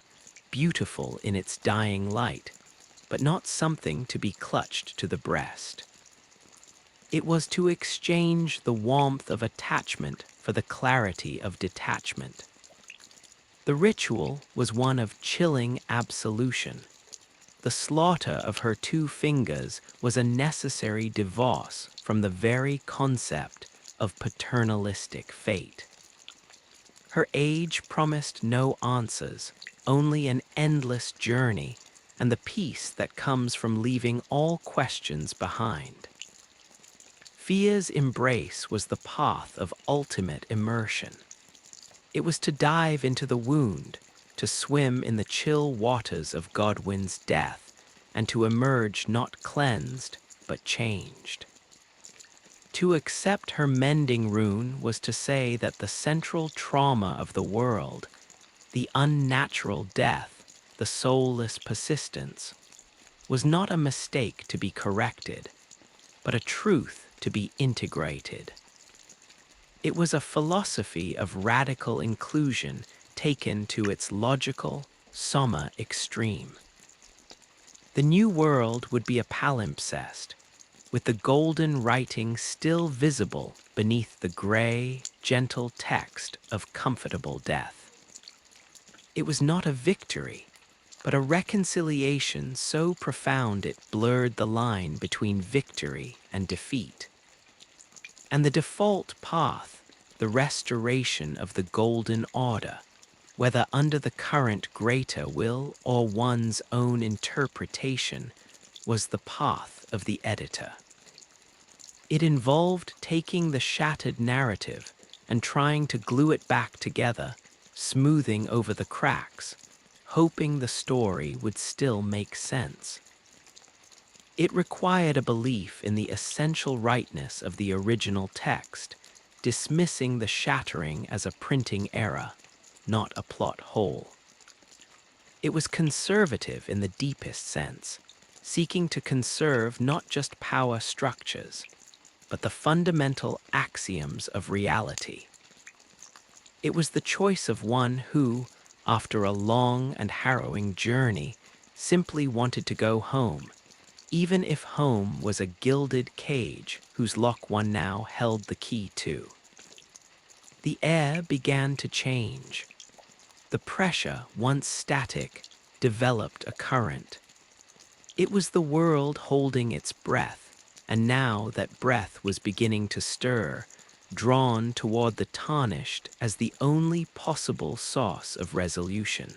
beautiful in its dying light, but not something to be clutched to the breast. It was to exchange the warmth of attachment for the clarity of detachment. The ritual was one of chilling absolution. The slaughter of her 2 fingers was a necessary divorce from the very concept of paternalistic fate. Her age promised no answers, only an endless journey and the peace that comes from leaving all questions behind. Fear's embrace was the path of ultimate immersion. It was to dive into the wound, to swim in the chill waters of Godwin's death, and to emerge not cleansed, but changed. To accept her mending rune was to say that the central trauma of the world, the unnatural death, the soulless persistence, was not a mistake to be corrected, but a truth to be integrated. It was a philosophy of radical inclusion taken to its logical, summa extreme. The new world would be a palimpsest, with the golden writing still visible beneath the gray, gentle text of comfortable death. It was not a victory, but a reconciliation so profound it blurred the line between victory and defeat. And the default path, the restoration of the golden order, whether under the current greater will or one's own interpretation, was the path of the editor. It involved taking the shattered narrative and trying to glue it back together, smoothing over the cracks, hoping the story would still make sense. It required a belief in the essential rightness of the original text, dismissing the shattering as a printing error, not a plot hole. It was conservative in the deepest sense, seeking to conserve not just power structures, but the fundamental axioms of reality. It was the choice of one who, after a long and harrowing journey, simply wanted to go home, even if home was a gilded cage whose lock one now held the key to. The air began to change. The pressure, once static, developed a current. It was the world holding its breath, and now that breath was beginning to stir, drawn toward the tarnished as the only possible source of resolution.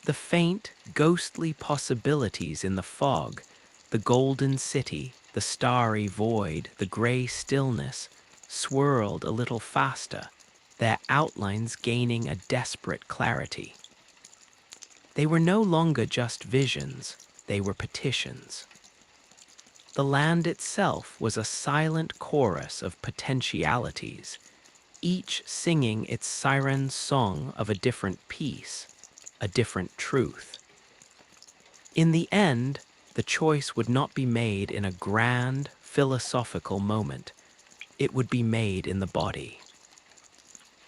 The faint, ghostly possibilities in the fog, the golden city, the starry void, the gray stillness, swirled a little faster, their outlines gaining a desperate clarity. They were no longer just visions, they were petitions. The land itself was a silent chorus of potentialities, each singing its siren song of a different piece, a different truth. In the end, the choice would not be made in a grand, philosophical moment. It would be made in the body.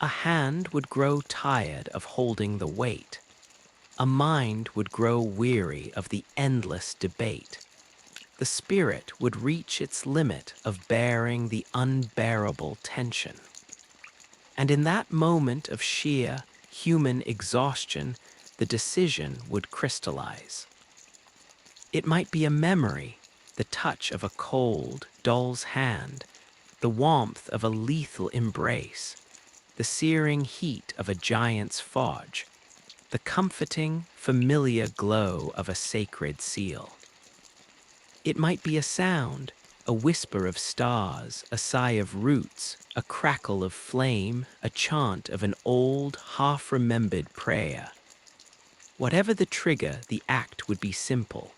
A hand would grow tired of holding the weight. A mind would grow weary of the endless debate. The spirit would reach its limit of bearing the unbearable tension. And in that moment of sheer human exhaustion, the decision would crystallize. It might be a memory, the touch of a cold, doll's hand, the warmth of a lethal embrace, the searing heat of a giant's forge, the comforting, familiar glow of a sacred seal. It might be a sound, a whisper of stars, a sigh of roots, a crackle of flame, a chant of an old, half-remembered prayer. Whatever the trigger, the act would be simple.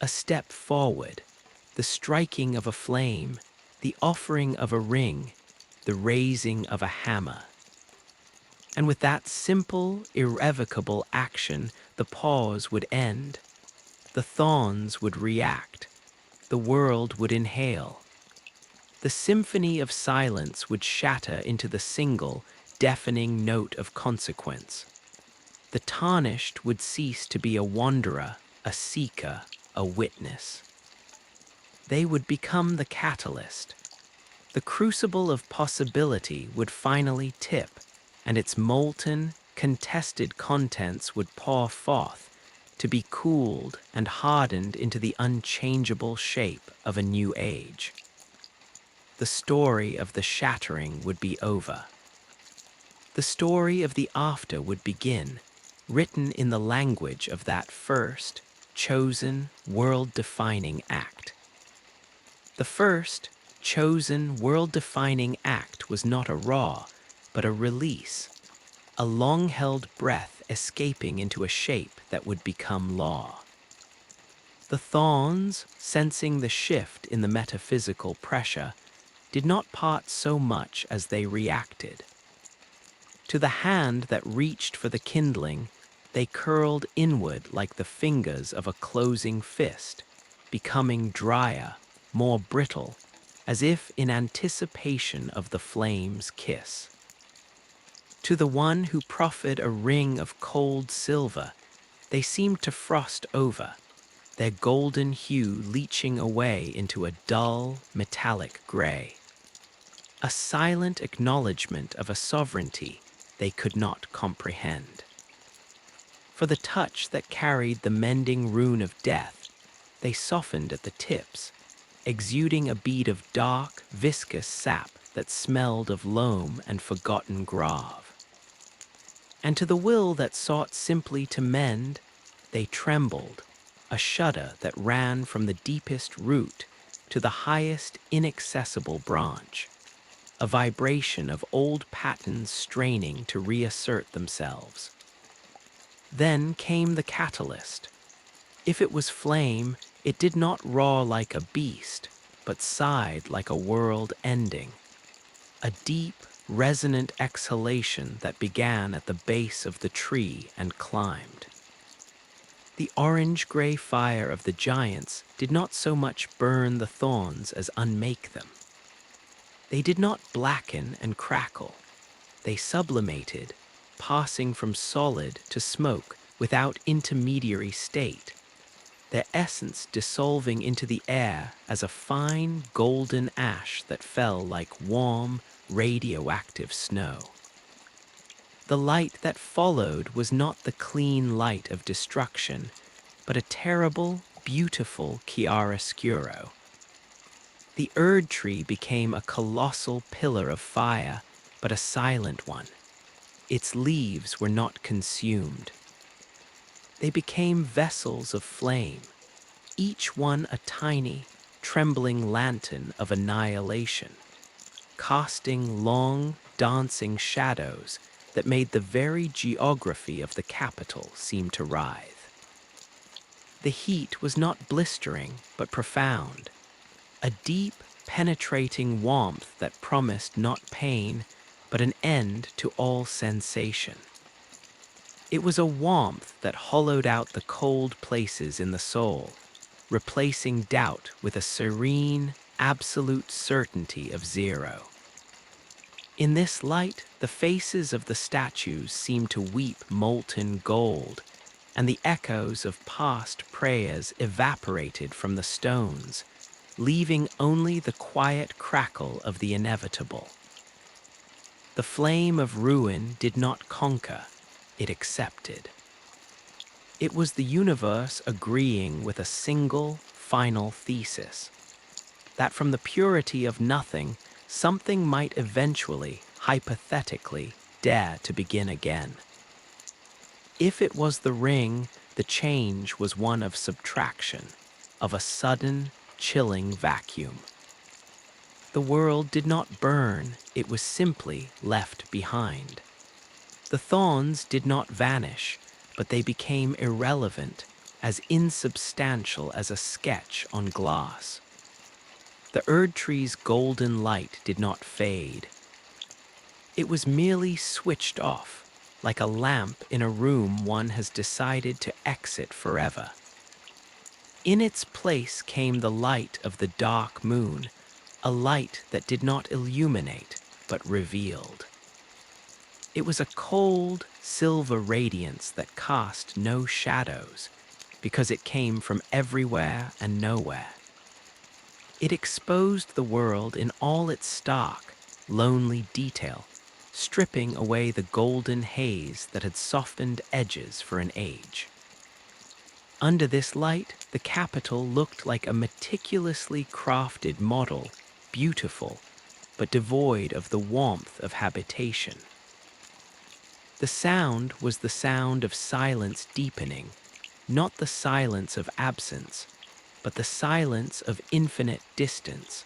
A step forward, the striking of a flame, the offering of a ring, the raising of a hammer. And with that simple, irrevocable action, the pause would end. The thorns would react. The world would inhale. The symphony of silence would shatter into the single, deafening note of consequence. The tarnished would cease to be a wanderer, a seeker, a witness. They would become the catalyst. The crucible of possibility would finally tip, and its molten, contested contents would pour forth, to be cooled and hardened into the unchangeable shape of a new age. The story of the shattering would be over. The story of the after would begin, written in the language of that first, chosen, world-defining act. The first, chosen, world-defining act was not a raw, but a release, a long-held breath escaping into a shape that would become law. The thorns, sensing the shift in the metaphysical pressure, did not part so much as they reacted. To the hand that reached for the kindling, they curled inward like the fingers of a closing fist, becoming drier, more brittle, as if in anticipation of the flame's kiss. To the one who proffered a ring of cold silver, they seemed to frost over, their golden hue leaching away into a dull, metallic gray. A silent acknowledgement of a sovereignty they could not comprehend. For the touch that carried the mending rune of death, they softened at the tips, exuding a bead of dark, viscous sap that smelled of loam and forgotten grave. And to the will that sought simply to mend, they trembled, a shudder that ran from the deepest root to the highest inaccessible branch, a vibration of old patterns straining to reassert themselves. Then came the catalyst. If it was flame, it did not roar like a beast, but sighed like a world ending. a deep, resonant exhalation that began at the base of the tree and climbed. The orange-gray fire of the giants did not so much burn the thorns as unmake them. They did not blacken and crackle. They sublimated, passing from solid to smoke without intermediary state, their essence dissolving into the air as a fine golden ash that fell like warm, radioactive snow. The light that followed was not the clean light of destruction, but a terrible, beautiful chiaroscuro. The Erd tree became a colossal pillar of fire, but a silent one. Its leaves were not consumed. They became vessels of flame, each one a tiny, trembling lantern of annihilation, casting long, dancing shadows that made the very geography of the capital seem to writhe. The heat was not blistering, but profound, a deep, penetrating warmth that promised not pain, but an end to all sensation. It was a warmth that hollowed out the cold places in the soul, replacing doubt with a serene, absolute certainty of zero. In this light, the faces of the statues seemed to weep molten gold, and the echoes of past prayers evaporated from the stones, leaving only the quiet crackle of the inevitable. The flame of ruin did not conquer, it accepted. It was the universe agreeing with a single, final thesis, that from the purity of nothing, something might eventually, hypothetically, dare to begin again. If it was the ring, the change was one of subtraction, of a sudden, chilling vacuum. The world did not burn, it was simply left behind. The thorns did not vanish, but they became irrelevant, as insubstantial as a sketch on glass. The Erd tree's golden light did not fade. It was merely switched off, like a lamp in a room one has decided to exit forever. In its place came the light of the dark moon, a light that did not illuminate, but revealed. It was a cold, silver radiance that cast no shadows, because it came from everywhere and nowhere. It exposed the world in all its stark, lonely detail, stripping away the golden haze that had softened edges for an age. Under this light, the capital looked like a meticulously crafted model, beautiful, but devoid of the warmth of habitation. The sound was the sound of silence deepening, not the silence of absence, but the silence of infinite distance,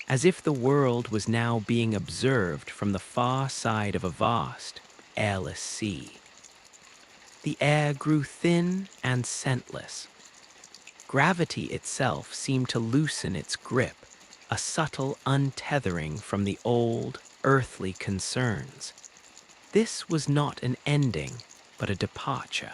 as if the world was now being observed from the far side of a vast, airless sea. The air grew thin and scentless. Gravity itself seemed to loosen its grip, a subtle untethering from the old, earthly concerns. This was not an ending, but a departure.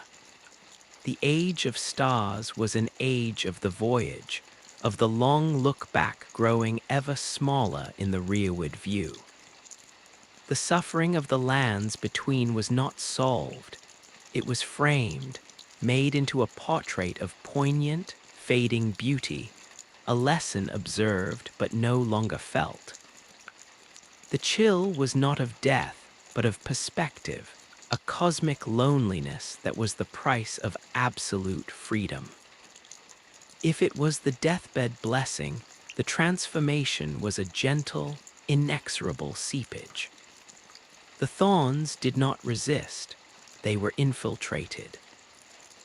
The age of stars was an age of the voyage, of the long look back growing ever smaller in the rearward view. The suffering of the lands between was not solved. It was framed, made into a portrait of poignant, fading beauty, a lesson observed but no longer felt. The chill was not of death, but of perspective, a cosmic loneliness that was the price of absolute freedom. If it was the deathbed blessing, the transformation was a gentle, inexorable seepage. The thorns did not resist, they were infiltrated.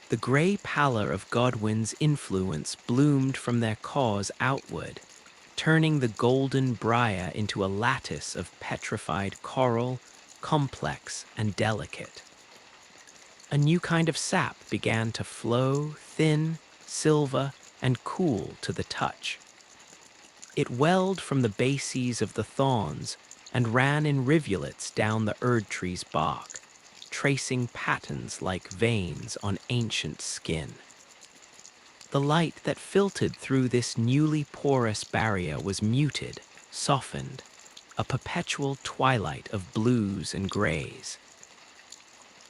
The gray pallor of Godwin's influence bloomed from their cause outward, turning the golden briar into a lattice of petrified coral, complex and delicate. A new kind of sap began to flow, thin, silver, and cool to the touch. It welled from the bases of the thorns, and ran in rivulets down the Erd tree's bark, tracing patterns like veins on ancient skin. The light that filtered through this newly porous barrier was muted, softened, a perpetual twilight of blues and grays.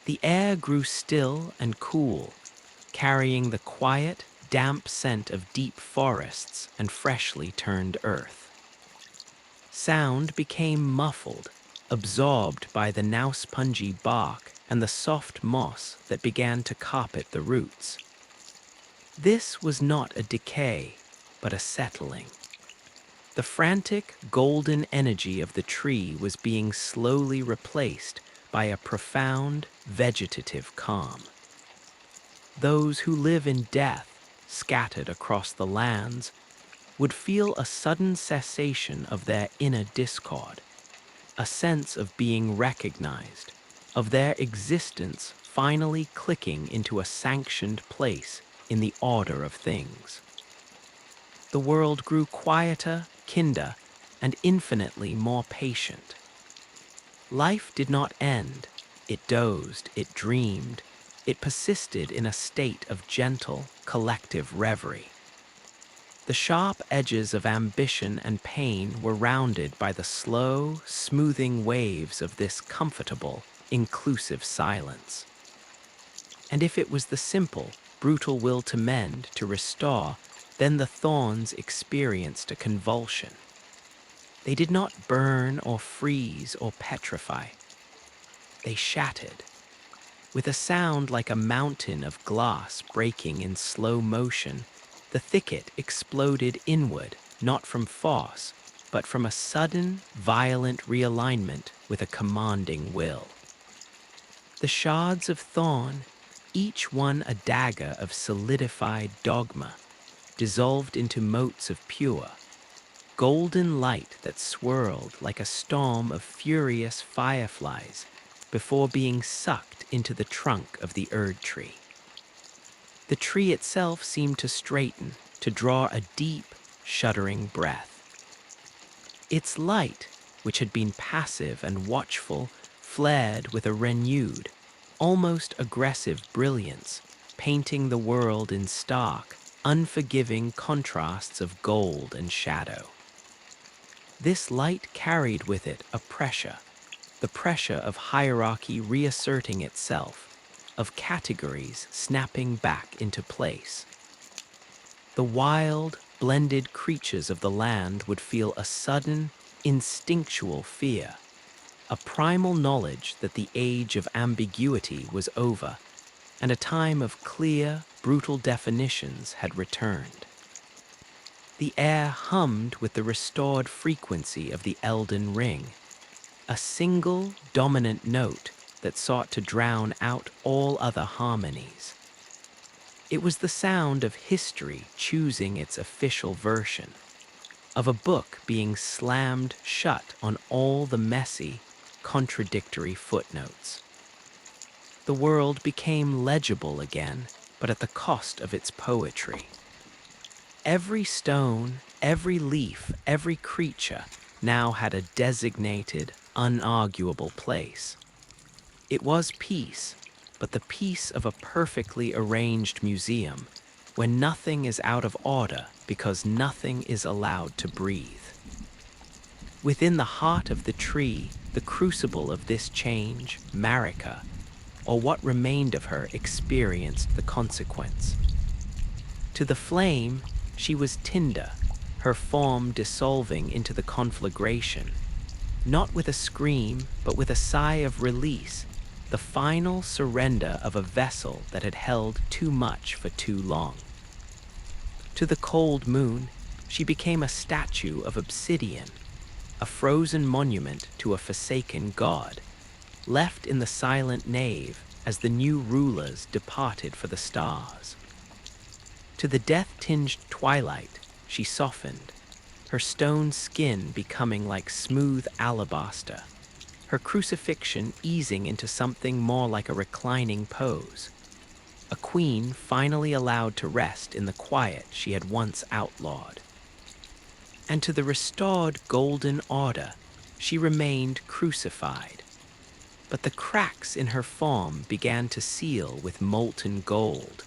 The air grew still and cool, carrying the quiet, damp scent of deep forests and freshly turned earth. Sound became muffled, absorbed by the now spongy bark and the soft moss that began to carpet the roots. This was not a decay, but a settling. The frantic, golden energy of the tree was being slowly replaced by a profound, vegetative calm. Those who live in death, scattered across the lands, would feel a sudden cessation of their inner discord, a sense of being recognized, of their existence finally clicking into a sanctioned place in the order of things. The world grew quieter, kinder, and infinitely more patient. Life did not end. It dozed, it dreamed, it persisted in a state of gentle, collective reverie. The sharp edges of ambition and pain were rounded by the slow, smoothing waves of this comfortable, inclusive silence. And if it was the simple, brutal will to mend, to restore, then the thorns experienced a convulsion. They did not burn or freeze or petrify. They shattered. With a sound like a mountain of glass breaking in slow motion, the thicket exploded inward, not from force, but from a sudden, violent realignment with a commanding will. The shards of thorn, each one a dagger of solidified dogma, dissolved into motes of pure, golden light that swirled like a storm of furious fireflies before being sucked into the trunk of the Erd tree. The tree itself seemed to straighten, to draw a deep, shuddering breath. Its light, which had been passive and watchful, flared with a renewed, almost aggressive brilliance, painting the world in stark, unforgiving contrasts of gold and shadow. This light carried with it a pressure, the pressure of hierarchy reasserting itself, of categories snapping back into place. The wild, blended creatures of the land would feel a sudden, instinctual fear, a primal knowledge that the age of ambiguity was over, and a time of clear, brutal definitions had returned. The air hummed with the restored frequency of the Elden Ring, a single, dominant note that sought to drown out all other harmonies. It was the sound of history choosing its official version, of a book being slammed shut on all the messy, contradictory footnotes. The world became legible again, but at the cost of its poetry. Every stone, every leaf, every creature now had a designated, unarguable place. It was peace, but the peace of a perfectly arranged museum, when nothing is out of order because nothing is allowed to breathe. Within the heart of the tree, the crucible of this change, Marika, or what remained of her, experienced the consequence. To the flame, she was tinder, her form dissolving into the conflagration, not with a scream, but with a sigh of release, the final surrender of a vessel that had held too much for too long. To the cold moon, she became a statue of obsidian, a frozen monument to a forsaken god, left in the silent nave as the new rulers departed for the stars. To the death-tinged twilight, she softened, her stone skin becoming like smooth alabaster, her crucifixion easing into something more like a reclining pose, a queen finally allowed to rest in the quiet she had once outlawed. And to the restored golden order, she remained crucified, but the cracks in her form began to seal with molten gold,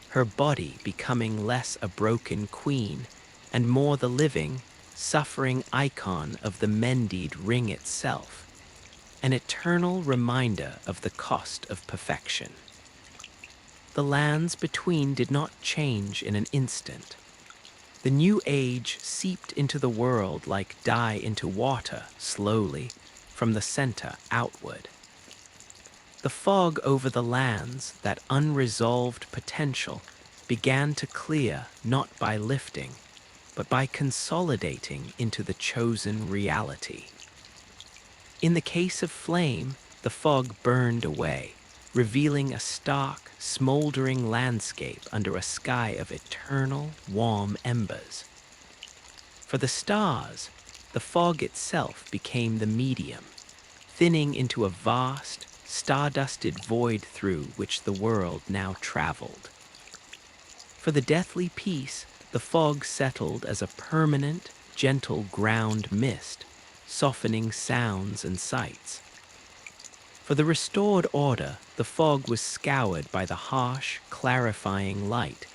her body becoming less a broken queen and more the living, suffering icon of the mended ring itself, an eternal reminder of the cost of perfection. The lands between did not change in an instant. The new age seeped into the world like dye into water, slowly, from the center outward. The fog over the lands, that unresolved potential, began to clear not by lifting, but by consolidating into the chosen reality. In the case of flame, the fog burned away, revealing a stark, smoldering landscape under a sky of eternal, warm embers. For the stars, the fog itself became the medium, thinning into a vast, star-dusted void through which the world now traveled. For the deathly peace, the fog settled as a permanent, gentle ground mist, softening sounds and sights. For the restored order, the fog was scoured by the harsh, clarifying light,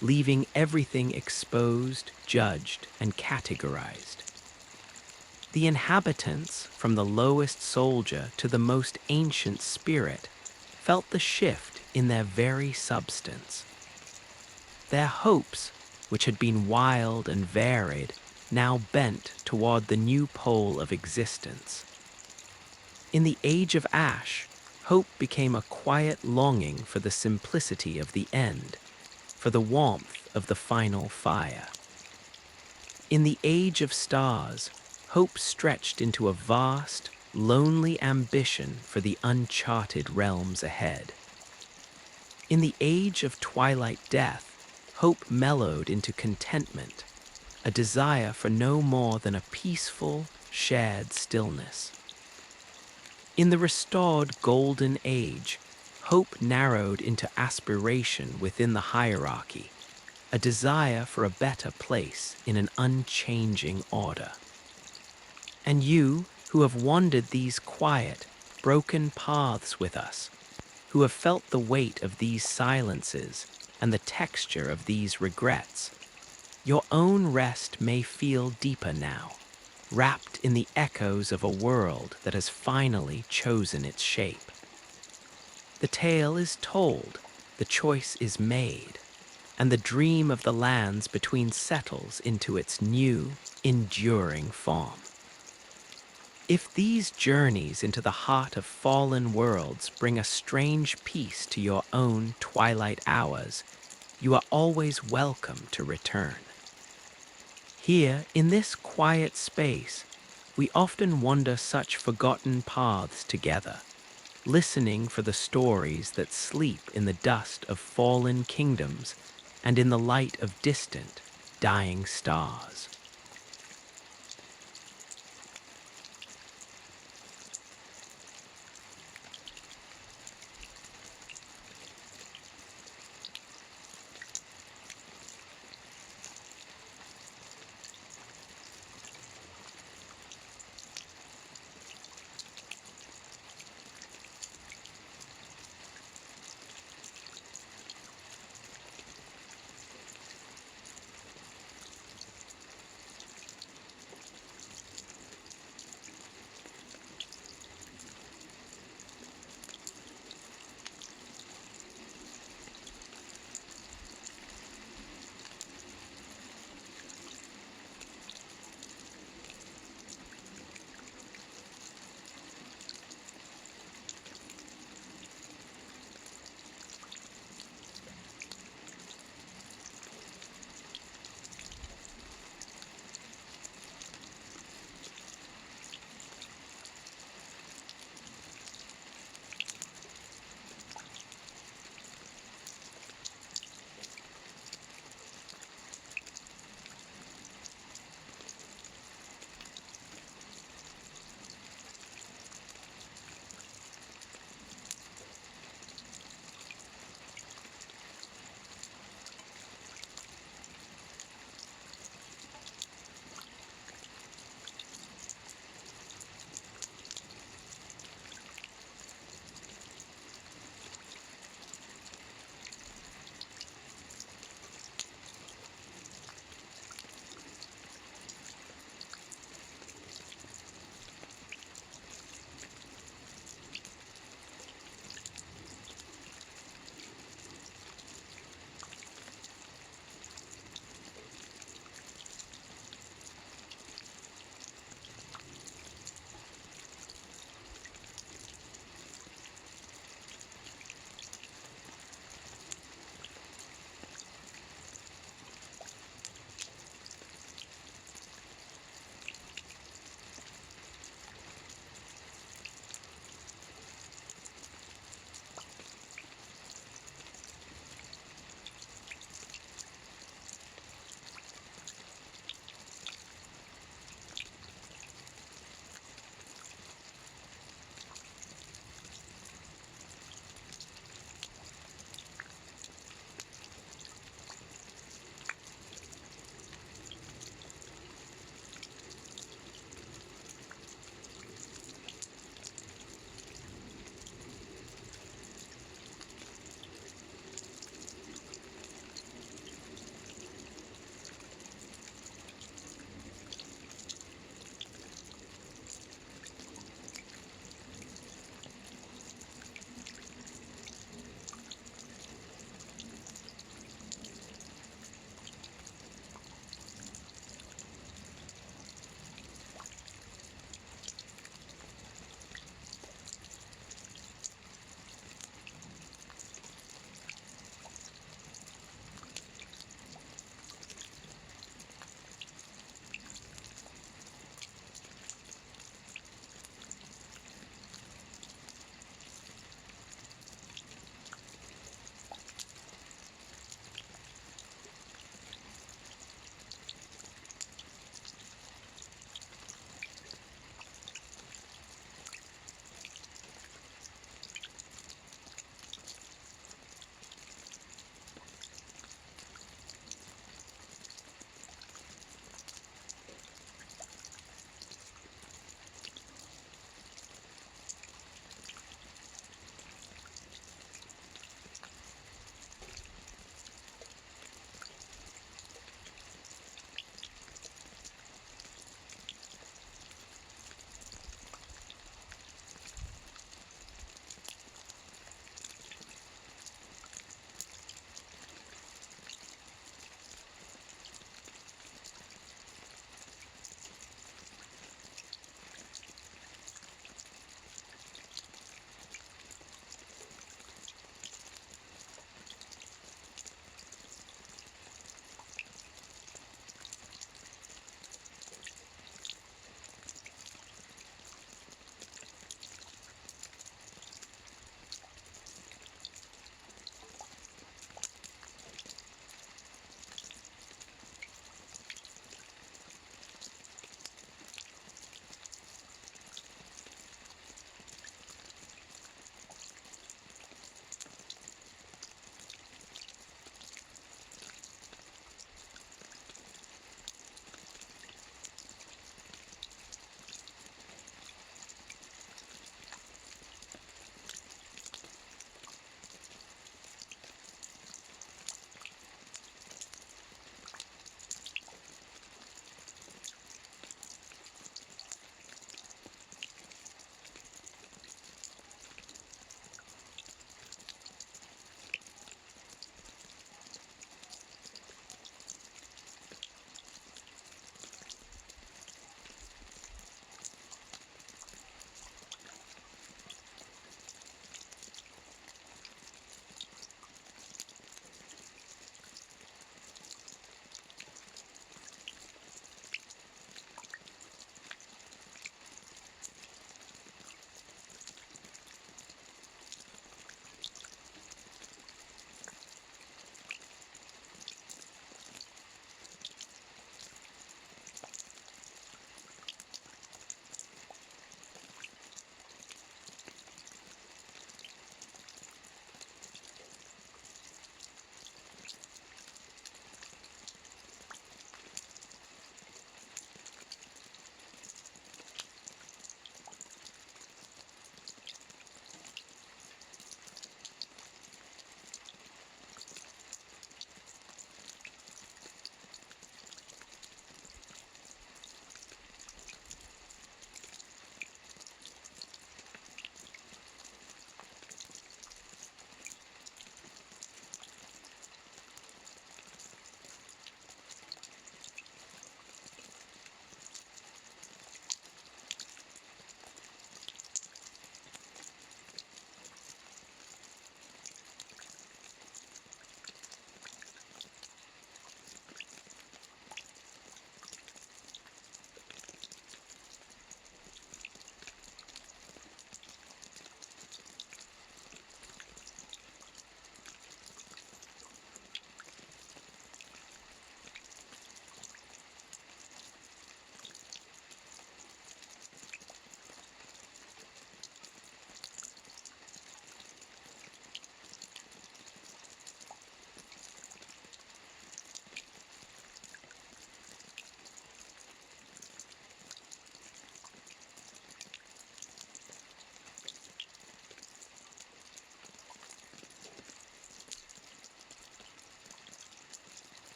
leaving everything exposed, judged, and categorized. The inhabitants, from the lowest soldier to the most ancient spirit, felt the shift in their very substance. Their hopes, which had been wild and varied, now bent toward the new pole of existence. In the age of ash, hope became a quiet longing for the simplicity of the end, for the warmth of the final fire. In the age of stars, hope stretched into a vast, lonely ambition for the uncharted realms ahead. In the age of twilight death, hope mellowed into contentment, a desire for no more than a peaceful, shared stillness. In the restored golden age, hope narrowed into aspiration within the hierarchy, a desire for a better place in an unchanging order. And you, who have wandered these quiet, broken paths with us, who have felt the weight of these silences and the texture of these regrets, your own rest may feel deeper now, wrapped in the echoes of a world that has finally chosen its shape. The tale is told, the choice is made, and the dream of the lands between settles into its new, enduring form. If these journeys into the heart of fallen worlds bring a strange peace to your own twilight hours, you are always welcome to return. Here, in this quiet space, we often wander such forgotten paths together, listening for the stories that sleep in the dust of fallen kingdoms and in the light of distant, dying stars.